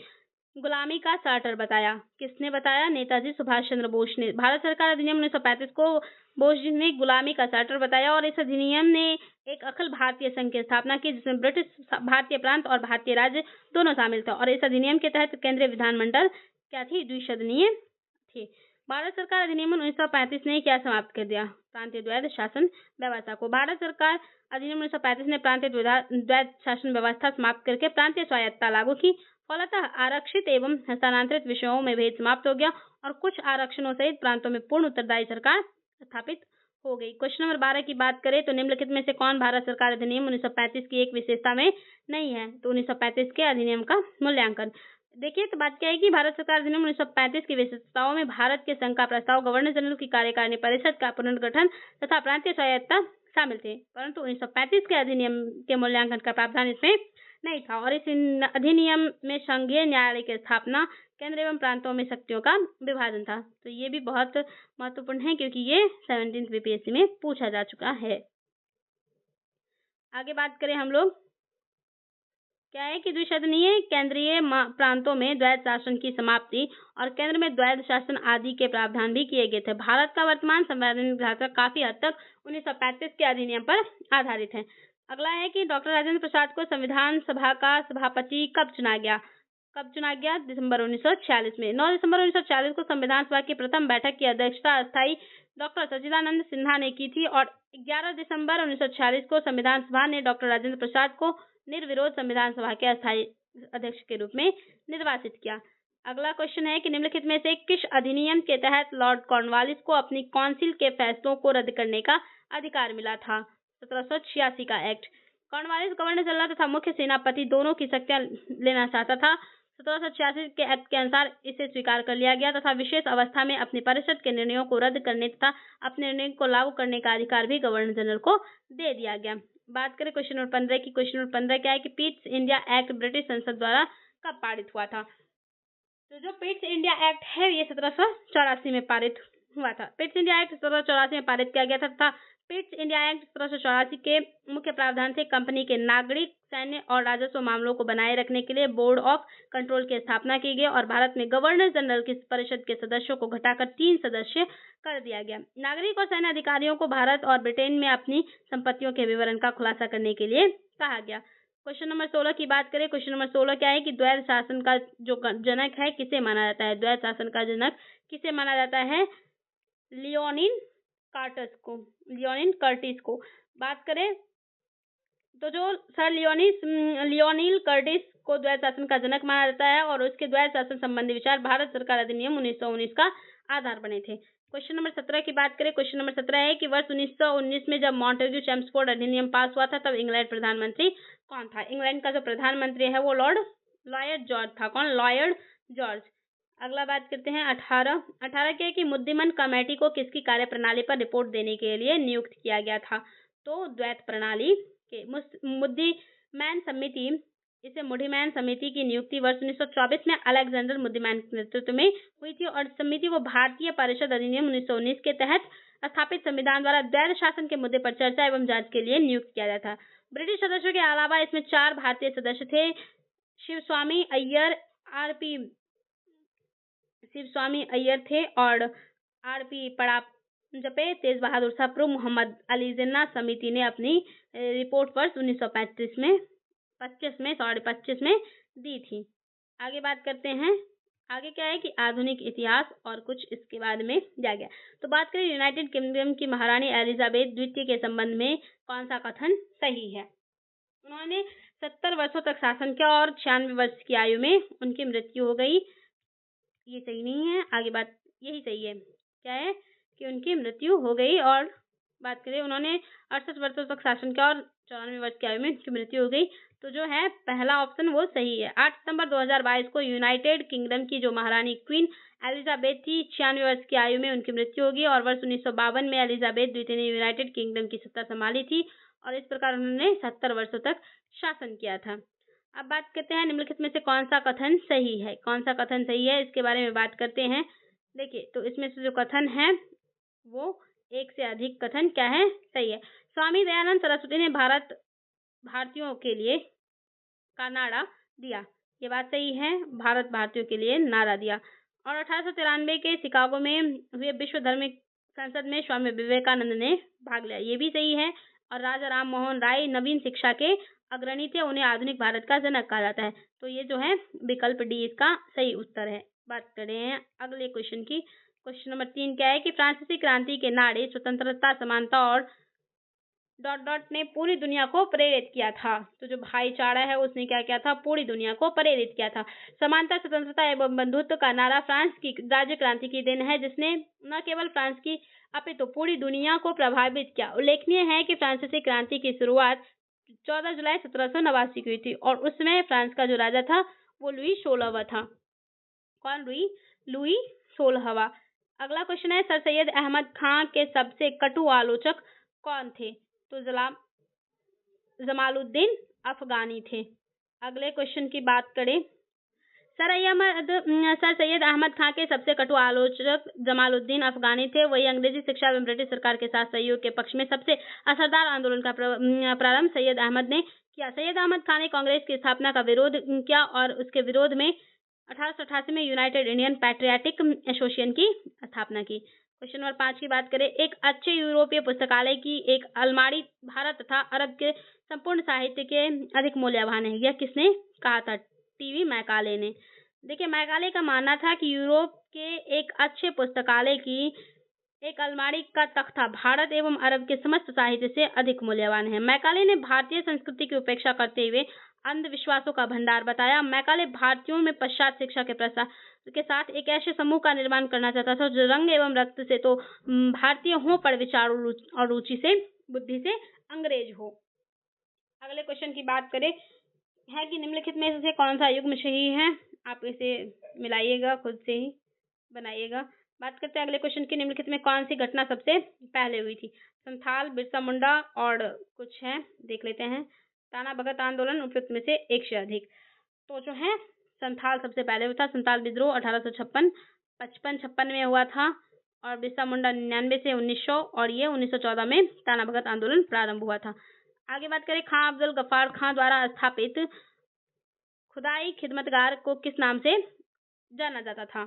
गुलामी का चार्टर बताया? किसने बताया? नेताजी सुभाष चंद्र बोस ने। भारत सरकार अधिनियम 1935 को बोस जी ने गुलामी का चार्टर बताया और इस अधिनियम ने एक अखिल भारतीय संघ की स्थापना की जिसमें ब्रिटिश भारतीय प्रांत और भारतीय राज्य दोनों शामिल थे और इस अधिनियम के तहत केंद्रीय विधानमंडल क्या थी? द्विसदनीय थी। भारत सरकार अधिनियम 1935 ने क्या समाप्त कर दिया? प्रांतीय द्वैध शासन व्यवस्था को। भारत सरकार अधिनियम 1935 ने प्रांतीय द्वैध शासन व्यवस्था समाप्त करके प्रांतीय स्वायत्तता लागू की। फलतः आरक्षित एवं हस्तांतरित विषयों में भेद समाप्त हो गया और कुछ आरक्षणों सहित प्रांतों में पूर्ण उत्तरदायी सरकार स्थापित हो गई। क्वेश्चन नंबर 12 की बात करें तो निम्नलिखित में से कौन भारत सरकार अधिनियम 1935 की एक विशेषता में नहीं है? तो 1935 के अधिनियम का मूल्यांकन। देखिए, तो बात क्या है कि भारत सरकार अधिनियम 1935 की विशेषताओं में भारत के संघ का प्रस्ताव, गवर्नर जनरल की कार्यकारिणी परिषद का पुनर्गठन तथा प्रांतीय स्वायत्तता शामिल थे, परंतु 1935 के अधिनियम के मूल्यांकन का प्रावधान इसमें नहीं था और इस अधिनियम में संघीय न्यायालय की स्थापना, केंद्र एवं प्रांतों में शक्तियों का विभाजन था। तो ये भी बहुत महत्वपूर्ण है क्योंकि ये 17th बीपीएससी में पूछा जा चुका है। आगे बात करें हम लोग, क्या है कि द्विसदनीय केंद्रीय प्रांतों में द्वैध शासन की समाप्ति और केंद्र में द्वैध शासन आदि के प्रावधान भी किए गए थे। भारत का वर्तमान संवैधानिक ढांचा काफी हद तक 1935 के अधिनियम पर आधारित है। अगला है कि डॉक्टर राजेंद्र प्रसाद को संविधान सभा का सभापति कब चुना गया? दिसंबर 1946 में। 9 दिसंबर 1946 को संविधान सभा की प्रथम बैठक की अध्यक्षता अस्थायी डॉक्टर सच्चिदानंद सिन्हा ने की थी और 11 दिसंबर 1946 को संविधान सभा ने डॉक्टर राजेंद्र प्रसाद को निर्विरोध संविधान सभा के अस्थायी अध्यक्ष के रूप में निर्वाचित किया। अगला क्वेश्चन है कि निम्नलिखित में से किस अधिनियम के तहत लॉर्ड कॉर्नवालिस को अपनी काउंसिल के फैसलों को रद्द करने का अधिकार मिला था? 1786 का एक्ट। कॉर्नवालिस गवर्नर जनरल तथा मुख्य सेनापति दोनों की शक्तियां लेना चाहता था। 1786 के एक्ट के अनुसार इसे स्वीकार कर लिया गया तथा विशेष अवस्था में अपनी परिषद के निर्णयों को रद्द करने तथा अपने निर्णय को लागू करने का अधिकार भी गवर्नर जनरल को दे दिया गया। बात करें क्वेश्चन नंबर 15 की। क्वेश्चन नंबर 15 क्या है कि पिट्स इंडिया एक्ट ब्रिटिश संसद द्वारा कब पारित हुआ था? तो जो पिट्स इंडिया एक्ट है ये 1784 में पारित हुआ था। पिट्स इंडिया एक्ट 1784 में पारित किया गया था तथा पिट्स इंडिया एक्ट 1784 के मुख्य प्रावधान से कंपनी के नागरिक, सैन्य और राजस्व मामलों को बनाए रखने के लिए बोर्ड ऑफ कंट्रोल की स्थापना की गई और भारत में गवर्नर जनरल की परिषद के सदस्यों को घटाकर 3 सदस्य कर दिया गया। नागरिक और सैन्य अधिकारियों को भारत और ब्रिटेन में अपनी संपत्तियों के विवरण का खुलासा करने के लिए कहा गया। क्वेश्चन नंबर 16 की बात करें। क्वेश्चन नंबर 16 क्या है कि द्वैध शासन का जो जनक है किसे माना जाता है? द्वैध शासन का जनक किसे माना जाता है? लियोनिन कर्टिस को। बात करें तो जो सर लियोनिल कर्टिस को द्वैध शासन का जनक माना जाता है और उसके द्वैध शासन संबंधी विचार भारत सरकार अधिनियम 1919 का आधार बने थे। क्वेश्चन नंबर 17 की बात करें। क्वेश्चन नंबर 17 है कि वर्ष 1919 में जब मॉन्टेग्यू चेम्सफोर्ड अधिनियम पास हुआ था तब इंग्लैंड प्रधानमंत्री कौन था? इंग्लैंड का जो प्रधानमंत्री है वो लॉयड जॉर्ज था। कौन? Lloyd George. अगला बात करते हैं 18 क्या है कि मुद्दिमन कमेटी को किसकी कार्यप्रणाली पर रिपोर्ट देने के लिए नियुक्त किया गया था? तो द्वैत प्रणाली के मुद्दिमैन समिति की नियुक्ति वर्ष 1924 में अलेक्जेंडर मुद्दिमैन के नेतृत्व में हुई थी और समिति को भारतीय परिषद अधिनियम 1919 के तहत स्थापित संविधान द्वारा द्वैध शासन के मुद्दे पर चर्चा एवं जांच के लिए नियुक्त किया गया था। ब्रिटिश सदस्यों के अलावा इसमें 4 भारतीय सदस्य थे। शिवस्वामी अय्यर थे और आर.पी. पड़ाजपे, तेज बहादुर शाह, प्रमुख मोहम्मद अली जिन्ना। समिति ने अपनी रिपोर्ट वर्ष 1925 में दी थी। आगे बात करते हैं। आगे क्या है कि आधुनिक इतिहास और कुछ इसके बाद में दिया गया। तो बात करें यूनाइटेड किंगडम की महारानी एलिजाबेथ द्वितीय के संबंध में कौन सा कथन सही है? उन्होंने 70 वर्षों तक शासन किया और 96 वर्ष की आयु में उनकी मृत्यु हो गई। ये सही नहीं है। आगे बात यही सही है। क्या है कि उनकी मृत्यु हो गई। और बात करें उन्होंने 68 वर्षों तक शासन किया और 94 वर्ष की आयु में उनकी मृत्यु हो गई। तो जो है पहला ऑप्शन वो सही है। 8 सितंबर 2022 को यूनाइटेड किंगडम की जो महारानी क्वीन एलिजाबेथ थी 96 वर्ष की आयु में उनकी मृत्यु होगी और वर्ष 1952 में एलिजाबेथ द्वितीय ने यूनाइटेड किंगडम की सत्ता संभाली थी और इस प्रकार उन्होंने 70 वर्षों तक शासन किया था। अब बात करते हैं निम्नलिखित में से कौन सा कथन सही है? कौन सा कथन सही है इसके बारे में बात करते हैं। देखिए तो इसमें से जो कथन है वो एक से अधिक कथन क्या है सही है। स्वामी दयानंद सरस्वती ने भारतीयों के लिए का नारा दिया। ये बात सही है। भारत भारतीयों के लिए नारा दिया। और 1893 के शिकागो में हुए विश्व धार्मिक संसद में स्वामी विवेकानंद ने भाग लिया। ये भी सही है। और राजा राम मोहन राय नवीन शिक्षा के अग्रणी थे। उन्हें आधुनिक भारत का जनक कहा जाता है। तो ये जो है विकल्प डी इसका सही उत्तर है। बात करें हैं अगले क्वेश्चन की। क्वेश्चन नंबर 3 क्या है कि फ्रांसीसी क्रांति के नारे स्वतंत्रता, समानता और ... ने पूरी दुनिया को प्रेरित किया था। तो जो भाईचारा है उसने क्या किया था? पूरी दुनिया को प्रेरित किया था। समानता, स्वतंत्रता एवं बंधुत्व का नारा फ्रांस की राज्य क्रांति की देन है जिसने न केवल फ्रांस की अपितु पूरी दुनिया को प्रभावित किया। उल्लेखनीय है कि फ्रांसीसी क्रांति की शुरुआत 14 जुलाई 1789 की हुई थी और उसमें फ्रांस का जो राजा था वो लुई 16वां था। कौन? लुई 16वां। अगला क्वेश्चन है सर सैयद अहमद खान के सबसे कटु आलोचक कौन थे? तो जमालुद्दीन अफगानी थे। अगले क्वेश्चन की बात करें। सर सैयद अहमद खान के सबसे कटु आलोचक जमालुद्दीन अफगानी थे। वही अंग्रेजी शिक्षा एवं ब्रिटिश सरकार के साथ सहयोग के पक्ष में सबसे असरदार आंदोलन का प्रारंभ सैयद अहमद ने किया। सैयद अहमद खान ने कांग्रेस की स्थापना का विरोध किया और उसके विरोध में 1888 में यूनाइटेड इंडियन पैट्रियाटिक एसोसिएशन की स्थापना की। क्वेश्चन नंबर 5 की बात करें। एक अच्छे यूरोपीय पुस्तकालय की एक अलमारी भारत तथा अरब के संपूर्ण साहित्य के अधिक मूल्यवान है। यह किसने कहा था? टीवी मैकाले ने। देखिए मैकाले का मानना था कि यूरोप के एक अच्छे पुस्तकालय की एक अलमारी का तख्ता भारत एवं अरब के समस्त साहित्य से अधिक मूल्यवान है। मैकाले ने भारतीय संस्कृति की उपेक्षा करते हुए अंधविश्वासों का भंडार बताया। मैकाले भारतीयों में पश्चात शिक्षा के प्रसार के साथ एक ऐसे समूह का निर्माण करना चाहता था जो रंग एवं रक्त से तो भारतीय हो पर विचार और रुचि से बुद्धि से अंग्रेज हो। अगले क्वेश्चन की बात करें है कि निम्नलिखित में से कौन सा युग्म सही है। आप इसे मिलाइएगा, खुद से ही बनाइएगा। बात करते हैं अगले क्वेश्चन की, निम्नलिखित में कौन सी घटना सबसे पहले हुई थी। संथाल, बिरसा मुंडा और कुछ है, देख लेते हैं। ताना भगत आंदोलन, उपयुक्त में से एक से अधिक। तो जो है संथाल सबसे पहले हुआ था। संथाल विद्रोह 1856 में हुआ था और बिरसा मुंडा 99 से 1900 और ये 1914 में ताना भगत आंदोलन प्रारंभ हुआ था। आगे बात करें, खां अब्दुल गफ्फार खां द्वारा स्थापित खुदाई खिदमतगार को किस नाम से जाना जाता था।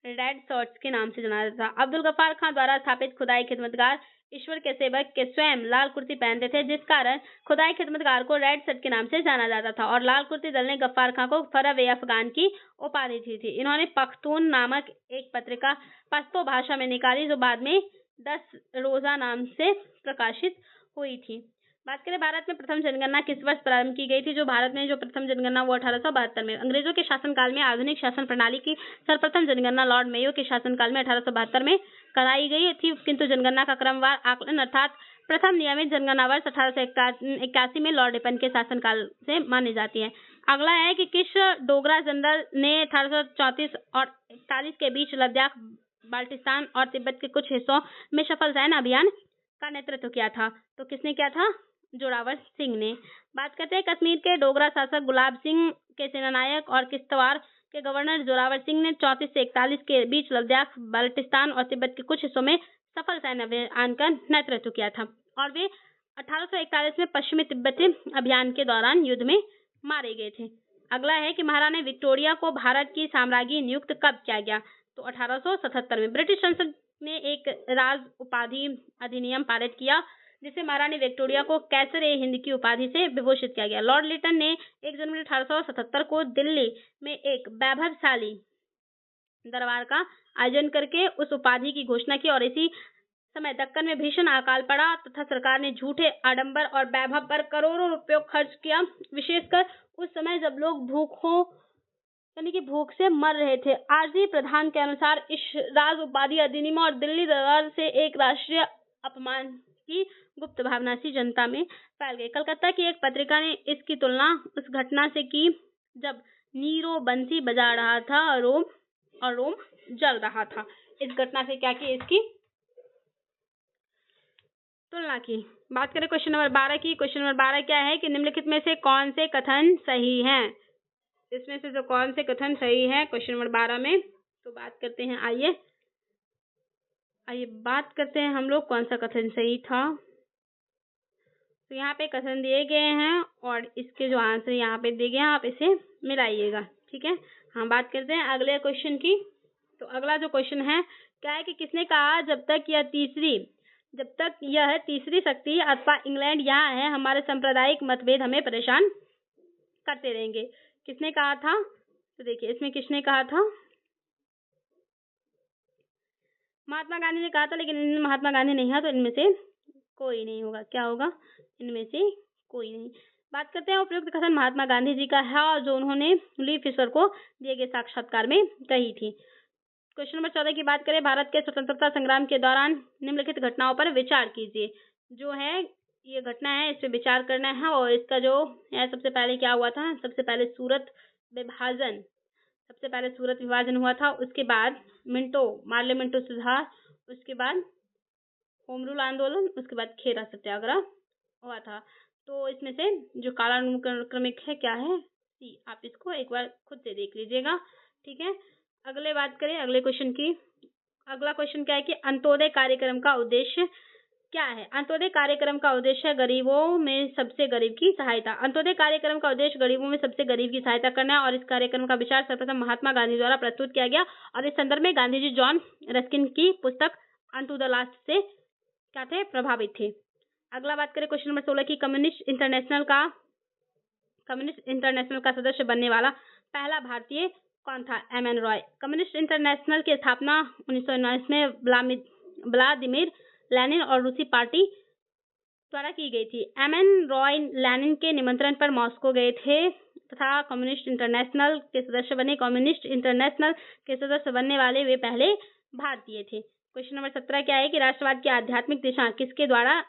रेड शर्ट्स के नाम से जाना जाता था। अब्दुल गफ्फार खां द्वारा स्थापित खुदाई खिदमतगार ईश्वर के सेवक के स्वयं लाल कुर्ती पहनते थे, जिस कारण खुदाई खिदमतगार को रेड शर्ट के नाम से जाना जाता था और लाल कुर्ती दल ने गफ्फार खां को फरह अफगान की उपाधि दी थी। इन्होंने पख्तून नामक एक पत्रिका पश्तो भाषा में निकाली जो बाद में 10 रोजा नाम से प्रकाशित हुई थी। बात करें भारत में प्रथम जनगणना किस वर्ष प्रारंभ की गई थी। जो भारत में जो प्रथम जनगणना वो 1872 में। अंग्रेजों के शासनकाल में आधुनिक शासन प्रणाली की सर्वप्रथम जनगणना लॉर्ड मेयो के शासनकाल में 1872 में कराई गई थी, किंतु जनगणना का क्रमवार आकलन अर्थात प्रथम नियमित जनगणना वर्ष 1881 में लॉर्ड रिपन के शासनकाल से मानी जाती है। अगला है कि किस डोगरा जनरल ने 1834 और 41 के बीच लद्दाख, बाल्टिस्तान और तिब्बत के कुछ हिस्सों में सफल सैन्य अभियान का नेतृत्व किया था। तो किसने किया था? जोरावर सिंह ने। बात करते हैं कश्मीर के डोगरा शासक गुलाब सिंह के सेनानायक और किश्तवाड़ के गवर्नर जोरावर सिंह ने 34 से 41 के बीच लद्दाख, बाल्टिस्तान और तिब्बत के कुछ हिस्सों में सफल सैन्य अभियान का नेतृत्व किया था और वे 1841 में पश्चिमी तिब्बती अभियान के दौरान युद्ध में मारे गए थे। अगला है कि महारानी विक्टोरिया को भारत की साम्राज्ञी नियुक्त कब किया गया। तो 1877 में। ब्रिटिश संसद ने एक राज उपाधि अधिनियम पारित किया जिसे महारानी विक्टोरिया को कैसर-ए-हिंद की उपाधि से विभूषित किया गया। लॉर्ड लिटन ने 1 जनवरी 1877 को दिल्ली में एक वैभवशाली दरबार का आयोजन करके उस उपाधि की घोषणा की और इसी समय दक्कन में भीषण अकाल पड़ा तथा सरकार ने झूठे आडंबर और वैभव पर करोड़ों रुपयों खर्च किया, विशेषकर उस समय जब लोग भूख से मर रहे थे। आरजी प्रधान के अनुसार इस राज उपाधि अधिनियम और दिल्ली दरबार से एक राष्ट्रीय अपमान की गुप्त भावना सी जनता में फैल गई। कलकत्ता की एक पत्रिका ने इसकी तुलना उस घटना से की जब नीरो बंसी बजा रहा था और रोम जल रहा था। इस घटना से क्या की, इसकी तुलना की। बात करें क्वेश्चन नंबर 12 की। क्वेश्चन नंबर 12 क्या है कि निम्नलिखित में से कौन से कथन सही हैं। इसमें से जो कौन से कथन सही है क्वेश्चन नंबर 12 में, तो बात करते हैं। आइए बात करते हैं हम लोग कौन सा कथन सही था। तो यहाँ पे कथन दिए गए हैं और इसके जो आंसर यहाँ पे दिए गए हैं आप इसे मिलाइएगा, ठीक है। हम बात करते हैं अगले क्वेश्चन की। तो अगला जो क्वेश्चन है क्या है कि किसने कहा जब तक यह तीसरी शक्ति अथवा इंग्लैंड यहाँ है हमारे सांप्रदायिक मतभेद हमें परेशान करते रहेंगे। किसने कहा था? तो देखिए इसमें किसने कहा था? महात्मा गांधी ने कहा था, लेकिन इनमें महात्मा गांधी नहीं है तो इनमें से कोई नहीं होगा। क्या होगा? इनमें से कोई नहीं। बात करते हैं उपयुक्त कथन महात्मा गांधी जी का है और जो उन्होंने ली फिशर को दिए गए साक्षात्कार में कही थी। क्वेश्चन नंबर 14 की बात करें, भारत के स्वतंत्रता संग्राम के दौरान निम्नलिखित घटनाओं पर विचार कीजिए। जो है ये घटना है इस पे विचार करना है और इसका जो है सबसे पहले क्या हुआ था? सबसे पहले सूरत विभाजन हुआ था। उसके बाद मार्ले मिंटो सुधार, उसके बाद होम रूल आंदोलन, उसके बाद खेरा सत्याग्रह हुआ था। तो इसमें से जो कालानुक्रमिक है क्या है? सी। आप इसको एक बार खुद से देख लीजिएगा, ठीक है। अगले बात करें अगले क्वेश्चन की। अगला क्वेश्चन क्या है कि अंत्योदय कार्यक्रम का उद्देश्य क्या है? अंत्योदय कार्यक्रम का उद्देश्य गरीबों में सबसे गरीब की सहायता। अंत्योदय कार्यक्रम का उद्देश्य गरीबों में सबसे गरीब की सहायता करना है और इस कार्यक्रम का विचार सर्वप्रथम महात्मा गांधी द्वारा प्रस्तुत किया गया और इस संदर्भ में गांधी जी जॉन रस्किन की पुस्तक अनटू द लास्ट से क्या थे? प्रभावित थे। अगला बात करें क्वेश्चन नंबर 16 की। कम्युनिस्ट इंटरनेशनल का सदस्य बनने वाला पहला भारतीय कौन था? एम.एन. रॉय। कम्युनिस्ट इंटरनेशनल की स्थापना 1919 में व्लादिमीर लेनिन और रूसी पार्टी द्वारा की गई थी। एमएन रॉय लेनिन के निमंत्रण पर मॉस्को गए थे तथा कम्युनिस्ट इंटरनेशनल के सदस्य बने। कम्युनिस्ट इंटरनेशनल के सदस्य बनने वाले वे पहले भारतीय थे। क्वेश्चन नंबर 17 क्या है कि राष्ट्रवाद की आध्यात्मिक दिशा किसके द्वारा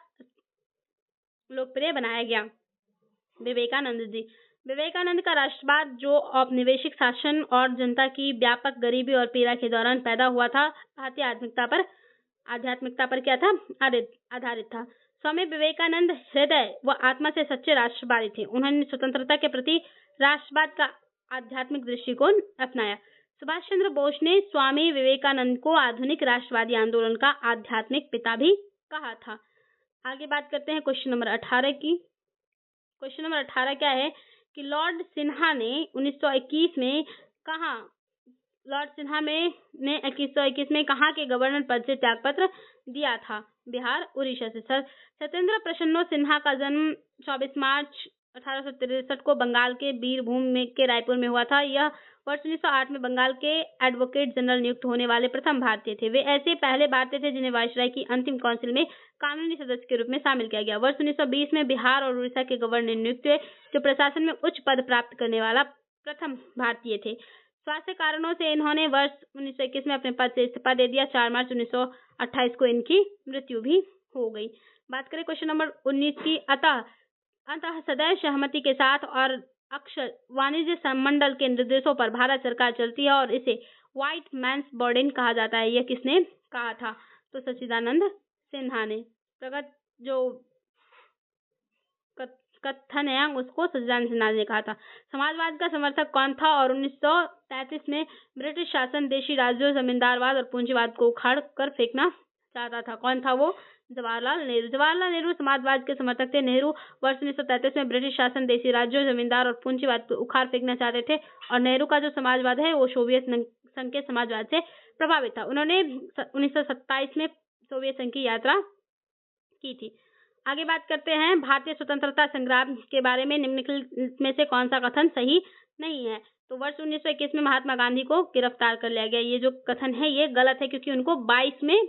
लोकप्रिय बनाया गया? विवेकानंद जी। विवेकानंद का राष्ट्रवाद जो औपनिवेशिक शासन और जनता की व्यापक गरीबी और पीड़ा के दौरान पैदा हुआ था, भारतीय आध्यात्मिकता पर क्या था? आधारित था। स्वामी विवेकानंद हृदय व आत्मा से सच्चे राष्ट्रवादी थे। उन्होंने स्वतंत्रता के प्रति राष्ट्रवाद का आध्यात्मिक दृष्टिकोण अपनाया। सुभाष चंद्र बोस ने स्वामी विवेकानंद को आधुनिक राष्ट्रवादी आंदोलन का आध्यात्मिक पिता भी कहा था। आगे बात करते हैं क्वेश्चन नंबर 18 की। क्वेश्चन नंबर 18 क्या है कि लॉर्ड सिन्हा ने 1921 में कहाँ के गवर्नर पद से त्यागपत्र दिया था? बिहार, उड़ीसा से। सर सत्येंद्र प्रसन्नो सिन्हा का जन्म 24 मार्च 1863 को बंगाल के बीरभूम के रायपुर में हुआ था। यह वर्ष 1908 में बंगाल के एडवोकेट जनरल नियुक्त होने वाले प्रथम भारतीय थे। वे ऐसे पहले भारतीय थे जिन्हें वायसराय की अंतिम काउंसिल में कानूनी सदस्य के रूप में शामिल किया गया। वर्ष 1920 में बिहार और उड़ीसा के गवर्नर नियुक्त हुए, जो प्रशासन में उच्च पद प्राप्त करने वाला प्रथम भारतीय थे। स्वास्थ्य कारणों से इन्होंने वर्ष 1921 में अपने पद से इस्तीफा दे दिया। 4 मार्च 1928 को इनकी मृत्यु भी हो गई। बात करें क्वेश्चन नंबर 19 की। अतः सदैव सहमति के साथ और अक्षर वाणिज्य संमंडल के निर्देशों पर भारत सरकार चलती है और इसे व्हाइट मैन्स बर्डन कहा जाता है। यह किसने कहा था? तो सच्चिदानंद सिन्हा ने। प्रगत जो कथन है उसको सच्चिदानंद सिन्हा ने कहा था। समाजवाद का समर्थक कौन था और 1933 में ब्रिटिश शासन देशी राज्यों, जमींदारवाद और पूंजीवाद को उखाड़ कर फेंकना चाहता था? कौन था वो? जवाहरलाल नेहरू। जवाहरलाल नेहरू समाजवाद के समर्थक थे। नेहरू वर्ष 1933 में ब्रिटिश शासन देशी राज्यों, जमींदार और पूंजीवाद को उखाड़ फेंकना चाहते थे और नेहरू का जो समाजवाद है वो सोवियत संघ के समाजवाद से प्रभावित था। उन्होंने 1927 में सोवियत संघ की यात्रा की थी। आगे बात करते हैं भारतीय स्वतंत्रता संग्राम के बारे में। निम्नलिखित में से कौन सा कथन सही नहीं है? तो वर्ष 1921 में महात्मा गांधी को गिरफ्तार कर लिया गया। ये जो कथन है ये गलत है क्योंकि उनको 22 में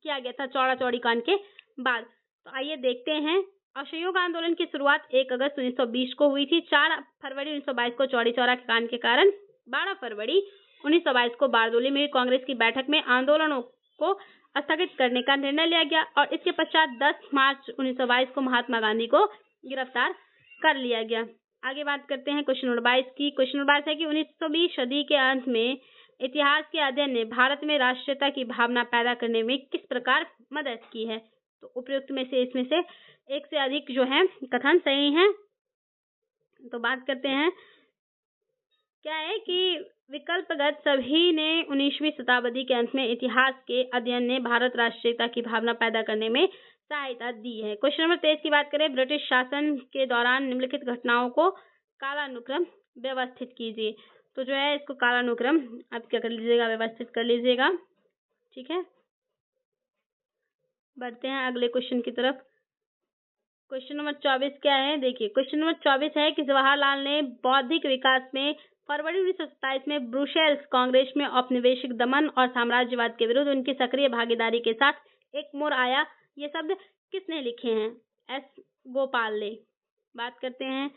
किया गया था, चौड़ा चौड़ी कांड के बाद। तो आइए देखते हैं। असहयोग आंदोलन की शुरुआत 1 अगस्त 1920 को हुई थी। 4 फरवरी 1922 को चौड़ी चौरा के कांड के कारण 12 फरवरी 1922 को बारदोली में कांग्रेस की बैठक में आंदोलनों को स्थगित करने का निर्णय लिया गया और इसके पश्चात 10 मार्च 1922 को महात्मा गांधी को गिरफ्तार कर लिया गया। आगे बात करते हैं क्वेश्चन नंबर 22 की। क्वेश्चन नंबर 22 है कि 19वीं सदी के अंत में इतिहास के अध्ययन ने भारत में राष्ट्रीयता की भावना पैदा करने में किस प्रकार मदद की है? तो उपयुक्त में से इसमें से एक से अधिक जो है कथन सही हैं। तो बात करते हैं क्या है कि विकल्पगत सभी ने 19वीं शताब्दी के अंत में इतिहास के अध्ययन ने भारत राष्ट्रीयता की भावना पैदा करने में सहायता दी है। क्वेश्चन नंबर 23 की बात करें। ब्रिटिश शासन के दौरान निम्नलिखित घटनाओं को कालानुक्रम व्यवस्थित कीजिए। तो जो है इसको कालानुक्रम आप क्या कर लीजिएगा, व्यवस्थित कर लीजिएगा। ठीक है, बढ़ते हैं अगले क्वेश्चन की तरफ। क्वेश्चन नंबर 24 क्या है? देखिए क्वेश्चन नंबर 24 है कि जवाहरलाल ने बौद्धिक विकास में फरवरी 1927 में ब्रुसेल्स कांग्रेस में औपनिवेशिक दमन और साम्राज्यवाद के विरुद्ध उनकी सक्रिय भागीदारी के साथ एक मोड़ आया, ये शब्द किसने लिखे हैं? एस गोपाल ने। बात करते हैं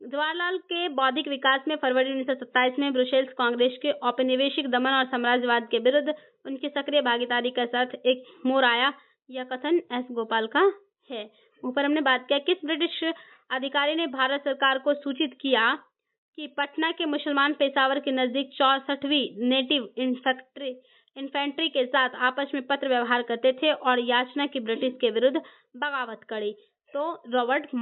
जवाहरलाल के बौद्धिक विकास में फरवरी 1927 में ब्रुसेल्स कांग्रेस के औपनिवेशिक दमन और साम्राज्यवाद के विरुद्ध उनकी सक्रिय भागीदारी के साथ एक मोड़ आया, यह कथन एस गोपाल का है। ऊपर हमने बात किया किस ब्रिटिश अधिकारी ने भारत सरकार को सूचित किया कि पटना के मुसलमान पेशावर के नजदीक 64वीं नेटिव इन्फेंट्री के साथ आपस में पत्र व्यवहार करते थे और याचना की ब्रिटिश के विरुद्ध बगावत करी? तो रॉबर्ट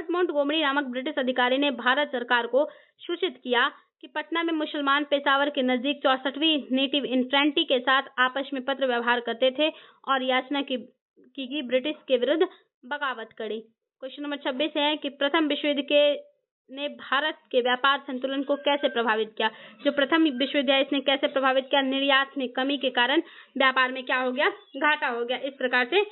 मॉन्टगोमरी नामक ब्रिटिश अधिकारी ने भारत सरकार को सूचित किया कि पटना में मुसलमान पेशावर के नजदीक 64वीं नेटिव इन्फेंट्री के साथ आपस में पत्र व्यवहार करते थे और याचना की ब्रिटिश के विरुद्ध बगावत करी। क्वेश्चन नंबर 26 है कि प्रथम विश्व युद्ध ने भारत के व्यापार संतुलन को कैसे प्रभावित किया? जो प्रथम विश्व युद्ध है इसने कैसे प्रभावित किया? निर्यात में कमी के कारण व्यापार में क्या हो गया? घाटा हो गया। इस प्रकार से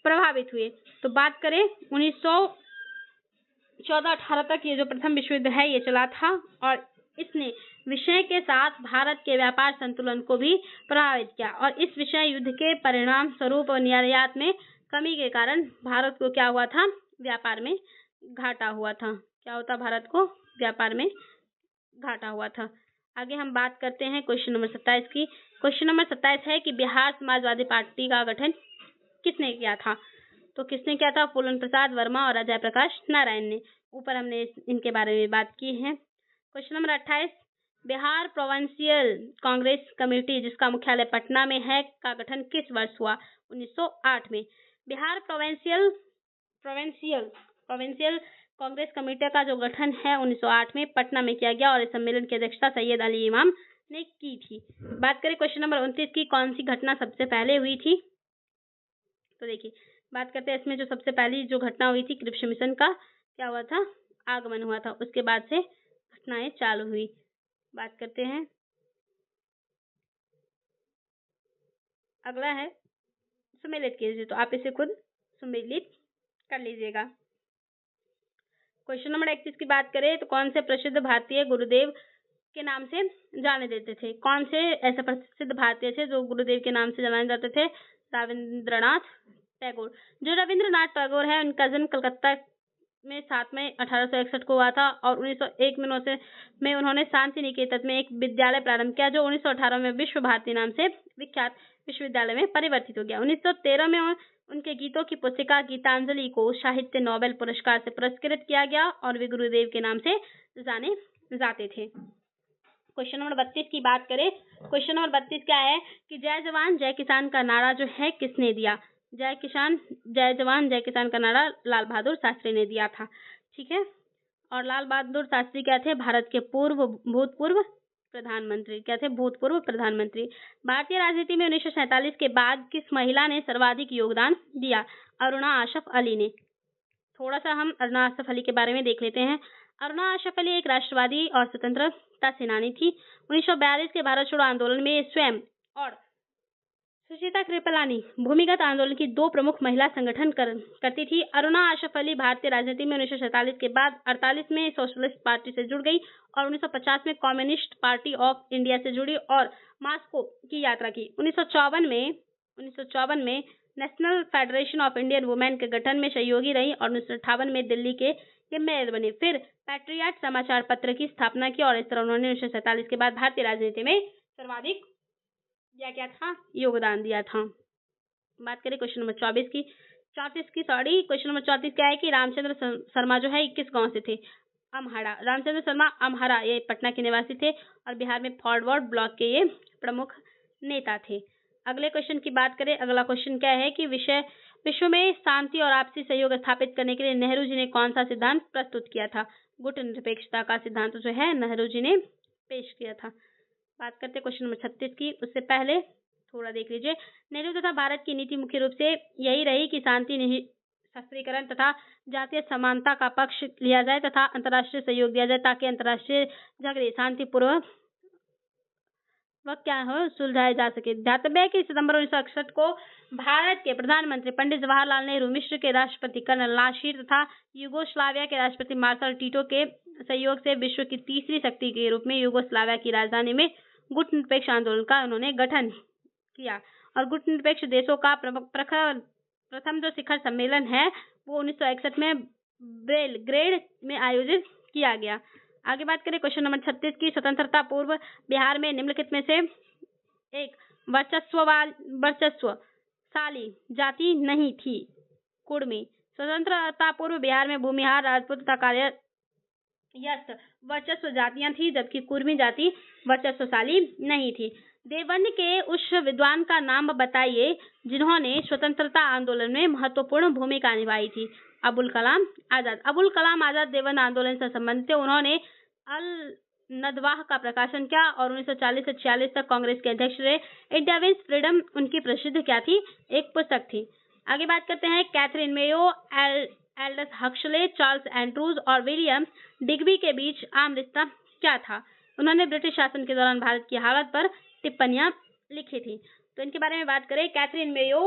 प्रभावित हुए। तो बात करें 1914-18 तक ये जो प्रथम विश्व युद्ध है ये चला था और इसने विषय के साथ भारत के व्यापार संतुलन को भी प्रभावित किया और इस विषय युद्ध के परिणाम स्वरूप निर्यात में कमी के कारण भारत को क्या हुआ था, व्यापार में घाटा हुआ था। क्या होता, भारत को व्यापार में घाटा हुआ था। आगे हम बात करते हैं क्वेश्चन नंबर 27 की। क्वेश्चन नंबर 27 है कि बिहार समाजवादी पार्टी का गठन किसने किया था? तो किसने किया था? फूलन प्रसाद वर्मा और अजय प्रकाश नारायण ने। ऊपर हमने इनके बारे में बात की है। Question number 28, Bihar provincial Congress committee जिसका मुख्यालय पटना में है का गठन किस वर्ष हुआ? 1908 में। बिहार प्रोविंशियल कांग्रेस कमेटी का जो गठन है 1908 में पटना में किया गया और इस सम्मेलन की अध्यक्षता सैयद अली इमाम ने की थी। बात करें क्वेश्चन नंबर 29 की, कौन सी घटना सबसे पहले हुई थी? तो देखिए, बात करते हैं इसमें जो सबसे पहली जो घटना हुई थी, क्रिप्स मिशन का क्या हुआ था, आगमन हुआ था। उसके बाद से घटनाएं चालू हुई। बात करते हैं, अगला है सम्मिलित कीजिए, तो आप इसे खुद सम्मिलित कर लीजिएगा। क्वेश्चन नंबर 31 की बात करें तो कौन से प्रसिद्ध भारतीय गुरुदेव के नाम से जाने देते थे? कौन से ऐसे प्रसिद्ध भारतीय थे जो गुरुदेव के नाम से जाने जाते थे? रविंद्रनाथ टैगोर। जो रविंद्रनाथ टैगोर है उनका जन्म कलकत्ता में 7 मई 1861 को हुआ था और 1901 में उन्होंने शांति निकेतन में एक विद्यालय प्रारंभ किया जो 1918 में विश्व भारती नाम से विख्यात विश्वविद्यालय में परिवर्तित हो गया। 1913 में उनके गीतों की पुस्तिका गीतांजलि को साहित्य नोबेल पुरस्कार से पुरस्कृत किया गया और वे गुरुदेव के नाम से जाने जाते थे। क्वेश्चन नंबर 32 की बात करें, क्वेश्चन नंबर 32 क्या है कि जय जवान जय किसान का नारा जो है किसने दिया? जय जवान जय किसान का नारा लाल बहादुर शास्त्री ने दिया था। ठीक है, और लाल बहादुर शास्त्री क्या थे? भारत के भूतपूर्व प्रधानमंत्री। क्या थे? भूतपूर्व प्रधानमंत्री। भारतीय राजनीति में 1947 के बाद किस महिला ने सर्वाधिक योगदान दिया? अरुणा आसफ अली ने। थोड़ा सा हम अरुणा आसफ अली के बारे में देख लेते हैं। अरुणा आसफ अली एक राष्ट्रवादी और स्वतंत्रता सेनानी थी। 1942 के भारत छोड़ो आंदोलन में स्वयं और सुचेता कृपलानी भूमिगत आंदोलन की दो प्रमुख महिला संगठन करती थी। अरुणा आसफ अली भारतीय राजनीति में 1947 के बाद 48 में सोशलिस्ट पार्टी से जुड़ गई और 1950 में कम्युनिस्ट पार्टी ऑफ इंडिया से जुड़ी और मॉस्को की यात्रा की। 1954 में national federation of Indian women के गठन में सहयोगी रही और 1958 में दिल्ली के मेयर बने। फिर पैट्रियट समाचार पत्र की स्थापना की और इस तरह उन्होंने 1947 के बाद भारतीय राजनीति में सर्वाधिक क्या था? योगदान दिया था। बात करें क्वेश्चन नंबर 34 की। क्वेश्चन नंबर 34 क्या है कि रामचंद्र शर्मा जो है किस गांव से थे? अमहाड़ा। रामचंद्र शर्मा अमहाड़ा, ये पटना के निवासी थे और बिहार में फॉरवर्ड ब्लॉक के ये प्रमुख नेता थे। अगले क्वेश्चन की बात करें, अगला क्वेश्चन क्या है कि विश्व में शांति और आपसी सहयोग स्थापित करने के लिए नेहरू जी ने कौन सा सिद्धांत प्रस्तुत किया था? गुट निरपेक्षता का सिद्धांत जो है नेहरू जी ने पेश किया था। बात करते हैं क्वेश्चन नंबर 36 की। उससे पहले थोड़ा देख लीजिए, नेहरू तथा भारत की नीति मुख्य रूप से यही रही कि शांति निरस्त्रीकरण तथा जातीय समानता का पक्ष लिया जाए तथा अंतर्राष्ट्रीय सहयोग दिया जाए ताकि अंतर्राष्ट्रीय झगड़े शांतिपूर्वक क्या हो सुलझाए जा सके। ध्यातव्य है कि सितंबर 1961 को भारत के प्रधानमंत्री पंडित जवाहरलाल नेहरू, मिस्र के राष्ट्रपति कर्नल नासिर तथा यूगोस्लाविया के राष्ट्रपति मार्शल टीटो के सहयोग से विश्व की तीसरी शक्ति के रूप में यूगोस्लाविया की राजधानी में गुट निरपेक्ष आंदोलन का उन्होंने गठन किया और गुट निरपेक्ष देशों का प्रथम जो शिखर सम्मेलन है वो 1961 में बेलग्रेड में आयोजित किया गया। आगे बात करें क्वेश्चन नंबर 36 की। स्वतंत्रता पूर्व बिहार में निम्नलिखित में से एक वर्चस्वशाली जाति नहीं थी। कुर्मी। स्वतंत्रता पूर्व बिहार में भूमिहार, राजपूत तथा कायस्थ वर्चस्व जातियां थी जबकि कुर्मी जाति वर्चस्वशाली नहीं थी। देवबंद के उस विद्वान का नाम बताइए जिन्होंने स्वतंत्रता आंदोलन में महत्वपूर्ण भूमिका निभाई थी। अबुल कलाम आजाद। अबुल कलाम आजाद देवबंद आंदोलन से संबंधित थे। उन्होंने अल नदवाह का प्रकाशन किया और 1940 से 46 तक कांग्रेस के अध्यक्ष रहे। इंडिया विंस फ्रीडम उनकी प्रसिद्ध क्या थी? एक पुस्तक थी। आगे बात करते हैं Catherine Mayo, Aldous Huxley, Charles Andrews और विलियम डिग्बी के बीच आम रिश्ता क्या था? उन्होंने ब्रिटिश शासन के दौरान भारत की हालत पर टिप्पणियां लिखी थी। तो इनके बारे में बात करें, Catherine Mayo,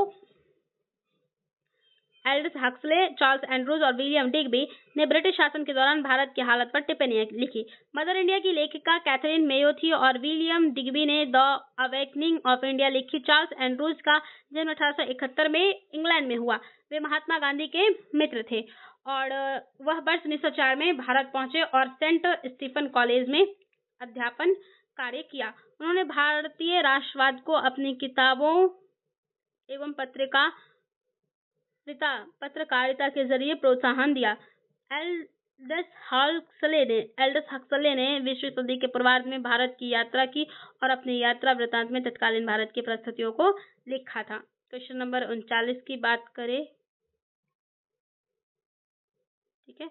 Aldous Huxley, Charles Andrews और विलियम डिग्बी ने ब्रिटिश शासन के दौरान भारत की हालत पर टिप्पणियां लिखी। मदर इंडिया की लेखिका कैथरीन मेयो थी और विलियम डिग्बी ने द अवेकनिंग ऑफ इंडिया लिखी। चार्ल्स एंड्रूज का जन्म 1871 में इंग्लैंड में हुआ। वे महात्मा गांधी के मित्र थे और वह वर्ष 1904 में भारत पहुंचे और सेंट स्टीफन कॉलेज में अध्यापन कार्य किया। उन्होंने भारतीय राष्ट्रवाद को अपनी किताबों एवं पत्रकारिता के जरिए प्रोत्साहन दिया। एल्डस हक्सले ने 20वीं सदी के पूर्वार्ध में भारत की यात्रा की और अपनी यात्रा वृत्तांत में तत्कालीन भारत की परिस्थितियों को लिखा था। क्वेश्चन नंबर 39 की बात करें, ठीक है।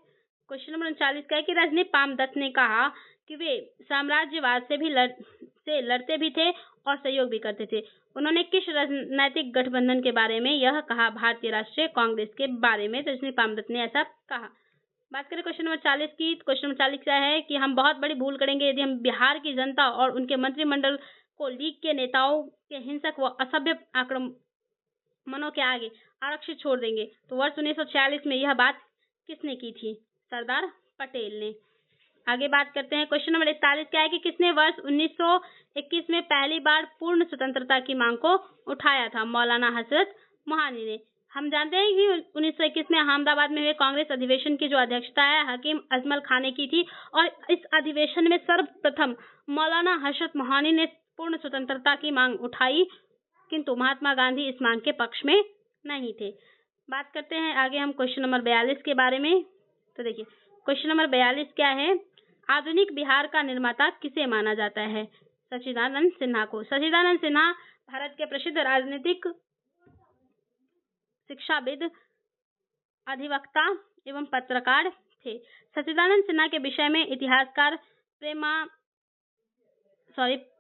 क्वेश्चन नंबर 39 का है कि रजनी पामदत्त ने कहा कि वे साम्राज्यवाद से लड़ते भी थे और सहयोग भी करते थे। उन्होंने किस राजनीतिक गठबंधन के बारे में यह कहा? भारतीय राष्ट्रीय कांग्रेस के बारे में रजनी पामदत्त ने ऐसा कहा। बात करें क्वेश्चन नंबर 40 की। क्वेश्चन नंबर 40 क्या है कि हम बहुत बड़ी भूल करेंगे यदि हम बिहार की जनता और उनके मंत्रिमंडल को लीग के नेताओं के हिंसक व असभ्य आक्रमणों के आगे आरक्षित छोड़ देंगे। तो वर्ष 1946 में यह बात किसने की थी? सरदार पटेल ने। आगे बात करते हैं। क्वेश्चन नंबर 41 क्या है कि किसने वर्ष 1921 में पहली बार पूर्ण स्वतंत्रता की मांग को उठाया था? मौलाना हजरत मोहानी ने। हम जानते हैं कि 1921 में अहमदाबाद में हुए कांग्रेस अधिवेशन की जो अध्यक्षता है हकीम अजमल खान ने की थी और इस अधिवेशन में सर्वप्रथम मौलाना हजरत मोहानी ने पूर्ण स्वतंत्रता की मांग उठाई, किंतु महात्मा गांधी इस मांग के पक्ष में नहीं थे। बात करते हैं आगे हम क्वेश्चन नंबर 42 के बारे में। तो देखिए क्वेश्चन नंबर 42 क्या है? आधुनिक बिहार का निर्माता किसे माना जाता है? सच्चिदानंद सिन्हा को। सच्चिदानंद सिन्हा भारत के प्रसिद्ध राजनीतिक, शिक्षाविद, अधिवक्ता एवं पत्रकार थे। सच्चिदानंद सिन्हा के विषय में इतिहासकार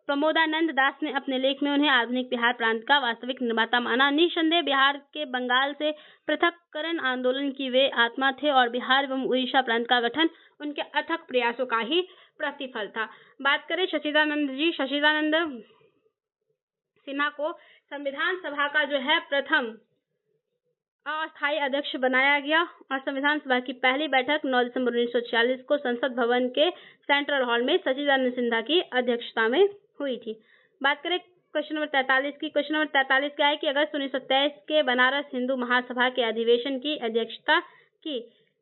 प्रमोदानंद दास ने अपने लेख में उन्हें आधुनिक बिहार प्रांत का वास्तविक निर्माता माना। निस्संदेह बिहार के बंगाल से पृथक्करण आंदोलन की वे आत्मा थे और बिहार एवं उड़ीसा प्रांत का गठन उनके अथक प्रयासों का ही प्रतिफल था। बात करें सच्चिदानंद सिन्हा को संविधान सभा का जो है प्रथम अस्थायी अध्यक्ष बनाया गया और संविधान सभा की पहली बैठक 9 दिसंबर 1946 को संसद भवन के सेंट्रल हॉल में सच्चिदानंद सिन्हा की अध्यक्षता में हुई थी। बात करें क्वेश्चन नंबर 43 की। क्वेश्चन नंबर 43 क्या है कि अगस्त 1923 के बनारस हिंदू महासभा के अधिवेशन की अध्यक्षता की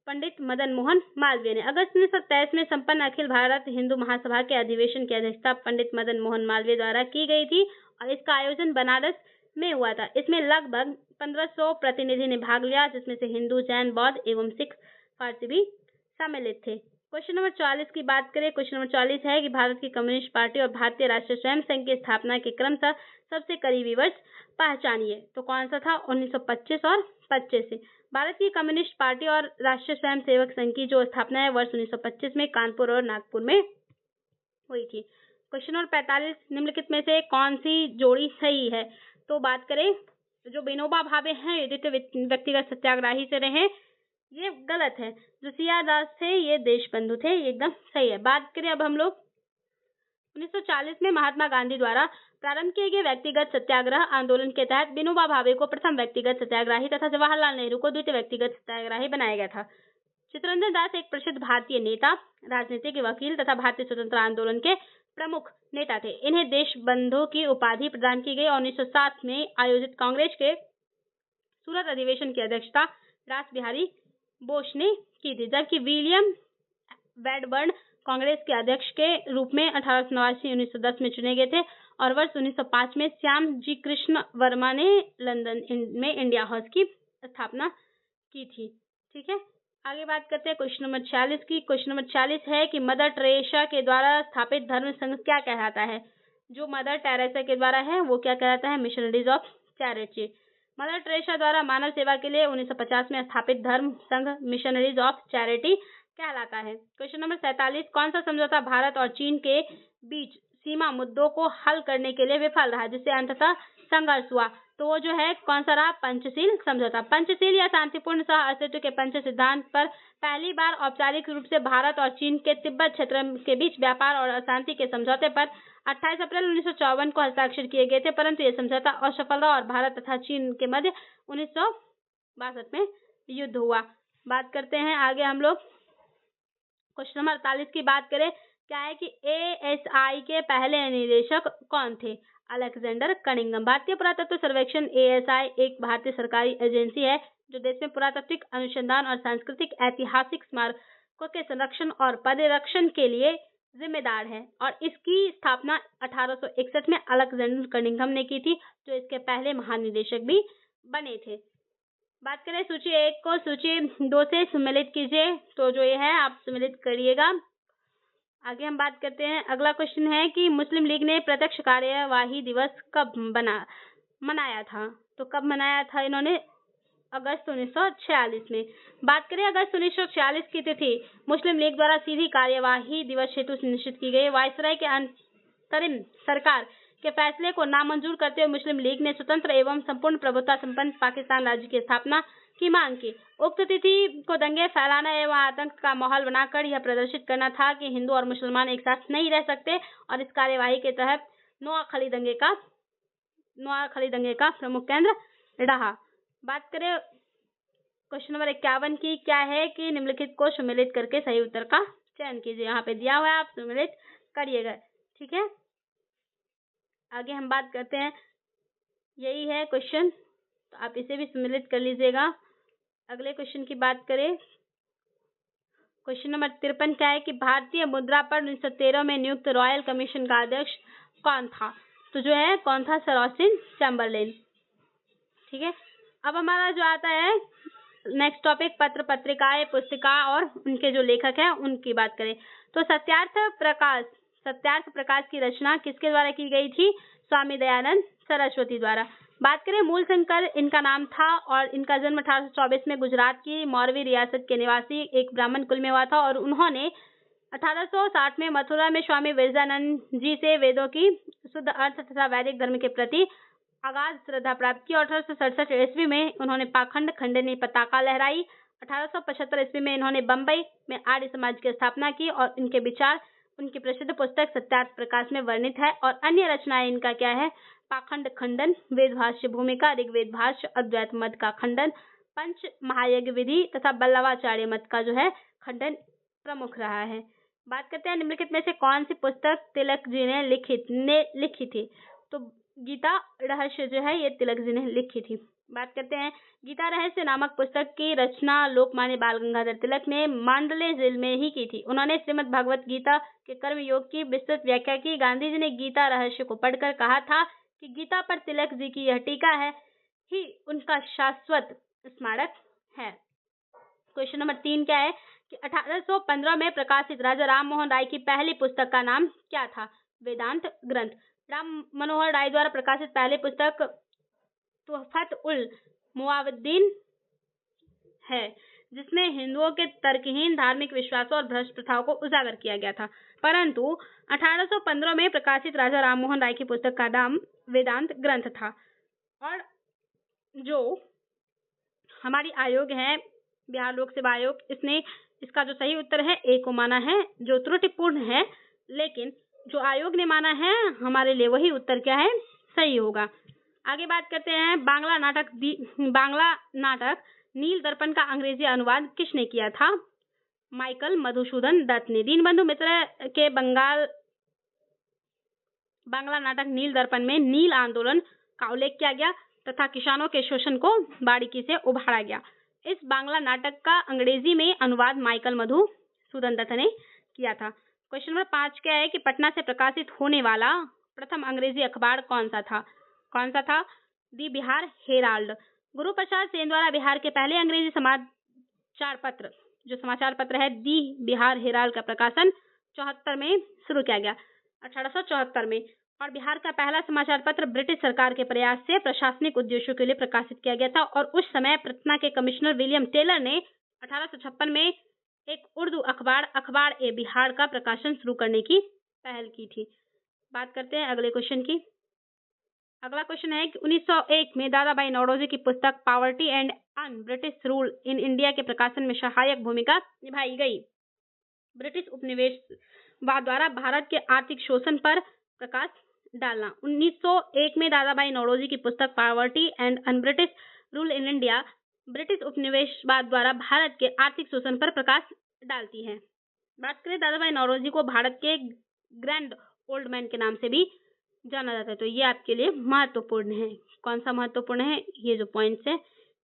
पंडित मदन मोहन मालवीय ने। अगस्त 1923 में संपन्न अखिल भारत हिंदू महासभा के अधिवेशन की अध्यक्षता पंडित मदन मोहन मालवीय द्वारा की गई थी और इसका आयोजन बनारस में हुआ था। इसमें लगभग 1500 प्रतिनिधि ने भाग लिया, जिसमें से हिंदू, जैन, बौद्ध एवं सिख, पारसी भी सम्मिलित थे। क्वेश्चन नंबर 44 की बात करें। क्वेश्चन नंबर 44 है कि भारत की कम्युनिस्ट पार्टी और भारतीय राष्ट्रीय स्वयं संघ की स्थापना के क्रमशः सबसे करीबी वर्ष पहचानिए। तो कौन सा था? 1925 और 25 से। भारत की कम्युनिस्ट पार्टी और राष्ट्रीय स्वयं सेवक संघ की जो स्थापना है वर्ष 1925 में कानपुर और नागपुर में हुई थी। क्वेश्चन नंबर 45 निम्नलिखित में से कौन सी जोड़ी सही है? तो बात करें जो विनोबा भावे हैं ये द्वितीय व्यक्तिगत सत्याग्रही से रहे, ये गलत है। जो सियादास थे ये देशबंधु थे, ये एकदम सही है। बात करें अब हम लोग 1940 में महात्मा गांधी द्वारा प्रारंभ किए गए व्यक्तिगत सत्याग्रह आंदोलन के तहत विनोबा भावे को प्रथम व्यक्तिगत सत्याग्रही तथा जवाहरलाल नेहरू को द्वितीय व्यक्तिगत सत्याग्रही बनाया गया था। चित्तरंजन दास एक प्रसिद्ध भारतीय नेता, राजनीतिक वकील तथा भारतीय स्वतंत्रता आंदोलन के प्रमुख नेता थे। इन्हें देशबंधु की उपाधि प्रदान की गई और 1907 में आयोजित कांग्रेस के सूरत अधिवेशन की अध्यक्षता रास बिहारी बोस ने की थी, जबकि विलियम वैडबर्न कांग्रेस के अध्यक्ष के रूप में 1889-1910 में चुने गए थे और वर्ष 1905 में श्याम जी कृष्ण वर्मा ने लंदन में इंडिया हाउस की स्थापना की थी। ठीक है, आगे बात करते हैं क्वेश्चन नंबर 46 की। क्वेश्चन नंबर 46 है कि मदर टेरेसा के द्वारा स्थापित धर्म संघ क्या कहलाता है? जो मदर टेरेसा के द्वारा है वो क्या कहलाता है? Missionaries of charity. Mother Teresa द्वारा मानव सेवा के लिए 1950 में स्थापित धर्म संघ मिशनरीज ऑफ चैरिटी कहलाता है। क्वेश्चन नंबर 47 कौन सा समझौता भारत और चीन के बीच सीमा मुद्दों को हल करने के लिए विफल रहा, जिससे अंततः संघर्ष हुआ? तो वो जो है कौन सा रहा? पंचशील समझौता। पंचशील या शांतिपूर्ण सह अस्तित्व के पंच सिद्धांत पर पहली बार औपचारिक रूप से भारत और चीन के तिब्बत क्षेत्र के बीच व्यापार और अशांति के समझौते पर 28 अप्रैल 1954 को हस्ताक्षर किए गए थे, परंतु यह समझौता असफल रहा और भारत तथा चीन के मध्य 1962 में युद्ध हुआ। बात करते हैं आगे हम लोग। क्वेश्चन नंबर 48 की बात करें, क्या है कि ASI के पहले निदेशक कौन थे? Alexander Cunningham. भारतीय पुरातत्व सर्वेक्षण ASI एक भारतीय सरकारी एजेंसी है जो देश में पुरातात्विक अनुसंधान और सांस्कृतिक ऐतिहासिक स्मारकों के संरक्षण और परिरक्षण के लिए जिम्मेदार है और इसकी स्थापना 1861 में अलेक्जेंडर कनिंघम ने की थी, जो इसके पहले महानिदेशक भी बने थे। बात करें सूची 1 को सूची 2 से सम्मिलित कीजिए, तो जो ये है आप सम्मिलित करिएगा। आगे हम बात करते हैं। अगला क्वेश्चन है कि मुस्लिम लीग ने प्रत्यक्ष कार्यवाही दिवस कब मनाया था? तो कब मनाया था इन्होंने? अगस्त 1946 में। बात करें अगस्त 1946 की तिथि, मुस्लिम लीग द्वारा सीधी कार्यवाही दिवस हेतु निश्चित की गई। वायसराय के अंतरिम सरकार के फैसले को नामंजूर करते हुए मुस्लिम लीग ने स्वतंत्र एवं संपूर्ण प्रभुत्व संपन्न पाकिस्तान राज्य की स्थापना की मांग की। उक्त तिथि को दंगे फैलाना एवं आतंक का माहौल बनाकर यह प्रदर्शित करना था कि हिंदू और मुसलमान एक साथ नहीं रह सकते और इस कार्यवाही के तहत नोआखली दंगे का प्रमुख केंद्र रहा। बात करें क्वेश्चन नंबर 51 की, क्या है कि निम्नलिखित को सम्मिलित करके सही उत्तर का चयन कीजिए। यहाँ पे दिया हुआ है, आप सम्मिलित करिएगा, ठीक है। आगे हम बात करते हैं, यही है क्वेश्चन, तो आप इसे भी सम्मिलित कर लीजिएगा। अगले क्वेश्चन की बात करें, क्वेश्चन नंबर 53 क्या है कि भारतीय मुद्रा पर 1913 में नियुक्त रॉयल कमीशन का अध्यक्ष कौन था? तो जो है कौन था? सर ऑस्टिन चैम्बरलेन, ठीक है। अब हमारा जो आता है नेक्स्ट टॉपिक, पत्र पत्रिकाएं पुस्तिका और उनके जो लेखक हैं उनकी बात करें, तो सत्यार्थ प्रकाश की रचना किसके द्वारा की गई थी? स्वामी दयानंद सरस्वती द्वारा। बात करें मूलशंकर इनका नाम था और इनका जन्म 1824 में गुजरात की मौरवी रियासत के निवासी एक ब्राह्मण कुल में हुआ था और उन्होंने 1860 में मथुरा में स्वामी विवेकानंद जी से वेदों की शुद्ध अर्थ तथा वैदिक धर्म के प्रति अगाध श्रद्धा प्राप्त की। 1867 ईस्वी में उन्होंने पाखंड खंडनी पताका लहराई। 1875 ईस्वी में इन्होंने बम्बई में आर्य समाज की स्थापना की और इनके विचार उनकी प्रसिद्ध पुस्तक सत्यार्थ प्रकाश में वर्णित है। और अन्य रचनाएं इनका क्या है? पाखंड खंडन, वेद भाष्य भूमिका, ऋग्वेद भाष्य, अद्वैत मत का खंडन, पंच महायज्ञ विधि तथा बल्लवाचार्य मत का जो है खंडन प्रमुख रहा है। बात करते हैं निम्नलिखित में से कौन सी पुस्तक तिलक जी ने लिखी थी? तो गीता रहस्य जो है ये तिलक जी ने लिखी थी। बात करते हैं गीता रहस्य नामक पुस्तक की रचना लोकमान्य बाल गंगाधर तिलक ने मांडले जेल में ही की थी। उन्होंने श्रीमद् भगवत गीता के कर्म योग की विस्तृत व्याख्या की। गांधी जी ने गीता रहस्य को पढ़कर कहा था कि गीता पर तिलक जी की यह टीका है ही उनका शाश्वत स्मारक है। क्वेश्चन नंबर 3 क्या है कि 1815 में प्रकाशित राजा राम मोहन राय की पहली पुस्तक का नाम क्या था? वेदांत ग्रंथ। राम मनोहर राय द्वारा प्रकाशित पहली पुस्तक तुहफत उल मुआवद्दीन है, जिसमें हिंदुओं के तर्कहीन धार्मिक विश्वासों और भ्रष्ट प्रथाओं को उजागर किया गया था। परंतु 1815 में प्रकाशित राजा राम मोहन राय की पुस्तक का नाम वेदांत ग्रंथ था। और जो हमारी आयोग है बिहार लोक सेवा आयोग, इसने इसका जो सही उत्तर है ए को माना है, जो त्रुटिपूर्ण है, लेकिन जो आयोग ने माना है हमारे लिए वही उत्तर क्या है? सही होगा। आगे बात करते हैं बांग्ला नाटक नील दर्पण का अंग्रेजी अनुवाद किसने किया था? माइकल मधुसूदन दत्त ने। दीनबंधु मित्र के बांग्ला नाटक नील दर्पण में नील आंदोलन का उल्लेख किया गया तथा किसानों के शोषण को बारीकी से उभारा गया। इस बांग्ला नाटक का अंग्रेजी में अनुवाद माइकल मधुसूदन दत्त ने किया था। क्वेश्चन नंबर 5 क्या है कि पटना से प्रकाशित होने वाला प्रथम अंग्रेजी अखबार कौन सा था? दी बिहार हेराल्ड। गुरु प्रसाद सेन द्वारा बिहार के पहले अंग्रेजी समाचार पत्र है दी बिहार हेराल्ड का प्रकाशन 74 में शुरू किया गया, 1874 में। और बिहार का पहला समाचार पत्र ब्रिटिश सरकार के प्रयास से प्रशासनिक उद्देश्यों के लिए प्रकाशित किया गया था और उस समय पटना के कमिश्नर विलियम टेलर ने 1856 में एक उर्दू अखबार ए बिहार का प्रकाशन शुरू करने की पहल की थी। बात करते हैं अगले क्वेश्चन की। अगला क्वेश्चन है कि 1901 में दादा भाई नौरोजी की पुस्तक poverty and un British rule in India के प्रकाशन में सहायक भूमिका निभाई गई। ब्रिटिश उपनिवेशवाद द्वारा भारत के आर्थिक शोषण पर प्रकाश डालना। 1901 में दादा भाई नौरोजी की पुस्तक poverty and un British rule in India British उपनिवेशवाद द्वारा भारत के आर्थिक शोषण पर प्रकाश डालती है। बात करें दादा भाई नौरोजी को भारत के ग्रैंड ओल्ड मैन के नाम से भी जाना जाता है, तो ये आपके लिए महत्वपूर्ण है। कौन सा महत्वपूर्ण है? ये जो पॉइंट्स है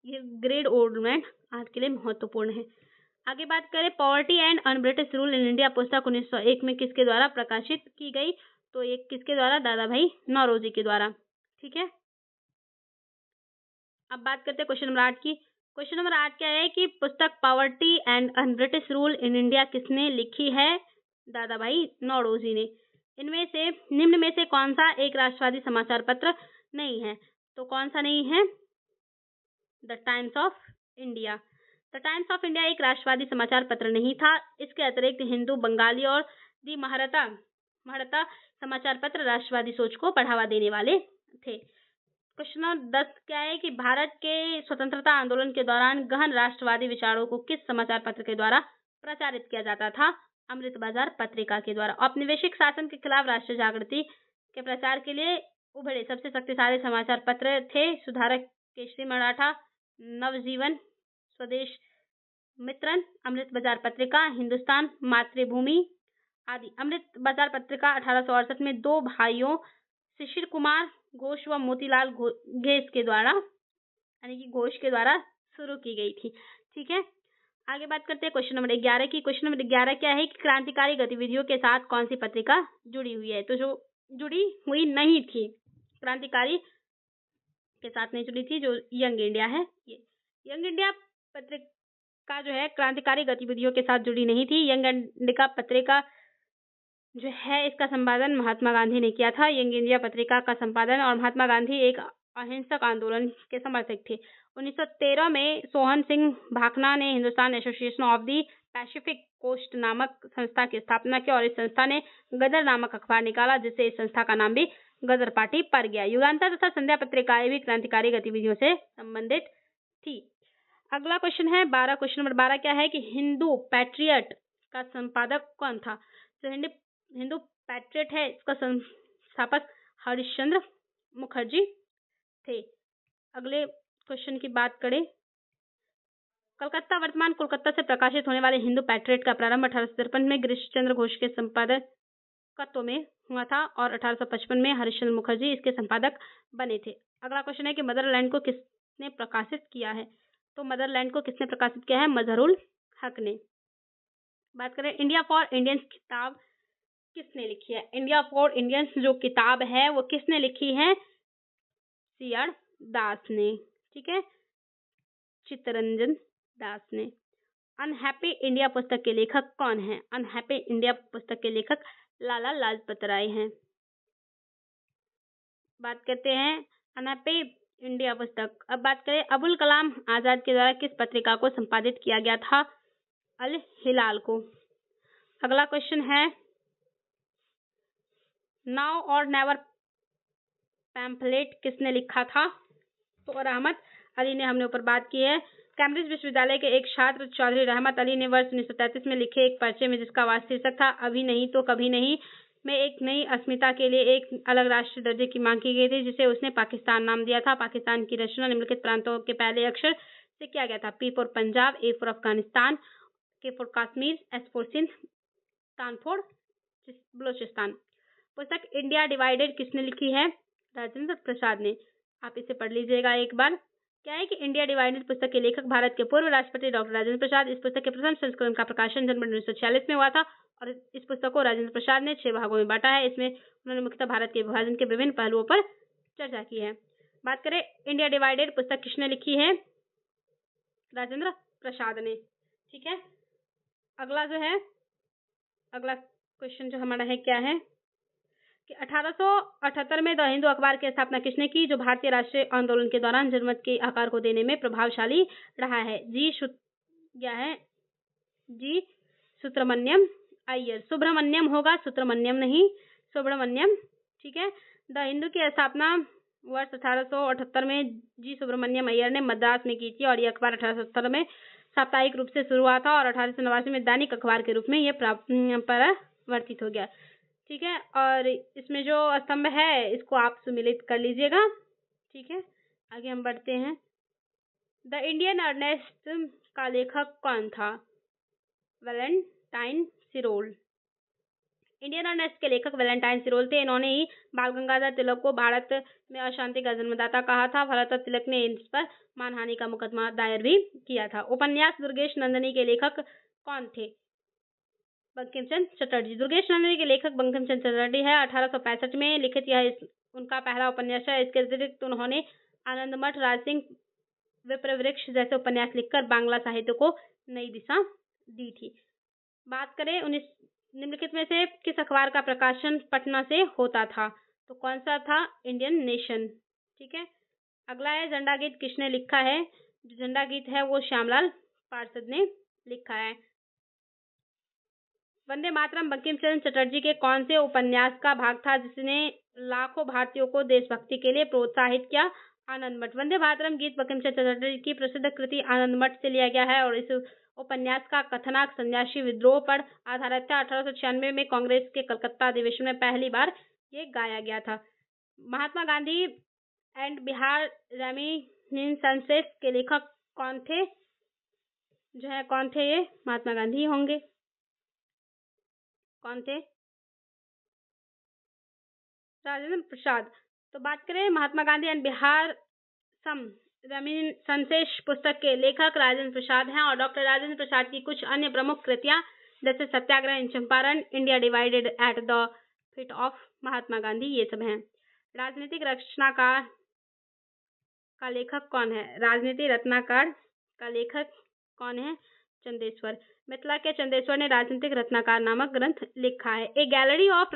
ये ग्रेट ओल्ड मैन आपके लिए महत्वपूर्ण है। आगे बात करें poverty and un British rule in India पुस्तक 1901 में किसके द्वारा प्रकाशित की गई? तो ये किसके द्वारा? दादा भाई नौरोजी के द्वारा। ठीक है, अब बात करते हैं क्वेश्चन नंबर 8 की। क्वेश्चन नंबर 8 क्या है कि पुस्तक poverty and un British rule in India किसने लिखी है? दादा भाई नौरोजी ने। इनमें से निम्न में से कौन सा एक राष्ट्रवादी समाचार पत्र नहीं है? तो कौन सा नहीं है? The times of India. The times of India एक राष्ट्रवादी समाचार पत्र नहीं था। इसके अतिरिक्त हिंदू, बंगाली और दी महरता समाचार पत्र राष्ट्रवादी सोच को बढ़ावा देने वाले थे। क्वेश्चन नंबर 10 क्या है कि भारत के स्वतंत्रता आंदोलन के दौरान गहन राष्ट्रवादी विचारों को किस समाचार पत्र के द्वारा प्रचारित किया जाता था? अमृत बाजार पत्रिका के द्वारा। औपनिवेशिक शासन के खिलाफ राष्ट्रीय जागृति के प्रचार के लिए उभरे सबसे शक्तिशाली समाचार पत्र थे सुधारक केसरी मराठा, नवजीवन, स्वदेश मित्रन, अमृत बाजार पत्रिका, हिंदुस्तान, मातृभूमि आदि। अमृत बाजार पत्रिका 1868 में दो भाइयों शिशिर कुमार घोष व मोतीलाल घोष के द्वारा यानी कि घोष के द्वारा शुरू की गई थी। ठीक है, आगे बात करते हैं क्वेश्चन नंबर 11 की। क्वेश्चन नंबर 11 क्या है कि क्रांतिकारी गतिविधियों के साथ कौन सी पत्रिका जुड़ी हुई है? तो जो जुड़ी हुई नहीं थी, क्रांतिकारी के साथ नहीं जुड़ी थी, जो यंग इंडिया है, ये यंग इंडिया पत्रिका जो है क्रांतिकारी गतिविधियों के साथ जुड़ी नहीं थी। यंग इंडिया पत्रिका जो है इसका संपादन महात्मा गांधी ने किया था। यंग इंडिया पत्रिका का संपादन और महात्मा गांधी एक अहिंसक आंदोलन के समर्थक थे। 1913 में सोहन सिंह भाखना ने Hindustan Association of the Pacific Coast नामक संस्था की स्थापना की और इस संस्था ने गदर नामक अखबार निकाला, जिससे इस संस्था का नाम भी गदर पार्टी पड़ गया। युगांतर तथा संध्या पत्रिकाएं भी क्रांतिकारी गतिविधियों से संबंधित थी। अगला क्वेश्चन है 12। क्वेश्चन नंबर 12 क्या है कि हिंदू पैट्रियट का संपादक कौन था? तो हिंदू पैट्रियट है, इसका संस्थापक हरिश्चंद्र मुखर्जी थे। अगले क्वेश्चन की बात करें, कलकत्ता वर्तमान कोलकाता से प्रकाशित होने वाले हिंदू पैट्रियट का प्रारंभ 1853 में गिरीश चंद्र घोष के संपादकत्व में हुआ था और 1855 में हरिश्चंद्र मुखर्जी इसके संपादक बने थे। अगला क्वेश्चन है कि मदरलैंड को किसने प्रकाशित किया है? तो मदरलैंड को किसने प्रकाशित किया है? मजहरुल हक ने। बात करें इंडिया फॉर इंडियंस किताब किसने लिखी है? इंडिया फॉर इंडियंस जो किताब है वो किसने लिखी है? सीआर दास ने। ठीक है, चित्तरंजन दास ने। अनहैप्पी इंडिया पुस्तक के लेखक कौन है? अनहैप्पी इंडिया पुस्तक के लेखक लाला लाजपत राय हैं। बात करते हैं अनहैप्पी इंडिया पुस्तक। अब बात करें अबुल कलाम आजाद के द्वारा किस पत्रिका को संपादित किया गया था? अल हिलाल को। अगला क्वेश्चन है नाउ और नेवर पैम्फलेट किसने लिखा था? तो रहमत अली ने। हमने ऊपर बात की है। कैम्ब्रिज विश्वविद्यालय के एक छात्र चौधरी रहमत अली ने वर्ष 1933 में लिखे एक पर्चे में जिसका वास्तव शीर्षक था अभी नहीं तो कभी नहीं में एक नई अस्मिता के लिए एक अलग राष्ट्रीय दर्जे की मांग की गई थी, जिसे उसने पाकिस्तान नाम दिया था। पाकिस्तान की रचना निम्नलिखित प्रांतों के पहले अक्षर से किया गया था? P for Punjab, A for Afghanistan, K for Kashmir, S for Sindh, तान फॉर बलोचिस्तान। पुस्तक इंडिया डिवाइडेड किसने लिखी है? राजेंद्र प्रसाद ने। आप इसे पढ़ लीजिएगा एक बार। क्या है कि इंडिया डिवाइडेड पुस्तक के लेखक भारत के पूर्व राष्ट्रपति डॉक्टर राजेंद्र प्रसाद। इस पुस्तक के प्रथम संस्करण का प्रकाशन जनवरी 1946 में हुआ था और इस पुस्तक को राजेंद्र प्रसाद ने 6 भागों में बांटा है। इसमें उन्होंने मुख्यतः भारत के विभाजन के विभिन्न पहलुओं पर चर्चा की है। बात करें इंडिया डिवाइडेड पुस्तक किसने लिखी है? राजेंद्र प्रसाद ने। ठीक है, अगला क्वेश्चन जो हमारा है क्या है कि 1878 में द हिंदू अखबार की स्थापना किसने की, जो भारतीय राष्ट्रीय आंदोलन के दौरान जनमत के आकार को देने में प्रभावशाली रहा है? जी सुब्रमण्यम अय्यर। सुब्रमण्यम होगा, सुब्रमण्यम नहीं, सुब्रमण्यम। ठीक है, द हिंदू की स्थापना वर्ष 1878 में जी सुब्रमण्यम अय्यर ने मद्रास में की थी और यह अखबार 1870 में साप्ताहिक रूप से शुरू हुआ था और 1889 में दैनिक अखबार के रूप में यह परिवर्तित हो गया। ठीक है, और इसमें जो स्तंभ है इसको आप सुमिलित कर लीजिएगा। ठीक है, आगे हम बढ़ते हैं। द इंडियन अर्नेस्ट का लेखक कौन था? वैलेंटाइन सिरोल। इंडियन अर्नेस्ट के लेखक वैलेंटाइन सिरोल थे। इन्होंने ही बाल गंगाधर तिलक को भारत में अशांति का जन्मदाता कहा था। भरत तिलक ने इस पर मानहानि का मुकदमा दायर भी किया था। उपन्यास दुर्गेश नंदिनी के लेखक कौन थे? बंकिम चंद्र चटर्जी। दुर्गेश नंदिनी के लेखक बंकिम चंद्र चटर्जी है। 1865 में लिखित यह उनका पहला उपन्यास है। इसके अतिरिक्त उन्होंने आनंदमठ, राजसिंह, विप्रवृक्ष जैसे उपन्यास लिखकर बांग्ला साहित्य को नई दिशा दी थी। बात करें निम्नलिखित में से किस अखबार का प्रकाशन पटना से होता था? तो कौन सा था? Indian nation. ठीक है। अगला है, झंडा गीत किसने लिखा है? जो झंडा गीत है वो श्यामलाल पार्षद ने लिखा है। वंदे मातरम बंकिम चंद्र चटर्जी के कौन से उपन्यास का भाग था जिसने लाखों भारतीयों को देशभक्ति के लिए प्रोत्साहित किया? आनंदमठ। वंदे मातरम गीत बंकिम चंद्र चटर्जी की प्रसिद्ध कृति आनंदमठ से लिया गया है और इस उपन्यास का कथानक सन्यासी विद्रोह पर आधारित था। 1896 में कांग्रेस के कलकत्ता अधिवेशन में पहली बार ये गाया गया था। महात्मा गांधी एंड बिहार रेमिनिसेंसेस के लेखक कौन थे? कौन थे ये? महात्मा गांधी होंगे। कौन थे? राजेंद्र प्रसाद। तो बात करें Mahatma Gandhi and Bihar some reminiscences पुस्तक के लेखक राजेंद्र प्रसाद हैं और डॉक्टर राजेंद्र प्रसाद की कुछ अन्य प्रमुख कृतियां जैसे Satyagraha in Champaran, India divided at the feet of Mahatma Gandhi, ये सब हैं। राजनीतिक रचनाकार का लेखक कौन है? राजनीति रत्नाकर का लेखक कौन है? चंदेश्वर। मिथिला के चंदेश्वर ने राजनीतिक रत्नाकर नामक ग्रंथ लिखा है। ए गैलरी ऑफ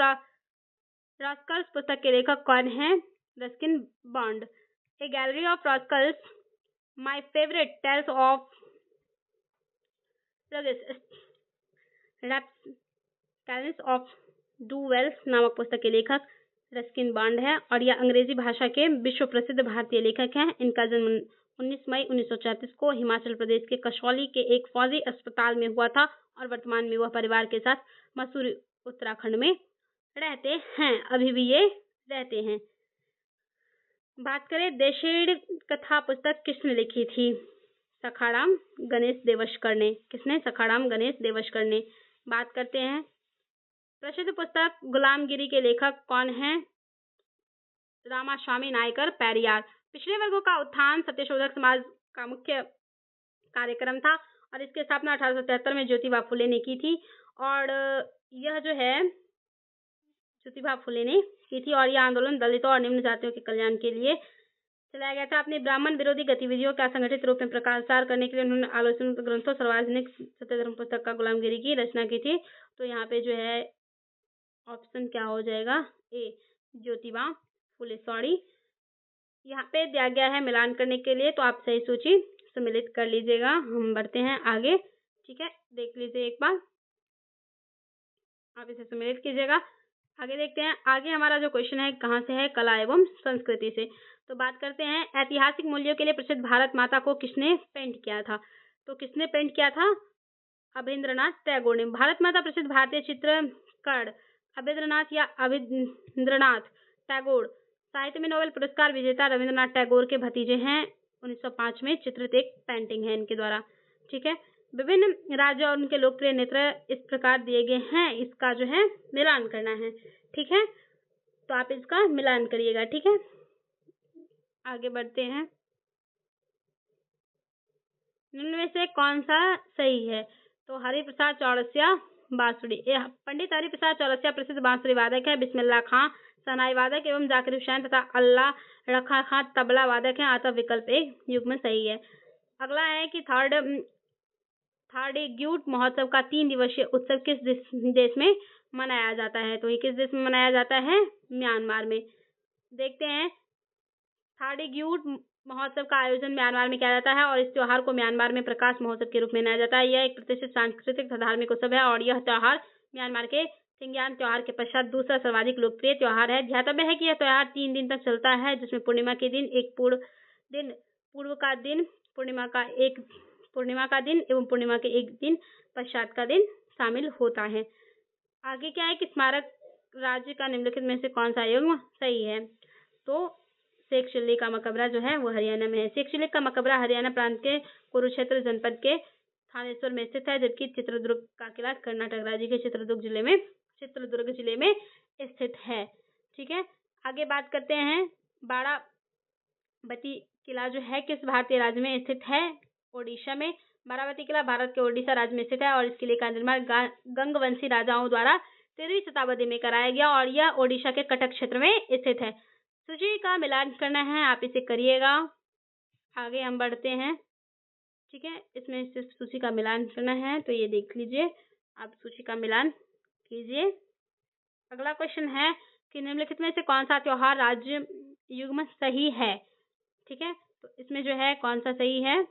रास्कल्स पुस्तक के लेखक कौन है? Ruskin Bond. A gallery of rascals, my favourite tales of rapscallions of डूवेल्स नामक पुस्तक के लेखक रस्किन बॉन्ड है और यह अंग्रेजी भाषा के विश्व प्रसिद्ध भारतीय लेखक हैं। इनका जन्म 19 मई 1934 को हिमाचल प्रदेश के कसौली के एक फौजी अस्पताल में हुआ था और वर्तमान में वह परिवार के साथ मसूरी उत्तराखंड में रहते हैं। अभी भी ये रहते हैं। बात करें देशेड़ कथा पुस्तक किसने लिखी थी? सखाराम गणेश देवशकर ने। किसने? सखाराम गणेश देवशकर ने। बात करते हैं प्रसिद्ध पुस्तक गुलामगिरी के लेखक कौन है? रामास्वामी नायकर पेरियार। पिछड़े वर्गों का उत्थान सत्यशोधक समाज का मुख्य कार्यक्रम था और इसकी स्थापना 1873 में ज्योतिबा फुले ने की थी और यह जो है ज्योतिबा फुले ने की थी और यह आंदोलन दलितों और निम्न जातियों के कल्याण के लिए चलाया गया था। अपनी ब्राह्मण विरोधी गतिविधियों का संगठित रूप में प्रसार करने के लिए उन्होंने आलोचनात्मक ग्रंथों सार्वजनिक सत्यधर्म पुस्तक का गुलामगिरी की रचना की थी। तो यहाँ पे जो है ऑप्शन क्या हो जाएगा? ए, ज्योतिबा फुले। सॉरी, यहाँ पे दिया गया है मिलान करने के लिए, तो आप सही सूची सम्मिलित कर लीजिएगा। हम बढ़ते हैं आगे। ठीक है, देख लीजिए एक बार, आप इसे सम्मिलित कीजिएगा। आगे देखते हैं। आगे हमारा जो क्वेश्चन है कहाँ से है? कला एवं संस्कृति से। तो बात करते हैं ऐतिहासिक मूल्यों के लिए प्रसिद्ध भारत माता को किसने पेंट किया था? तो किसने पेंट किया था? अभिंद्रनाथ टैगोर ने। भारत माता प्रसिद्ध भारतीय चित्रकार अभिंद्रनाथ या अभिंद्रनाथ टैगोर साहित्य में नोबेल पुरस्कार विजेता रविंद्रनाथ टैगोर के भतीजे हैं। 1905 में चित्रित एक पेंटिंग है इनके द्वारा। ठीक है, विभिन्न राज्यों और उनके लोकप्रिय नृत्य इस प्रकार दिए गए हैं, इसका जो है मिलान करना है। ठीक है, तो आप इसका मिलान करिएगा। ठीक है, आगे बढ़ते हैं। निम्न में से कौन सा सही है? तो हरिप्रसाद चौरसिया बांसुरी। पंडित हरिप्रसाद चौरसिया प्रसिद्ध बांसुरी वादक है। बिस्मिल्लाह खां शहनाई वादक एवं जाकिर हुसैन तथा अल्लाह रखा खां तबला वादक है। अतः विकल्प एक युग्म सही है। अगला है कि थार्डीग्यूट महोत्सव का 3 दिवसीय उत्सव किस देश में मनाया जाता है? तो ये किस देश में मनाया जाता है? म्यांमार में। देखते हैं, थार्डीग्यूट महोत्सव का आयोजन म्यांमार में किया जाता है और इस त्योहार को म्यांमार में प्रकाश महोत्सव के रूप में मनाया जाता है। यह एक प्रतिष्ठित सांस्कृतिक तथा धार्मिक उत्सव है और यह त्योहार म्यांमार के सिंग्यान त्योहार के पश्चात दूसरा सर्वाधिक लोकप्रिय त्योहार है। ध्यातव्य है कि यह त्योहार 3 दिन तक चलता है, जिसमें पूर्णिमा के दिन, एक पूर्व का दिन, पूर्णिमा का दिन एवं पूर्णिमा के एक दिन पश्चात का दिन शामिल होता है। आगे क्या है कि स्मारक राज्य का निम्नलिखित में से कौन सा युग्म सही है? तो शेख चिल्ली का मकबरा जो है वो हरियाणा में है। शेख चिल्ली का मकबरा हरियाणा प्रांत के कुरुक्षेत्र जनपद के थानेश्वर में स्थित है, जबकि चित्रदुर्ग का किला कर्नाटक राज्य के चित्रदुर्ग जिले में स्थित है। ठीक है, आगे बात करते हैं। बाराबती किला जो है किस भारतीय राज्य में स्थित है? ओडिशा में। बाराबती किला भारत के ओडिशा राज्य में स्थित है और इस किले का निर्माण गंगवंशी राजाओं द्वारा 13वीं शताब्दी में कराया गया और यह ओडिशा के कटक क्षेत्र में स्थित है। सूची का मिलान करना है, आप इसे करिएगा। आगे हम बढ़ते हैं। ठीक है, इसमें सिर्फ सूची का मिलान करना है, तो ये देख लीजिए, आप सूची का मिलान कीजिए। अगला क्वेश्चन है कि निम्नलिखित में से कौन सा त्योहार राज्य युग्म सही है? ठीक है, तो इसमें जो है कौन सा सही है?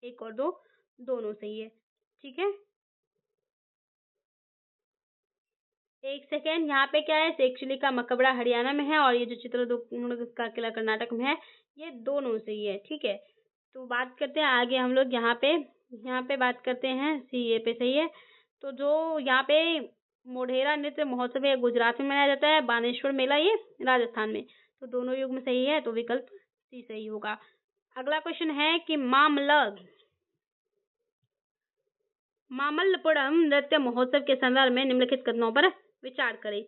1 और 2 दोनों सही है। ठीक है, एक सेकेंड, यहाँ पे क्या है? शेख चिल्ली का मकबरा हरियाणा में है और ये जो चित्रदुर्ग का किला कर्नाटक में है, ये दोनों सही है। ठीक है, तो बात करते हैं आगे हम लोग। यहाँ पे बात करते हैं, सीए पे सही है। तो जो यहाँ पे मोढेरा नृत्य महोत्सव है गुजरात में मनाया जाता है, बानेश्वर मेला ये राजस्थान में, तो दोनों युग्म सही है, तो विकल्प सी सही होगा। अगला क्वेश्चन है कि मामल्लपुरम नृत्य महोत्सव के संदर्भ में निम्नलिखित कथनों पर विचार करें।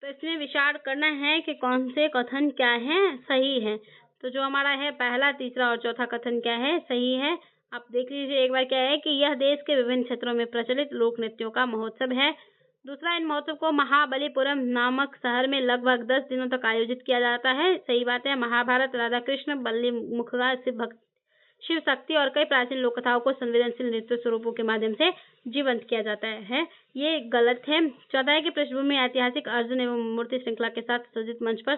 तो इसमें विचार करना है कि कौन से कथन क्या है, सही है। तो जो हमारा है पहला, तीसरा और चौथा कथन क्या है, सही है। आप देख लीजिए एक बार, क्या है कि यह देश के विभिन्न क्षेत्रों में प्रचलित लोक नृत्यों का महोत्सव है। दूसरा, इन महोत्सव को महाबलीपुरम नामक शहर में लगभग 10 दिनों तक आयोजित किया जाता है। सही बात है। महाभारत, राधा कृष्ण, बल्ली मुखगा, शिव शक्ति और कई प्राचीन लोक कथाओं को संवेदनशील नृत्य स्वरूपों के माध्यम से जीवंत किया जाता है, ये गलत है। चौथा है कि पृष्ठभूमि ऐतिहासिक अर्जुन एवं मूर्ति श्रृंखला के साथ सज्जित मंच पर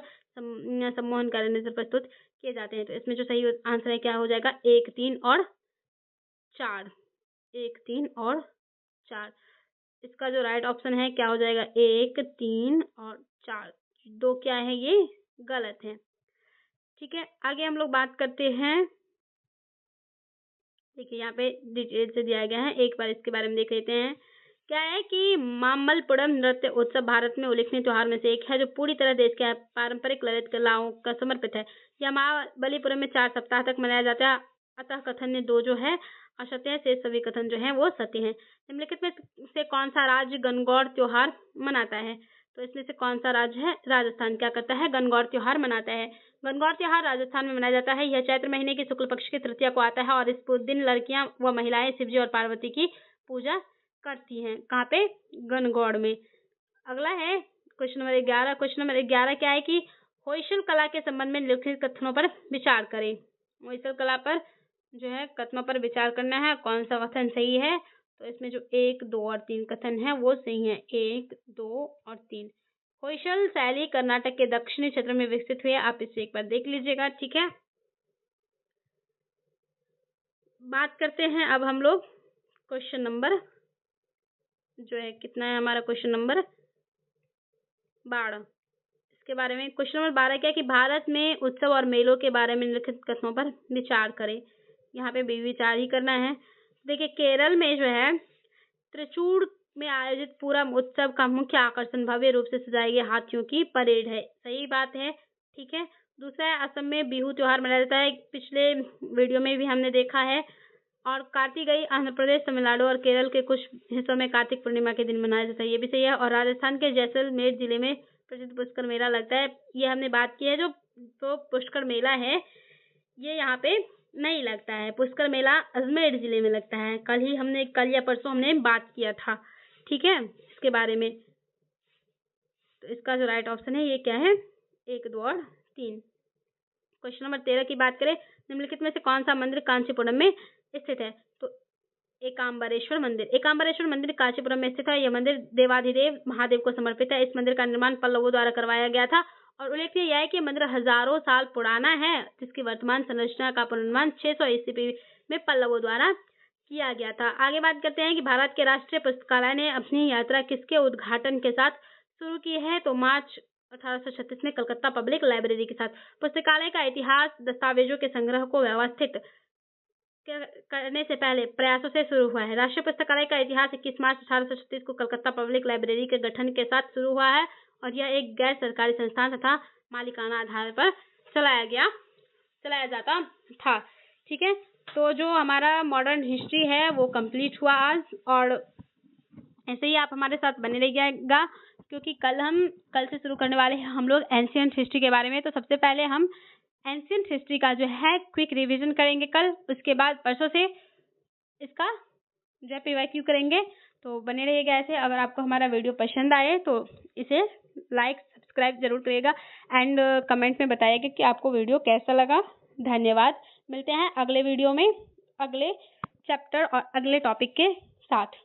सम्मोहनकारी नृत्य प्रस्तुत किए जाते हैं। तो इसमें जो सही आंसर है क्या हो जाएगा? 1, 3 और 4। 1, 3 और 4। इसका जो राइट ऑप्शन है क्या हो जाएगा? 1, 3 और 4। 2 क्या है? ये गलत है। ठीक है, आगे हम लोग बात करते हैं। देखिए यहाँ पे डिटेल से दिया गया है, एक बार इसके बारे में देख लेते हैं। क्या है कि मामल्लपुरम नृत्य उत्सव भारत में उल्लेखनीय त्योहार में से एक है, जो पूरी तरह देश के पारंपरिक ललित कलाओं का समर्पित है। यह महाबलीपुरम में 4 सप्ताह तक मनाया जाता है। अतः कथन 2 जो है असत्य है, शेष सभी कथन जो है वो सत्य है। निम्नलिखित में से कौन सा राज्य गणगौर त्योहार मनाता है? तो इसमें से कौन सा राज्य है? राजस्थान क्या करता है? गणगौर त्योहार मनाता है। गणगौर त्योहार राजस्थान में मनाया जाता है। यह चैत्र महीने की शुक्ल पक्ष की तृतीया को आता है और इस दिन लड़कियां व महिलाएं शिवजी और पार्वती की पूजा करती हैं। कहाँ पे? गणगौर में। अगला है क्वेश्चन नंबर 11। क्वेश्चन नंबर 11 क्या है कि होयसल कला के संबंध में निम्नलिखित कथनों पर विचार करें। होयसल कला पर जो है कथनों पर विचार करना है, कौन सा कथन सही है। तो इसमें जो 1, 2 और 3 कथन है वो सही है। 1, 2 और 3। होयसल शैली कर्नाटक के दक्षिणी क्षेत्र में विकसित हुई है। आप इसे एक बार देख लीजिएगा। ठीक है, बात करते हैं अब हम लोग क्वेश्चन नंबर जो है कितना है हमारा, क्वेश्चन नंबर 12 इसके बारे में। क्वेश्चन नंबर 12 क्या है कि भारत में उत्सव और मेलों के बारे में निम्नलिखित कथनों पर विचार करें। यहाँ पे भी विचार ही करना है। देखिए, केरल में जो है त्रिचूर में आयोजित पूरा उत्सव का मुख्य आकर्षण भव्य रूप से सजाए गए हाथियों की परेड है। सही बात है। ठीक है, दूसरा है असम में बिहू त्योहार मनाया जाता है। पिछले वीडियो में भी हमने देखा है। और कार्तिकेय आंध्र प्रदेश, तमिलनाडु और केरल के कुछ हिस्सों में कार्तिक पूर्णिमा के दिन मनाया जाता है, ये भी सही है। और राजस्थान के जैसलमेर जिले में प्रसिद्ध पुष्कर मेला लगता है, ये हमने बात की है। जो तो पुष्कर मेला है ये यहाँ पे नहीं लगता है। पुष्कर मेला अजमेर जिले में लगता है। कल या परसों हमने बात किया था, ठीक है, इसके बारे में। तो इसका जो राइट ऑप्शन है ये क्या है? 1, 2 और 3। क्वेश्चन नंबर 13 की बात करें, निम्नलिखित में से कौन सा मंदिर कांचीपुरम में स्थित है? तो एकांबरेश्वर मंदिर कांचीपुरम में स्थित है। यह मंदिर देवाधिदेव महादेव को समर्पित है। इस मंदिर का निर्माण पल्लवों द्वारा करवाया गया था और उल्लेखनीय यह है कि मंदिर हजारों साल पुराना है, जिसकी वर्तमान संरचना का पुनर्निर्माण 600 ईस्वी में पल्लवों द्वारा किया गया था। आगे बात करते हैं कि भारत के राष्ट्रीय पुस्तकालय ने अपनी यात्रा किसके उद्घाटन के साथ शुरू की है? तो मार्च 1836 में कलकत्ता पब्लिक लाइब्रेरी के साथ। पुस्तकालय का इतिहास दस्तावेजों के संग्रह को व्यवस्थित करने से पहले प्रयासों से शुरू हुआ है। राष्ट्रीय पुस्तकालय का इतिहास 21 मार्च 1836 को कलकत्ता पब्लिक लाइब्रेरी के गठन के साथ शुरू हुआ है और यह एक गैर सरकारी संस्थान तथा मालिकाना आधार पर चलाया जाता था। ठीक है, तो जो हमारा मॉडर्न हिस्ट्री है वो कंप्लीट हुआ आज, और ऐसे ही आप हमारे साथ बने रहिएगा, क्योंकि कल से शुरू करने वाले हैं हम लोग एंशियंट हिस्ट्री के बारे में। तो सबसे पहले हम एंशियंट हिस्ट्री का जो है क्विक रिवीजन करेंगे कल, उसके बाद परसों से इसका जो है PYQ करेंगे। तो बने रहिएगा ऐसे। अगर आपको हमारा वीडियो पसंद आए तो इसे लाइक सब्सक्राइब जरूर करिएगा एंड कमेंट में बताइएगा कि आपको वीडियो कैसा लगा। धन्यवाद। मिलते हैं अगले वीडियो में अगले चैप्टर और अगले टॉपिक के साथ।